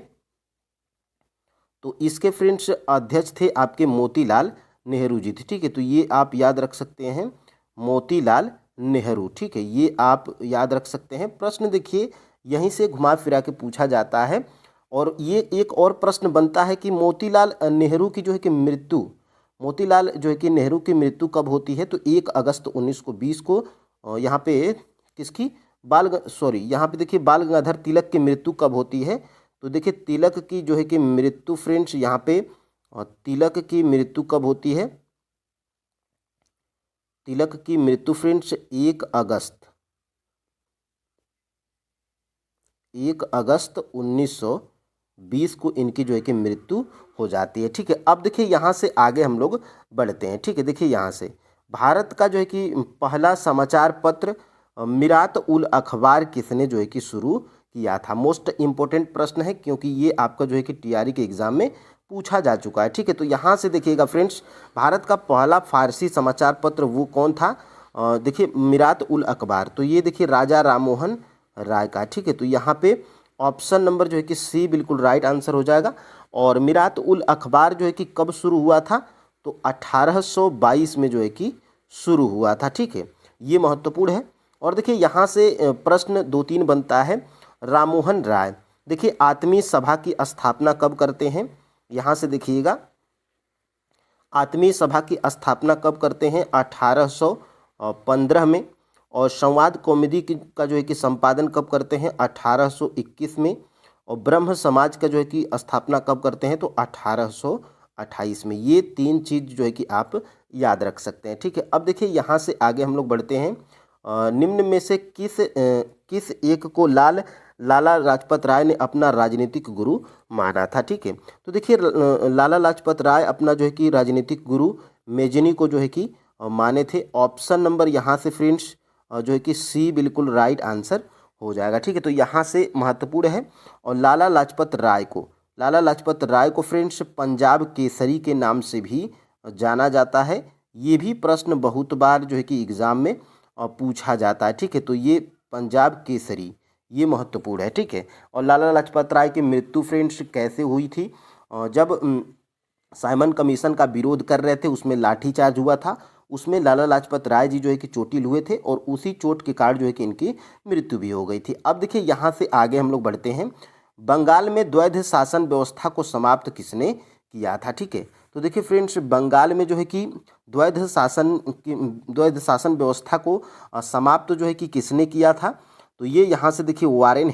तो इसके फ्रेंड्स अध्यक्ष थे आपके मोतीलाल नेहरू जी थे। ठीक है, तो ये आप याद रख सकते हैं, मोतीलाल नेहरू। ठीक है, ये आप याद रख सकते हैं। प्रश्न देखिए यहीं से घुमा फिरा के पूछा जाता है, और ये एक और प्रश्न बनता है कि मोतीलाल नेहरू की जो है कि मृत्यु, मोतीलाल जो है कि नेहरू की मृत्यु कब होती है? तो 1 अगस्त 1920 को यहाँ पे किसकी यहाँ पे देखिए बाल गंगाधर तिलक की मृत्यु कब होती है? तो देखिए तिलक की जो है कि मृत्यु फ्रेंड्स यहाँ पे तिलक की मृत्यु कब होती है? तिलक की मृत्यु फ्रेंड्स 1 अगस्त 1920 को इनकी जो है कि मृत्यु हो जाती है। ठीक है, अब देखिए यहाँ से आगे हम लोग बढ़ते हैं। ठीक है, देखिए यहाँ से भारत का जो है कि पहला समाचार पत्र मिरात उल अखबार किसने जो है कि शुरू किया था? मोस्ट इम्पोर्टेंट प्रश्न है, क्योंकि ये आपका जो है कि टीआरई के एग्जाम में पूछा जा चुका है। ठीक है, तो यहाँ से देखिएगा फ्रेंड्स, भारत का पहला फारसी समाचार पत्र वो कौन था? देखिए मिरात उल अखबार, तो ये देखिए राजा राममोहन राय का। ठीक है, तो यहाँ पे ऑप्शन नंबर जो है कि सी बिल्कुल राइट आंसर हो जाएगा। और मिरात उल अखबार जो है कि कब शुरू हुआ था? तो 1822 में जो है कि शुरू हुआ था। ठीक है, ये महत्वपूर्ण है। और देखिए यहाँ से प्रश्न 2-3 बनता है। राममोहन राय देखिए आत्मीय सभा की स्थापना कब करते हैं? यहाँ से देखिएगा आत्मीय सभा की स्थापना कब करते हैं? 1815 में। और संवाद कॉमेडी का जो है कि संपादन कब करते हैं? 1821 में। और ब्रह्म समाज का जो है कि स्थापना कब करते हैं? तो 1828 में। ये 3 चीज़ जो है कि आप याद रख सकते हैं। ठीक है, अब देखिए यहाँ से आगे हम लोग बढ़ते हैं। निम्न में से किस एक को लाला लाजपत राय ने अपना राजनीतिक गुरु माना था? ठीक है, तो देखिए लाला लाजपत राय अपना जो है कि राजनीतिक गुरु मेजनी को जो है कि माने थे। ऑप्शन नंबर यहाँ से फ्रेंड्स जो है कि सी बिल्कुल राइट आंसर हो जाएगा। ठीक है, तो यहाँ से महत्वपूर्ण है। और लाला लाजपत राय को फ्रेंड्स पंजाब केसरी के नाम से भी जाना जाता है। ये भी प्रश्न बहुत बार जो है कि एग्ज़ाम में पूछा जाता है। ठीक है, तो ये पंजाब केसरी ये महत्वपूर्ण है। ठीक है, और लाला लाजपत राय की मृत्यु फ्रेंड्स कैसे हुई थी? जब साइमन कमीशन का विरोध कर रहे थे, उसमें लाठीचार्ज हुआ था, उसमें लाला लाजपत राय जी जो है कि चोटिल हुए थे, और उसी चोट के कारण जो है कि इनकी मृत्यु भी हो गई थी। अब देखिए यहाँ से आगे हम लोग बढ़ते हैं। बंगाल में द्वैध शासन व्यवस्था को समाप्त किसने किया था? ठीक है, तो देखिए फ्रेंड्स बंगाल में जो है कि द्वैध शासन व्यवस्था को समाप्त जो है कि किसने किया था? तो ये यहाँ से देखिए वारेन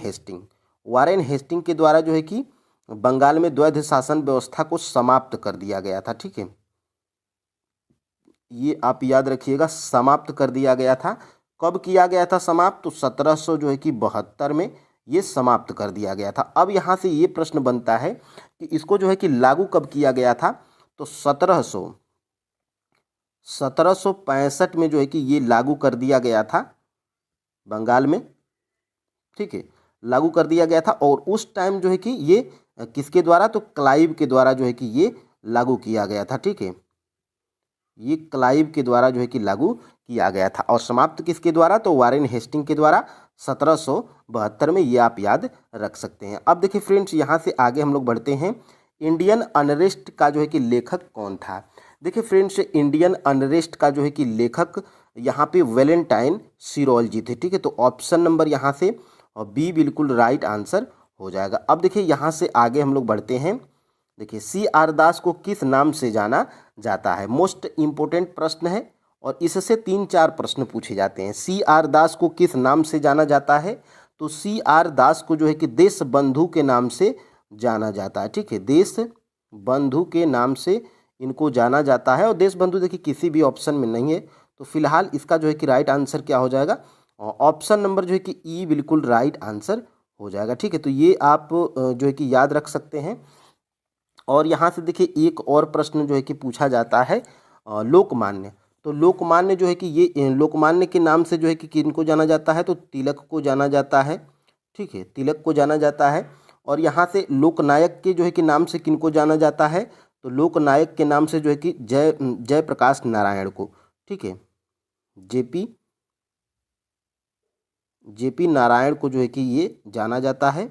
हेस्टिंग के द्वारा जो है कि बंगाल में द्वैध शासन व्यवस्था को समाप्त कर दिया गया था। ठीक है, ये आप याद रखिएगा, समाप्त कर दिया गया था। कब किया गया था समाप्त? तो 1700 जो है कि 72 में ये समाप्त कर दिया गया था। अब यहाँ से ये प्रश्न बनता है कि इसको जो है कि लागू कब किया गया था? तो 1765 में जो है कि ये लागू कर दिया गया था बंगाल में। ठीक है, लागू कर दिया गया था। और उस टाइम जो है कि ये किसके द्वारा? तो क्लाइव के द्वारा जो है कि ये लागू किया गया था। ठीक है, ये क्लाइव के द्वारा जो है कि लागू किया गया था। और समाप्त किसके द्वारा? तो वारेन हेस्टिंग के द्वारा 1772 में। ये आप याद रख सकते हैं। अब देखिए फ्रेंड्स यहाँ से आगे हम लोग बढ़ते हैं। इंडियन अनरेस्ट का जो है कि लेखक कौन था? देखिए फ्रेंड्स इंडियन अनरेस्ट का जो है कि लेखक यहाँ पे वैलेंटाइन सिरोल जी थे। ठीक है, तो ऑप्शन नंबर यहाँ से बी बिल्कुल राइट आंसर हो जाएगा। अब देखिए यहाँ से आगे हम लोग बढ़ते हैं। देखिए CR दास को किस नाम से जाना जाता है? मोस्ट इम्पोर्टेंट प्रश्न है, और इससे 3-4 प्रश्न पूछे जाते हैं। CR दास को किस नाम से जाना जाता है? तो CR दास को जो है कि देश बंधु के नाम से जाना जाता है। ठीक है, देश बंधु के नाम से इनको जाना जाता है। और देश बंधु देखिए किसी भी ऑप्शन में नहीं है, तो फिलहाल इसका जो है कि राइट आंसर क्या हो जाएगा? ऑप्शन नंबर जो है कि ई बिल्कुल राइट आंसर हो जाएगा। ठीक है, तो ये आप जो है कि याद रख सकते हैं। और यहाँ से देखिए एक और प्रश्न जो है कि पूछा जाता है लोकमान्य। तो लोकमान्य जो है कि ये लोकमान्य के नाम से जो है कि किनको जाना जाता है? तो तिलक को जाना जाता है। ठीक है, तिलक को जाना जाता है। और यहाँ से लोकनायक के जो है कि नाम से किनको जाना जाता है? तो लोकनायक के नाम से जो है कि जयप्रकाश नारायण को। ठीक है, JP जेपी नारायण को जो है कि ये जाना जाता है।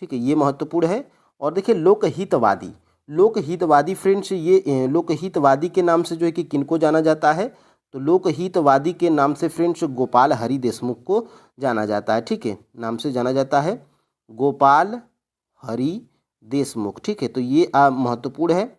ठीक है, ये महत्वपूर्ण है। और देखिए लोकहितवादी, लोकहितवादी फ्रेंड्स, ये लोकहितवादी के नाम से जो है कि किनको जाना जाता है, तो लोकहितवादी के नाम से फ्रेंड्स गोपाल हरि देशमुख को जाना जाता है। ठीक है, नाम से जाना जाता है गोपाल हरि देशमुख। ठीक है, तो ये महत्वपूर्ण है,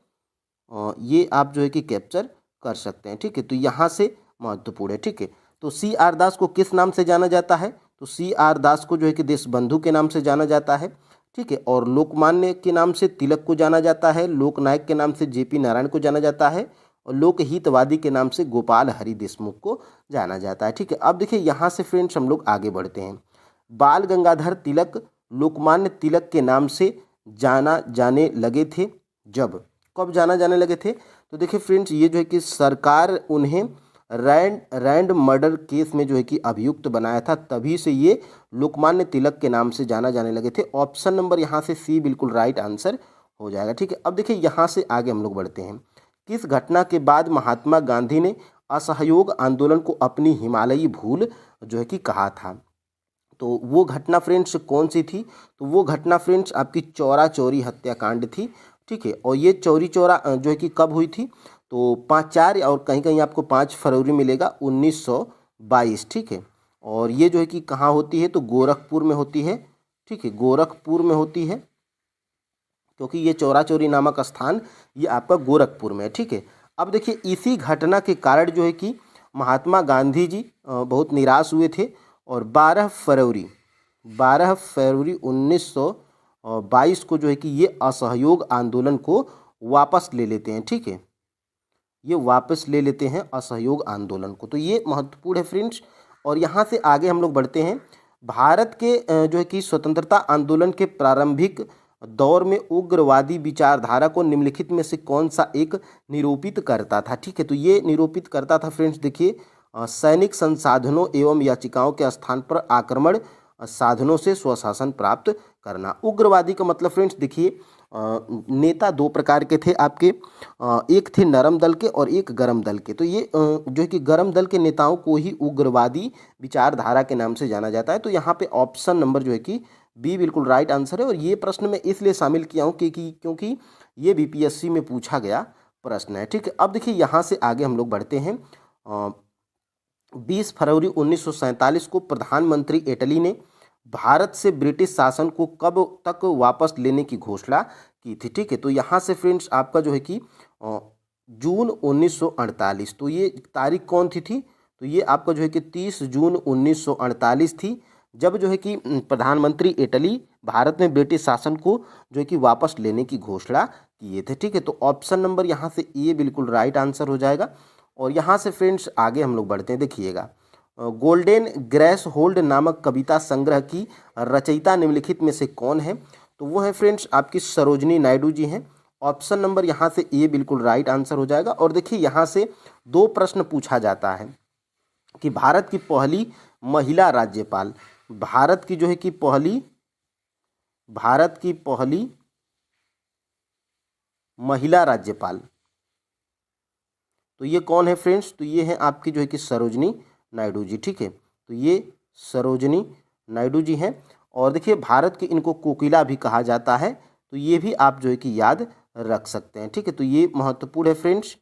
ये आप जो है कि कैप्चर कर सकते हैं। ठीक है, तो यहाँ से महत्वपूर्ण है। ठीक है, तो सी आर दास को किस नाम से जाना जाता है, तो सी आर दास को जो है कि देशबंधु के नाम से जाना जाता है। ठीक है, और लोकमान्य के नाम से तिलक को जाना जाता है, लोकनायक के नाम से जेपी नारायण को जाना जाता है, और लोकहितवादी के नाम से गोपाल हरि देशमुख को जाना जाता है। ठीक है, अब देखिए यहाँ से फ्रेंड्स हम लोग आगे बढ़ते हैं। बाल गंगाधर तिलक लोकमान्य तिलक के नाम से जाना जाने लगे थे जब, कब जाना जाने लगे थे, तो देखिए फ्रेंड्स ये जो है कि सरकार उन्हें रैंड मर्डर केस में जो है कि अभियुक्त बनाया था, तभी से ये लोकमान्य तिलक के नाम से जाना जाने लगे थे। ऑप्शन नंबर यहाँ से सी बिल्कुल राइट आंसर हो जाएगा। ठीक है, अब देखिए यहाँ से आगे हम लोग बढ़ते हैं। किस घटना के बाद महात्मा गांधी ने असहयोग आंदोलन को अपनी हिमालयी भूल जो है कि कहा था, तो वो घटना फ्रेंड्स कौन सी थी, तो वो घटना फ्रेंड्स आपकी चौरा चौरी हत्याकांड थी। ठीक है, और ये चौरी चौरा जो है कि कब हुई थी, तो 5/4 और कहीं कहीं आपको 5 फरवरी मिलेगा 1922। ठीक है, और ये जो है कि कहाँ होती है, तो गोरखपुर में होती है। ठीक है, गोरखपुर में होती है, क्योंकि ये चौरा चौरी नामक स्थान ये आपका गोरखपुर में है। ठीक है, अब देखिए इसी घटना के कारण जो है कि महात्मा गांधी जी बहुत निराश हुए थे, और 12 फरवरी 1922 को जो है कि ये असहयोग आंदोलन को वापस ले लेते हैं। ठीक है, ये वापस ले लेते हैं असहयोग आंदोलन को, तो ये महत्वपूर्ण है फ्रेंड्स। और यहाँ से आगे हम लोग बढ़ते हैं। भारत के जो है कि स्वतंत्रता आंदोलन के प्रारंभिक दौर में उग्रवादी विचारधारा को निम्नलिखित में से कौन सा एक निरूपित करता था। ठीक है, तो ये निरूपित करता था फ्रेंड्स, देखिए सैनिक संसाधनों एवं याचिकाओं के स्थान पर आक्रमण साधनों से स्वशासन प्राप्त करना। उग्रवादी का मतलब फ्रेंड्स देखिए नेता दो प्रकार के थे आपके, एक थे नरम दल के और एक गरम दल के। तो ये जो है कि गरम दल के नेताओं को ही उग्रवादी विचारधारा के नाम से जाना जाता है। तो यहाँ पे ऑप्शन नंबर जो है कि बी बिल्कुल राइट आंसर है। और ये प्रश्न मैं इसलिए शामिल किया हूँ क्योंकि ये बीपीएससी में पूछा गया प्रश्न है। ठीक है, अब देखिए यहाँ से आगे हम लोग बढ़ते हैं। 20 फरवरी 1947 को प्रधानमंत्री इटली ने भारत से ब्रिटिश शासन को कब तक वापस लेने की घोषणा की थी। ठीक है, तो यहाँ से फ्रेंड्स आपका जो है कि जून 1948, तो ये तारीख कौन थी तो ये आपका जो है कि 30 जून 1948 थी, जब जो है कि प्रधानमंत्री इटली भारत में ब्रिटिश शासन को जो है कि वापस लेने की घोषणा किए थे। ठीक है, तो ऑप्शन नंबर यहाँ से ए बिल्कुल राइट आंसर हो जाएगा। और यहाँ से फ्रेंड्स आगे हम लोग बढ़ते हैं। देखिएगा गोल्डन ग्रेस होल्ड नामक कविता संग्रह की रचयिता निम्नलिखित में से कौन है, तो वो है फ्रेंड्स आपकी सरोजनी नायडू जी हैं। ऑप्शन नंबर यहाँ से ए बिल्कुल राइट आंसर हो जाएगा। और देखिए यहाँ से 2 प्रश्न पूछा जाता है कि भारत की पहली महिला राज्यपाल, भारत की जो है कि पहली महिला राज्यपाल, तो ये कौन है फ्रेंड्स, तो ये है आपकी जो है कि सरोजनी नायडू जी। ठीक है, तो ये सरोजनी नायडू जी हैं। और देखिए भारत के इनको कोकिला भी कहा जाता है, तो ये भी आप जो है कि याद रख सकते हैं। ठीक है, तो ये महत्वपूर्ण है फ्रेंड्स।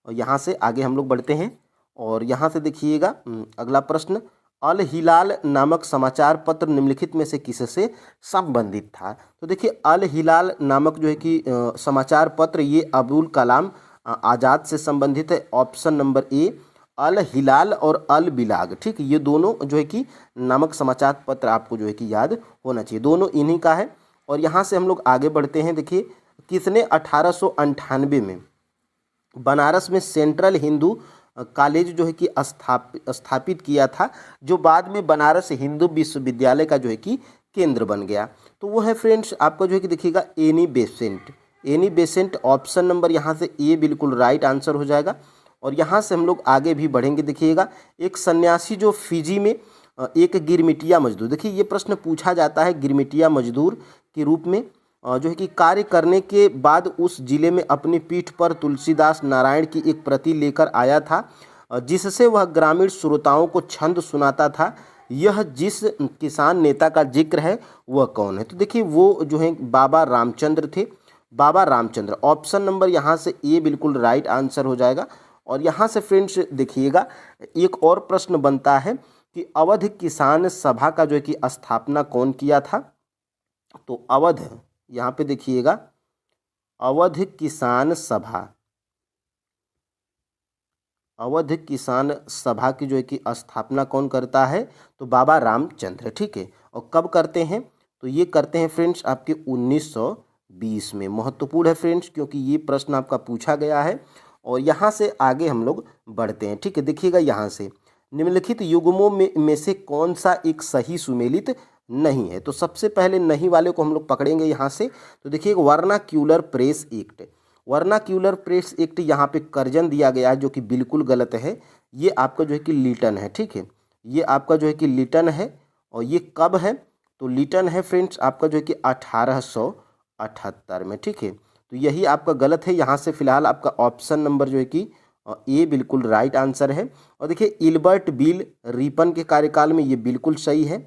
और यहाँ से आगे हम लोग बढ़ते हैं। और यहाँ से देखिएगा अगला प्रश्न, अल हिलाल नामक समाचार पत्र निम्नलिखित में से किससे संबंधित था। तो देखिए अल हिलाल नामक जो है कि समाचार पत्र ये अबुल कलाम आज़ाद से संबंधित है। ऑप्शन नंबर ए अल हिलाल और अल बिलाग। ठीक, ये दोनों जो है कि नामक समाचार पत्र आपको जो है कि याद होना चाहिए, दोनों इन्हीं का है। और यहाँ से हम लोग आगे बढ़ते हैं। देखिए किसने 1898 में बनारस में सेंट्रल हिंदू कॉलेज जो है कि स्थापित किया था, जो बाद में बनारस हिंदू विश्वविद्यालय का जो है कि केंद्र बन गया, तो वो है फ्रेंड्स आपका जो है कि देखिएगा एनी बेसेंट। ऑप्शन नंबर यहाँ से ए बिल्कुल राइट आंसर हो जाएगा। और यहाँ से हम लोग आगे भी बढ़ेंगे। देखिएगा एक सन्यासी जो फिजी में एक गिरमिटिया मजदूर, देखिए ये प्रश्न पूछा जाता है गिरमिटिया मजदूर के रूप में जो है कि कार्य करने के बाद उस जिले में अपनी पीठ पर तुलसीदास नारायण की एक प्रति लेकर आया था, जिससे वह ग्रामीण श्रोताओं को छंद सुनाता था, यह जिस किसान नेता का जिक्र है वह कौन है? तो देखिए वो जो है बाबा रामचंद्र थे। बाबा रामचंद्र, ऑप्शन नंबर यहाँ से ए बिल्कुल राइट आंसर हो जाएगा। और यहाँ से फ्रेंड्स देखिएगा एक और प्रश्न बनता है कि अवध किसान सभा का जो है कि स्थापना कौन किया था? तो अवध, यहाँ पे देखिएगा अवध किसान सभा, अवध किसान सभा की जो है कि स्थापना कौन करता है? तो बाबा रामचंद्र, ठीक है। और कब करते हैं? तो ये करते हैं फ्रेंड्स आपके 1920 में। महत्वपूर्ण है फ्रेंड्स क्योंकि ये प्रश्न आपका पूछा गया है। और यहाँ से आगे हम लोग बढ़ते हैं, ठीक है। देखिएगा यहाँ से निम्नलिखित युग्मों में से कौन सा एक सही सुमेलित नहीं है? तो सबसे पहले नहीं वाले को हम लोग पकड़ेंगे यहाँ से। तो देखिए vernacular press act, vernacular press act यहाँ पे कर्जन दिया गया है जो कि बिल्कुल गलत है। ये आपका जो है कि लिटन है, ठीक है। ये आपका जो है कि लिटन है। और ये कब है? तो लिटन है फ्रेंड्स आपका जो है कि 1878 में, ठीक है। तो यही आपका गलत है। यहाँ से फिलहाल आपका ऑप्शन नंबर जो है कि ए बिल्कुल राइट आंसर है। और देखिए इल्बर्ट बिल रिपन के कार्यकाल में ये बिल्कुल सही है।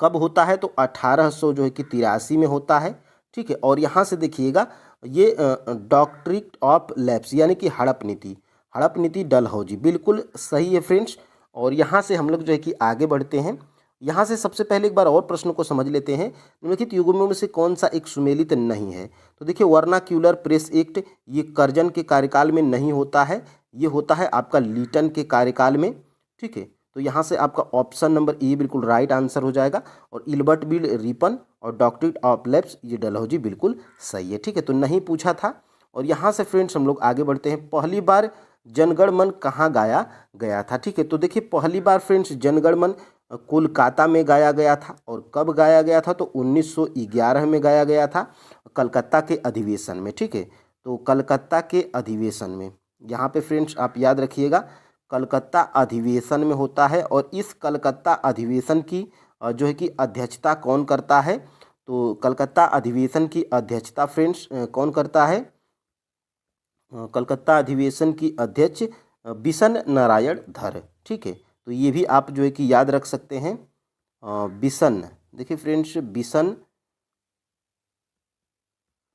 कब होता है? तो 1800 जो है कि 83 में होता है, ठीक है। और यहाँ से देखिएगा ये डॉक्ट्रिन ऑफ लैप्स यानी कि हड़प नीति, हड़प नीति डलहौजी, बिल्कुल सही है फ्रेंड्स। और यहाँ से हम लोग जो है कि आगे बढ़ते हैं। यहाँ से सबसे पहले एक बार और प्रश्न को समझ लेते हैं। निम्नलिखित युग्मों में से कौन सा एक सुमेलित नहीं है? तो देखिए वर्नाक्यूलर प्रेस एक्ट ये कर्जन के कार्यकाल में नहीं होता है, ये होता है आपका लीटन के कार्यकाल में, ठीक है। तो यहाँ से आपका ऑप्शन नंबर ए बिल्कुल राइट आंसर हो जाएगा। और इल्बर्ट बिल रिपन और डॉक्ट्रिन ऑफ लैप्स ये डलहौजी बिल्कुल सही है, ठीक है। तो नहीं पूछा था। और यहाँ से फ्रेंड्स हम लोग आगे बढ़ते हैं। पहली बार जनगण मन कहाँ गाया गया था? ठीक है। तो देखिए पहली बार फ्रेंड्स जनगण मन कोलकाता में गाया गया था। और कब गाया गया था? तो 1911 में गाया गया था, कलकत्ता के अधिवेशन में, ठीक है। तो कलकत्ता के अधिवेशन में, यहाँ पे फ्रेंड्स आप याद रखिएगा कलकत्ता अधिवेशन में होता है। और इस कलकत्ता अधिवेशन की जो है कि अध्यक्षता कौन करता है? तो कलकत्ता अधिवेशन की अध्यक्षता फ्रेंड्स कौन करता है? कलकत्ता अधिवेशन की अध्यक्ष बिशन नारायण धर, ठीक है। तो ये भी आप जो है कि याद रख सकते हैं बिशन, देखिए फ्रेंड्स बिशन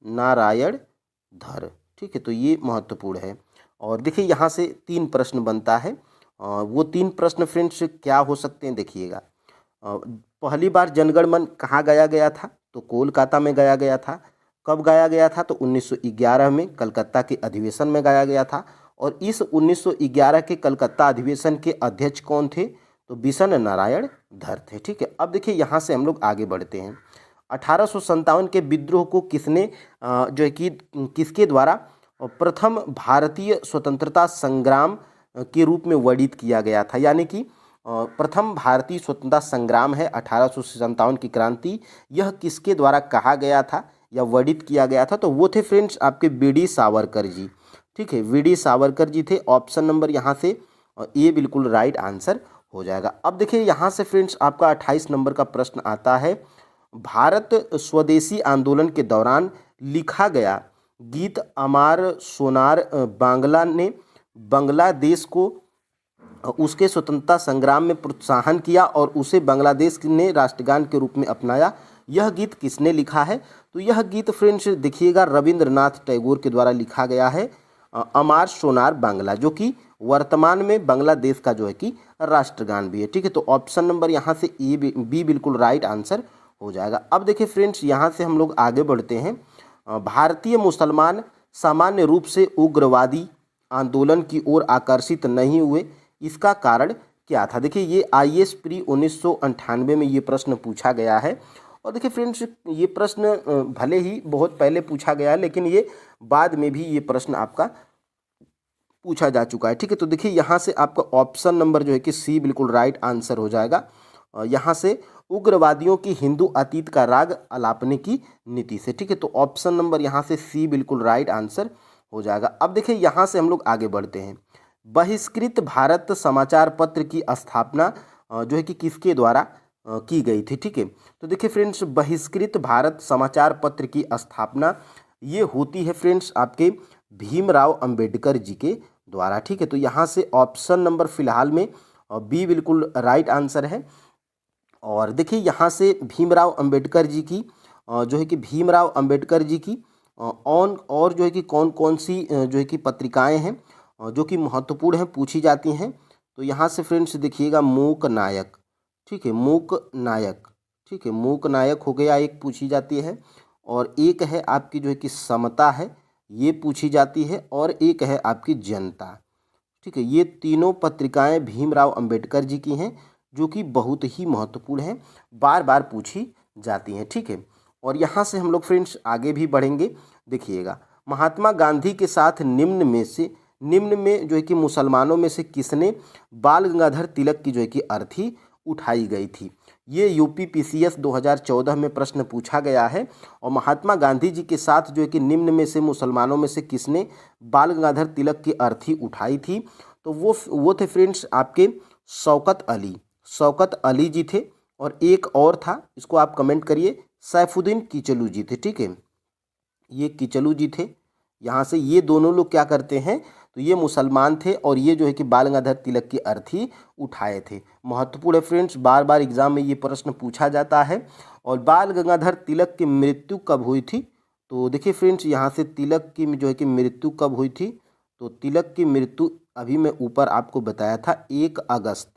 नारायण धर, ठीक है। तो ये महत्वपूर्ण है। और देखिए यहाँ से 3 प्रश्न बनता है। वो 3 प्रश्न फ्रेंड्स क्या हो सकते हैं देखिएगा। पहली बार जनगण मन कहाँ गाया गया था? तो कोलकाता में गाया गया था। कब गाया गया था? तो 1911 में कलकत्ता के अधिवेशन में गाया गया था। और इस 1911 के कलकत्ता अधिवेशन के अध्यक्ष कौन थे? तो बिशन नारायण धर थे, ठीक है। अब देखिए यहाँ से हम लोग आगे बढ़ते हैं। 1857 के विद्रोह को किसने जो है कि किसके द्वारा प्रथम भारतीय स्वतंत्रता संग्राम के रूप में वर्णित किया गया था? यानी कि प्रथम भारतीय स्वतंत्रता संग्राम है 1857 की क्रांति, यह किसके द्वारा कहा गया था या वर्णित किया गया था? तो वो थे फ्रेंड्स आपके वी.डी. सावरकर जी, ठीक है। वी.डी. सावरकर जी थे। ऑप्शन नंबर यहाँ से ए बिल्कुल राइट आंसर हो जाएगा। अब देखिए यहाँ से फ्रेंड्स आपका 28 नंबर का प्रश्न आता है। भारत स्वदेशी आंदोलन के दौरान लिखा गया गीत अमार सोनार बांग्ला ने बांग्लादेश को उसके स्वतंत्रता संग्राम में प्रोत्साहन किया और उसे बांग्लादेश ने राष्ट्रगान के रूप में अपनाया। यह गीत किसने लिखा है? तो यह गीत फ्रेंड्स देखिएगा रविंद्रनाथ टैगोर के द्वारा लिखा गया है, अमार सोनार बांग्ला, जो कि वर्तमान में बांग्लादेश का जो है कि राष्ट्रगान भी है, ठीक है। तो ऑप्शन नंबर यहाँ से ए बी बिल्कुल राइट आंसर हो जाएगा। अब देखिए फ्रेंड्स यहाँ से हम लोग आगे बढ़ते हैं। भारतीय मुसलमान सामान्य रूप से उग्रवादी आंदोलन की ओर आकर्षित नहीं हुए, इसका कारण क्या था? देखिए ये IAS प्री 1998 में ये प्रश्न पूछा गया है। और देखिए फ्रेंड्स ये प्रश्न भले ही बहुत पहले पूछा गया है लेकिन ये बाद में भी ये प्रश्न आपका पूछा जा चुका है, ठीक है। तो देखिए यहाँ से आपका ऑप्शन नंबर जो है कि सी बिल्कुल राइट आंसर हो जाएगा। यहाँ से उग्रवादियों की हिंदू अतीत का राग अलापने की नीति से, ठीक है। तो ऑप्शन नंबर यहाँ से सी बिल्कुल राइट आंसर हो जाएगा। अब देखिए यहाँ से हम लोग आगे बढ़ते हैं। बहिष्कृत भारत समाचार पत्र की स्थापना जो है कि किसके द्वारा की गई थी, ठीक है। तो देखिए फ्रेंड्स बहिष्कृत भारत समाचार पत्र की स्थापना ये होती है फ्रेंड्स आपके भीमराव अंबेडकर जी के द्वारा, ठीक है। तो यहाँ से ऑप्शन नंबर फिलहाल में और बी बिल्कुल राइट आंसर है। और देखिए यहाँ से भीमराव अंबेडकर जी की जो है कि भीमराव अंबेडकर जी की ऑन और जो है कि कौन कौन सी जो है कि पत्रिकाएं हैं जो कि महत्वपूर्ण हैं पूछी जाती हैं। तो यहाँ से फ्रेंड्स देखिएगा मूक नायक, ठीक है, मूक नायक, ठीक है, मूक नायक हो गया, एक पूछी जाती है। और एक है आपकी जो है कि समता है, ये पूछी जाती है। और एक है आपकी जनता, ठीक है। ये तीनों पत्रिकाएं भीमराव अंबेडकर जी की हैं जो कि बहुत ही महत्वपूर्ण हैं, बार बार पूछी जाती हैं, ठीक है। और यहाँ से हम लोग फ्रेंड्स आगे भी बढ़ेंगे। देखिएगा महात्मा गांधी के साथ निम्न में जो है कि मुसलमानों में से किसने बाल गंगाधर तिलक की जो है कि अर्थी उठाई गई थी। ये यूपी पीसीएस 2014 में प्रश्न पूछा गया है। और महात्मा गांधी जी के साथ जो है कि निम्न में से मुसलमानों में से किसने बाल गंगाधर तिलक की अर्थी उठाई थी, तो वो थे फ्रेंड्स आपके शौकत अली जी थे। और एक और था, इसको आप कमेंट करिए, सैफुद्दीन किचलू जी थे, ठीक है, ये किचलू जी थे। यहाँ से ये दोनों लोग क्या करते हैं, तो ये मुसलमान थे और ये जो है कि बाल गंगाधर तिलक की अर्थी उठाए थे। महत्वपूर्ण है फ्रेंड्स, बार बार एग्जाम में ये प्रश्न पूछा जाता है। और बाल गंगाधर तिलक की मृत्यु कब हुई थी, तो देखिए फ्रेंड्स यहाँ से तिलक की जो है कि मृत्यु कब हुई थी, तो तिलक की मृत्यु अभी मैं ऊपर आपको बताया था 1 अगस्त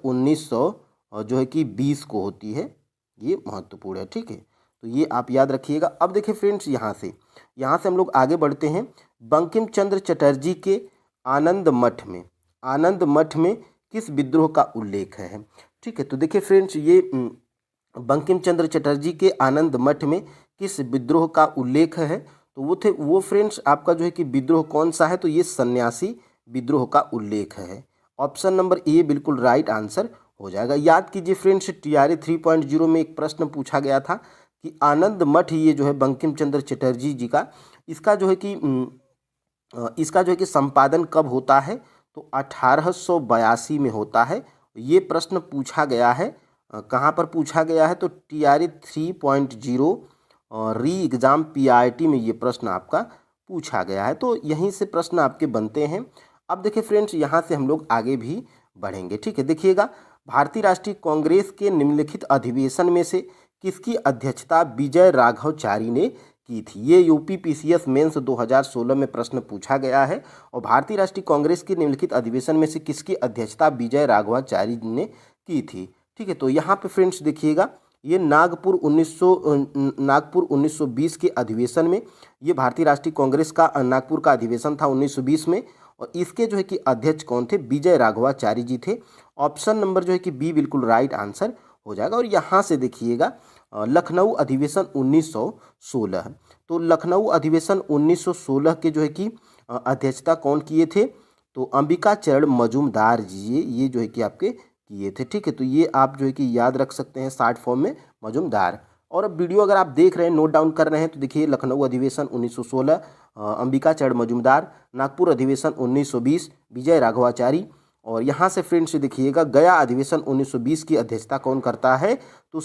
1900 जो है कि 20 को होती है। ये महत्वपूर्ण है, ठीक है, तो ये आप याद रखिएगा। अब देखिए फ्रेंड्स यहाँ से हम लोग आगे बढ़ते हैं। बंकिम चंद्र चटर्जी के आनंद मठ में किस विद्रोह का उल्लेख है, ठीक है। तो देखिए फ्रेंड्स ये बंकिम चंद्र चटर्जी के आनंद मठ में किस विद्रोह का उल्लेख है, तो वो फ्रेंड्स आपका जो है कि विद्रोह कौन सा है, तो ये सन्यासी विद्रोह का उल्लेख है। ऑप्शन नंबर ए बिल्कुल राइट आंसर हो जाएगा। याद कीजिए फ्रेंड्स, TRA 3.0 में एक प्रश्न पूछा गया था कि आनंद मठ ये जो है बंकिम चंद्र चटर्जी जी का, इसका जो है कि संपादन कब होता है, तो 1882 में होता है। ये प्रश्न पूछा गया है, कहाँ पर पूछा गया है, तो TRA 3.0 री एग्ज़ाम PRT में ये प्रश्न आपका पूछा गया है। तो यहीं से प्रश्न आपके बनते हैं। अब देखिए फ्रेंड्स यहाँ से हम लोग आगे भी बढ़ेंगे, ठीक है। देखिएगा भारतीय राष्ट्रीय कांग्रेस के निम्नलिखित अधिवेशन में से किसकी अध्यक्षता विजय राघवाचारी ने की थी। ये यूपी पीसीएस मेंस 2016 में प्रश्न पूछा गया है। और भारतीय राष्ट्रीय कांग्रेस के निम्नलिखित अधिवेशन में से किसकी अध्यक्षता विजय राघवाचारी ने की थी, ठीक है। तो यहाँ पे फ्रेंड्स देखिएगा ये नागपुर 1920 के अधिवेशन में, ये भारतीय राष्ट्रीय कांग्रेस का नागपुर का अधिवेशन था 1920 में। और इसके जो है कि अध्यक्ष कौन थे, विजय राघवाचारी जी थे। ऑप्शन नंबर जो है कि बी बिल्कुल राइट आंसर हो जाएगा। और यहाँ से देखिएगा लखनऊ अधिवेशन 1916, तो लखनऊ अधिवेशन 1916 के जो है कि अध्यक्षता कौन किए थे, तो अंबिका चरण मजूमदार जी ये जो है कि आपके किए थे, ठीक है। तो ये आप जो है कि याद रख सकते हैं शॉर्ट फॉर्म में मजूमदार। और अब वीडियो अगर आप देख रहे हैं, नोट डाउन कर रहे हैं, तो देखिए लखनऊ अधिवेशन 1916 अंबिका चरण मजूमदार, नागपुर अधिवेशन 1920 विजय राघवाचारी। और यहाँ से फ्रेंड्स देखिएगा गया अधिवेशन 1920 की अध्यक्षता कौन करता है, तो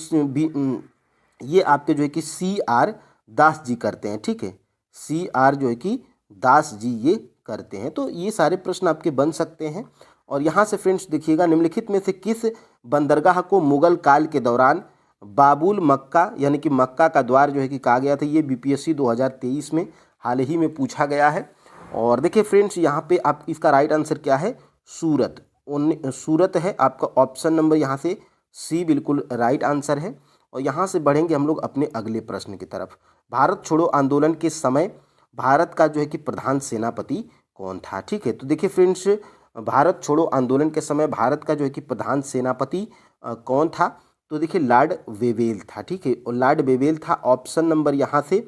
ये आपके जो है कि CR दास जी करते हैं, ठीक है, CR जो है कि दास जी ये करते हैं। तो ये सारे प्रश्न आपके बन सकते हैं। और यहाँ से फ्रेंड्स देखिएगा निम्नलिखित में से किस बंदरगाह को मुगल काल के दौरान बाबुल मक्का यानी कि मक्का का द्वार जो है कि कहा गया था। ये BPSC 2023 में हाल ही में पूछा गया है। और देखिए फ्रेंड्स यहाँ पे आप इसका राइट आंसर क्या है, सूरत है आपका। ऑप्शन नंबर यहाँ से C बिल्कुल राइट आंसर है। और यहाँ से बढ़ेंगे हम लोग अपने अगले प्रश्न की तरफ। भारत छोड़ो आंदोलन के समय भारत का जो है कि प्रधान सेनापति कौन था, ठीक है। तो देखिए फ्रेंड्स भारत छोड़ो आंदोलन के समय भारत का जो है कि प्रधान सेनापति कौन था, तो देखिए लॉर्ड वेवेल था, ठीक है, और लॉर्ड वेवेल था। ऑप्शन नंबर यहाँ से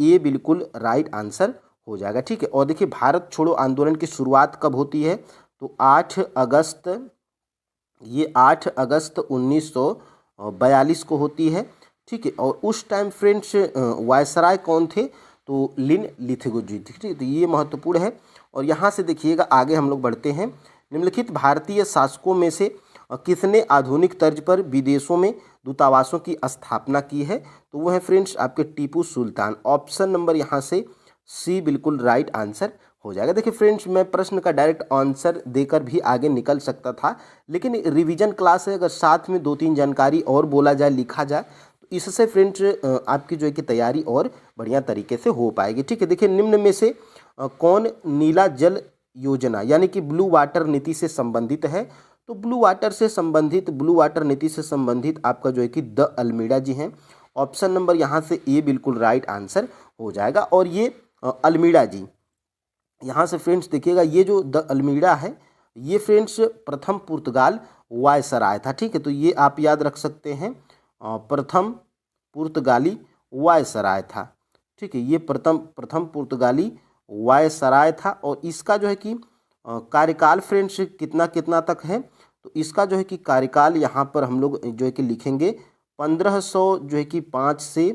ए बिल्कुल राइट आंसर हो जाएगा, ठीक है। और देखिए भारत छोड़ो आंदोलन की शुरुआत कब होती है, तो 8 अगस्त 1942 को होती है, ठीक है। और उस टाइम फ्रेंड्स वायसराय कौन थे, तो लिन लिथगो जी थे, ठीक है। तो ये महत्वपूर्ण है। और यहाँ से देखिएगा आगे हम लोग बढ़ते हैं। निम्नलिखित भारतीय शासकों में से किसने आधुनिक तर्ज पर विदेशों में दूतावासों की स्थापना की है, तो वो है फ्रेंड्स आपके टीपू सुल्तान। ऑप्शन नंबर यहाँ से C बिल्कुल राइट आंसर हो जाएगा। देखिए फ्रेंड्स, मैं प्रश्न का डायरेक्ट आंसर देकर भी आगे निकल सकता था, लेकिन रिवीजन क्लास है, अगर साथ में 2-3 जानकारी और बोला जाए, लिखा जाए, तो इससे फ्रेंड्स आपकी जो है कि तैयारी और बढ़िया तरीके से हो पाएगी। ठीक है, देखिए निम्न में से कौन नीला जल योजना यानी कि ब्लू वाटर नीति से संबंधित है? तो ब्लू वाटर नीति से संबंधित आपका जो है कि द अल्मीडा जी हैं। ऑप्शन नंबर यहाँ से ए बिल्कुल राइट आंसर हो जाएगा। और ये अल्मीडा जी, यहाँ से फ्रेंड्स देखिएगा, ये जो द अल्मीडा है, ये फ्रेंड्स प्रथम पुर्तगाल वायसराय था। ठीक है, तो ये आप याद रख सकते हैं, प्रथम पुर्तगाली वायसराय था। ठीक है, ये प्रथम पुर्तगाली वायसराय था। और इसका जो है कि कार्यकाल फ्रेंड्स कितना कितना तक है? तो इसका जो है कि कार्यकाल यहाँ पर हम लोग जो है कि लिखेंगे 1500 जो है कि 5 से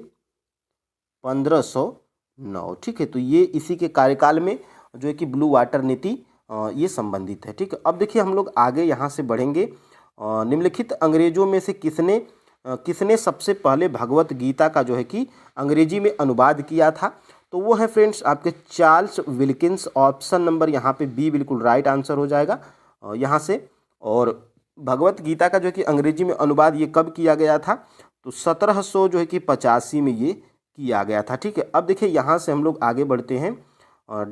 1509। ठीक है, तो ये इसी के कार्यकाल में जो है कि ब्लू वाटर नीति ये संबंधित है। ठीक है, अब देखिए हम लोग आगे यहाँ से बढ़ेंगे। निम्नलिखित अंग्रेजों में से किसने सबसे पहले भगवत गीता का जो है कि अंग्रेजी में अनुवाद किया था? तो वो है फ्रेंड्स आपके चार्ल्स विल्किंस। ऑप्शन नंबर यहाँ पे बी बिल्कुल राइट आंसर हो जाएगा यहाँ से। और भगवत गीता का जो है कि अंग्रेजी में अनुवाद ये कब किया गया था? तो 1700 जो है कि 85 में ये किया गया था। ठीक है, अब देखिए यहाँ से हम लोग आगे बढ़ते हैं।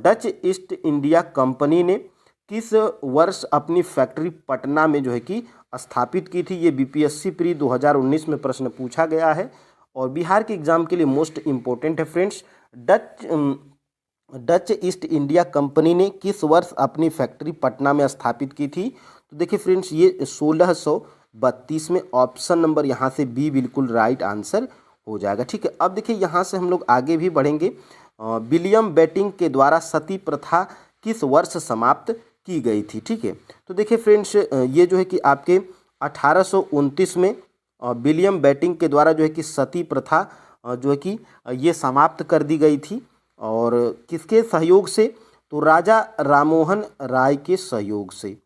डच ईस्ट इंडिया कंपनी ने किस वर्ष अपनी फैक्ट्री पटना में जो है कि स्थापित की थी? ये बीपीएससी प्री 2019 में प्रश्न पूछा गया है और बिहार के एग्जाम के लिए मोस्ट इम्पोर्टेंट है friends. Dutch east India company ने किस वर्ष अपनी फैक्ट्री पटना में स्थापित की थी? तो देखिए फ्रेंड्स, ये 1632 में। ऑप्शन नंबर यहाँ से बी बिल्कुल राइट आंसर हो जाएगा। ठीक है, अब देखिए यहाँ से हम लोग आगे भी बढ़ेंगे। विलियम बेटिंग के द्वारा सती प्रथा किस वर्ष समाप्त की गई थी? ठीक है, तो देखिए फ्रेंड्स, ये जो है कि आपके 1829 में विलियम बेटिंग के द्वारा जो है कि सती प्रथा जो है कि ये समाप्त कर दी गई थी। और किसके सहयोग से? तो राजा राममोहन राय के सहयोग से,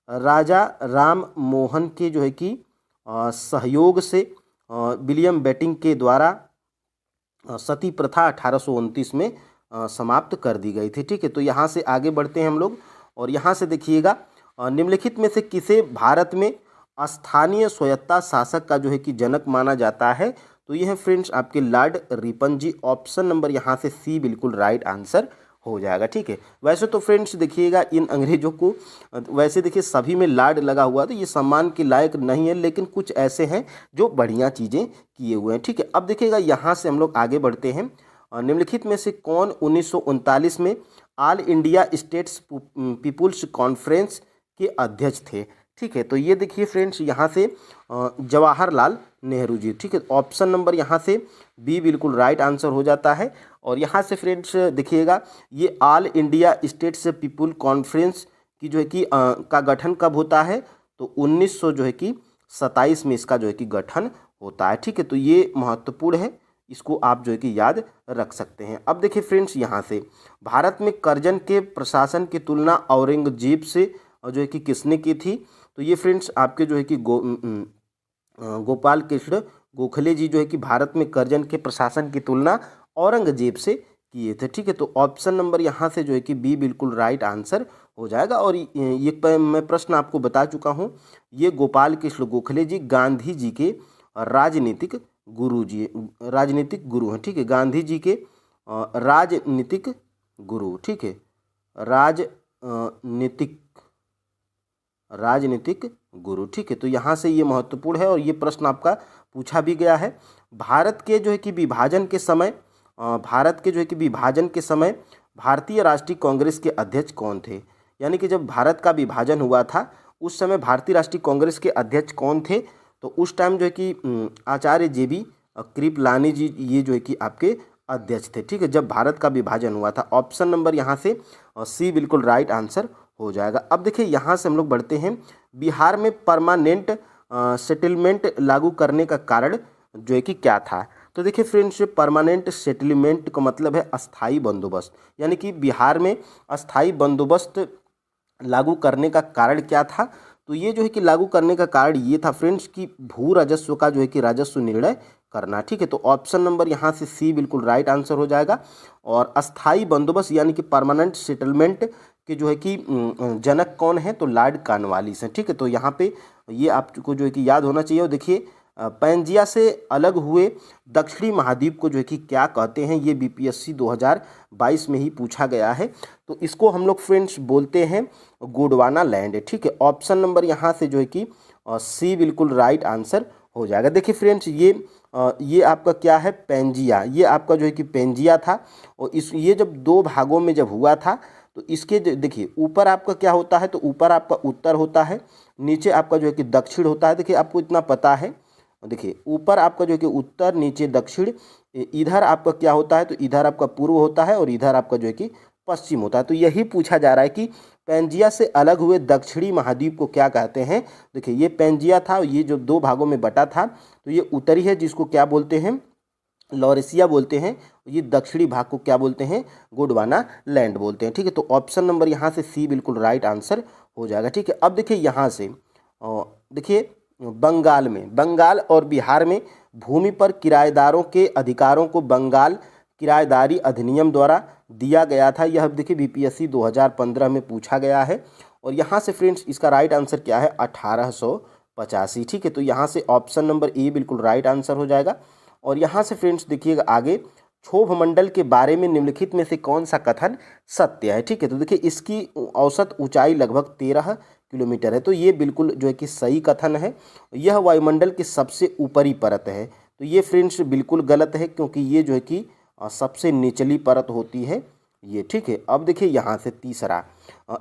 राजा राम मोहन के जो है कि सहयोग से विलियम बेटिंग के द्वारा सती प्रथा 1829 में समाप्त कर दी गई थी। ठीक है, तो यहाँ से आगे बढ़ते हैं हम लोग। और यहाँ से देखिएगा, निम्नलिखित में से किसे भारत में स्थानीय स्वायत्ता शासक का जो है कि जनक माना जाता है? तो ये है फ्रेंड्स आपके लॉर्ड रिपन जी। ऑप्शन नंबर यहाँ से सी बिल्कुल राइट आंसर हो जाएगा। ठीक है, वैसे तो फ्रेंड्स देखिएगा, इन अंग्रेजों को वैसे देखिए सभी में लॉर्ड लगा हुआ, तो ये सम्मान के लायक नहीं है, लेकिन कुछ ऐसे हैं जो बढ़िया चीज़ें किए हुए हैं। ठीक है, अब देखिएगा यहाँ से हम लोग आगे बढ़ते हैं। निम्नलिखित में से कौन 1939 में All India States Peoples Conference के अध्यक्ष थे? ठीक है, तो ये देखिए फ्रेंड्स, यहाँ से जवाहरलाल नेहरू जी। ठीक है, ऑप्शन नंबर यहाँ से बी बिल्कुल राइट आंसर हो जाता है। और यहाँ से फ्रेंड्स देखिएगा, ये all India states people conference की जो है कि का गठन कब होता है? तो 1900 जो है कि 27 में इसका जो है कि गठन होता है। ठीक है, तो ये महत्वपूर्ण है, इसको आप जो है कि याद रख सकते हैं। अब देखिए फ्रेंड्स, यहाँ से भारत में कर्जन के प्रशासन की तुलना औरंगजेब से जो है कि किसने की थी? तो ये फ्रेंड्स आपके जो है कि गोपाल कृष्ण गोखले जी जो है कि भारत में कर्जन के प्रशासन की तुलना औरंगजेब से किए थे। ठीक है, तो ऑप्शन नंबर यहाँ से जो है कि बी बिल्कुल राइट आंसर हो जाएगा। और ये मैं प्रश्न आपको बता चुका हूँ, ये गोपाल कृष्ण गोखले जी गांधी जी के राजनीतिक गुरु हैं। ठीक है, गांधी जी के राजनीतिक गुरु। ठीक है, राजनीतिक गुरु। ठीक है, तो यहाँ से ये महत्वपूर्ण है और ये प्रश्न आपका पूछा भी गया है। भारत के जो है कि विभाजन के समय भारतीय राष्ट्रीय कांग्रेस के अध्यक्ष कौन थे? यानी कि जब भारत का विभाजन हुआ था उस समय भारतीय राष्ट्रीय कांग्रेस के अध्यक्ष कौन थे? तो उस टाइम जो है कि आचार्य JB कृपलानी जी ये जो है कि आपके अध्यक्ष थे। ठीक है, जब भारत का विभाजन हुआ था। ऑप्शन नंबर यहाँ से सी बिल्कुल राइट आंसर हो जाएगा। अब देखिए यहाँ से हम लोग बढ़ते हैं। बिहार में परमानेंट सेटलमेंट लागू करने का कारण जो है कि क्या था? तो देखिए फ्रेंड्स, परमानेंट सेटलमेंट का मतलब है अस्थाई बंदोबस्त, यानी कि बिहार में अस्थाई बंदोबस्त लागू करने का कारण क्या था? तो ये जो है कि लागू करने का कारण ये था फ्रेंड्स कि भू राजस्व का जो है कि राजस्व निर्णय करना। ठीक है, तो ऑप्शन नंबर यहाँ से सी बिल्कुल राइट आंसर हो जाएगा। और अस्थाई बंदोबस्त यानी कि परमानेंट सेटलमेंट के जो है कि जनक कौन है, तो लॉर्ड कॉर्नवालिस हैं। ठीक है, तो यहाँ पे ये आपको जो है कि याद होना चाहिए। और देखिए पैंजिया से अलग हुए दक्षिणी महाद्वीप को जो है कि क्या कहते हैं, ये बीपीएससी 2022 में ही पूछा गया है। तो इसको हम लोग फ्रेंड्स बोलते हैं गोंडवाना लैंड। ठीक है, ऑप्शन नंबर यहाँ से जो है कि सी बिल्कुल राइट आंसर हो जाएगा। देखिए फ्रेंड्स ये आपका क्या है, पेंजिया, ये आपका जो है कि पेंजिया था। और ये जब दो भागों में जब हुआ था तो इसके देखिए ऊपर आपका क्या होता है, तो ऊपर आपका उत्तर होता है, नीचे आपका जो है कि दक्षिण होता है। देखिए आपको इतना पता है, देखिए ऊपर आपका जो है कि उत्तर, नीचे दक्षिण, इधर आपका क्या होता है, तो इधर आपका पूर्व होता है और इधर आपका जो है कि पश्चिम होता है। तो यही पूछा जा रहा है कि पेंजिया से अलग हुए दक्षिणी महाद्वीप को क्या कहते हैं। देखिए ये पेंजिया था, ये जो दो भागों में बटा था, तो ये उत्तरी है जिसको क्या बोलते हैं, लॉरेशिया बोलते हैं। ये दक्षिणी भाग को क्या बोलते हैं, गोंडवाना लैंड बोलते हैं। ठीक है, तो ऑप्शन नंबर यहाँ से सी बिल्कुल राइट आंसर हो जाएगा। ठीक है, अब देखिए यहाँ से देखिए बंगाल और बिहार में भूमि पर किराएदारों के अधिकारों को बंगाल किराएदारी अधिनियम द्वारा दिया गया था। यह देखिए बीपीएससी 2015 में पूछा गया है। और यहाँ से फ्रेंड्स इसका राइट आंसर क्या है, 1885। ठीक है, तो यहाँ से ऑप्शन नंबर ए बिल्कुल राइट आंसर हो जाएगा। और यहाँ से फ्रेंड्स देखिएगा आगे, क्षोभ मंडल के बारे में निम्नलिखित में से कौन सा कथन सत्य है। ठीक है, तो देखिए इसकी औसत ऊंचाई लगभग 13 किलोमीटर है, तो ये बिल्कुल जो है कि सही कथन है। यह वायुमंडल की सबसे ऊपरी परत है, तो ये फ्रेंड्स बिल्कुल गलत है, क्योंकि ये जो है कि सबसे निचली परत होती है ये। ठीक है, अब देखिए यहाँ से तीसरा,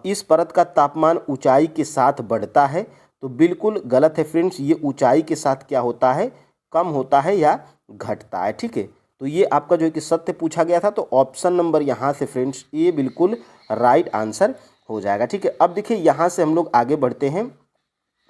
इस परत का तापमान ऊंचाई के साथ बढ़ता है, तो बिल्कुल गलत है फ्रेंड्स। ये ऊंचाई के साथ क्या होता है, कम होता है या घटता है। ठीक है, तो ये आपका जो है कि सत्य पूछा गया था, तो ऑप्शन नंबर यहाँ से फ्रेंड्स ये बिल्कुल राइट आंसर हो जाएगा। ठीक है, अब देखिए यहाँ से हम लोग आगे बढ़ते हैं।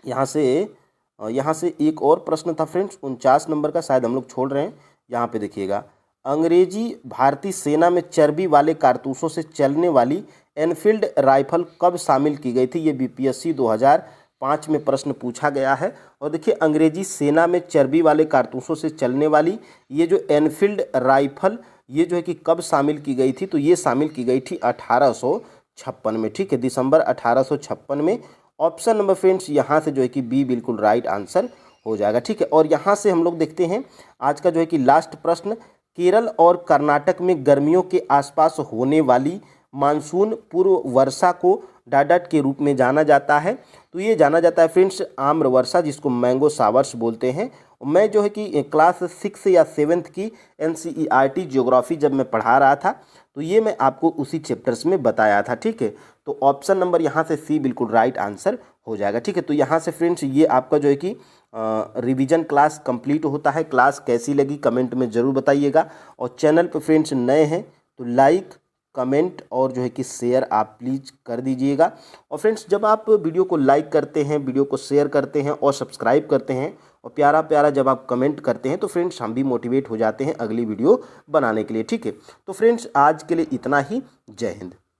यहाँ से एक और प्रश्न था फ्रेंड्स, 49 नंबर का, शायद हम लोग छोड़ रहे हैं। यहाँ पे देखिएगा, अंग्रेजी भारतीय सेना में चर्बी वाले कारतूसों से चलने वाली एनफील्ड राइफल कब शामिल की गई थी, ये बीपीएससी 2005 में प्रश्न पूछा गया है। और देखिए अंग्रेजी सेना में चर्बी वाले कारतूसों से चलने वाली ये जो एनफील्ड राइफल, ये जो है कि कब शामिल की गई थी, तो ये शामिल की गई थी 1856 में। ठीक है, दिसंबर 1856 में। ऑप्शन नंबर फ्रेंड्स यहाँ से जो है कि बी बिल्कुल राइट आंसर हो जाएगा। ठीक है, और यहाँ से हम लोग देखते हैं आज का जो है कि लास्ट प्रश्न, केरल और कर्नाटक में गर्मियों के आसपास होने वाली मानसून पूर्व वर्षा को डाडट के रूप में जाना जाता है, तो ये जाना जाता है फ्रेंड्स आम्र वर्षा, जिसको मैंगो शावर्स बोलते हैं। मैं जो है कि क्लास 6 या 7th की NCERT ज्योग्राफी जब मैं पढ़ा रहा था, तो ये मैं आपको उसी चैप्टर्स में बताया था। ठीक है, तो ऑप्शन नंबर यहाँ से सी बिल्कुल राइट आंसर हो जाएगा। ठीक है, तो यहाँ से फ्रेंड्स ये आपका जो है कि रिवीजन क्लास कंप्लीट होता है। क्लास कैसी लगी कमेंट में ज़रूर बताइएगा। और चैनल पर फ्रेंड्स नए हैं तो लाइक, कमेंट और जो है कि शेयर आप प्लीज़ कर दीजिएगा। और फ्रेंड्स जब आप वीडियो को लाइक करते हैं, वीडियो को शेयर करते हैं और सब्सक्राइब करते हैं और प्यारा प्यारा जब आप कमेंट करते हैं, तो फ्रेंड्स हम भी मोटिवेट हो जाते हैं अगली वीडियो बनाने के लिए। ठीक है, तो फ्रेंड्स आज के लिए इतना ही। जय हिंद।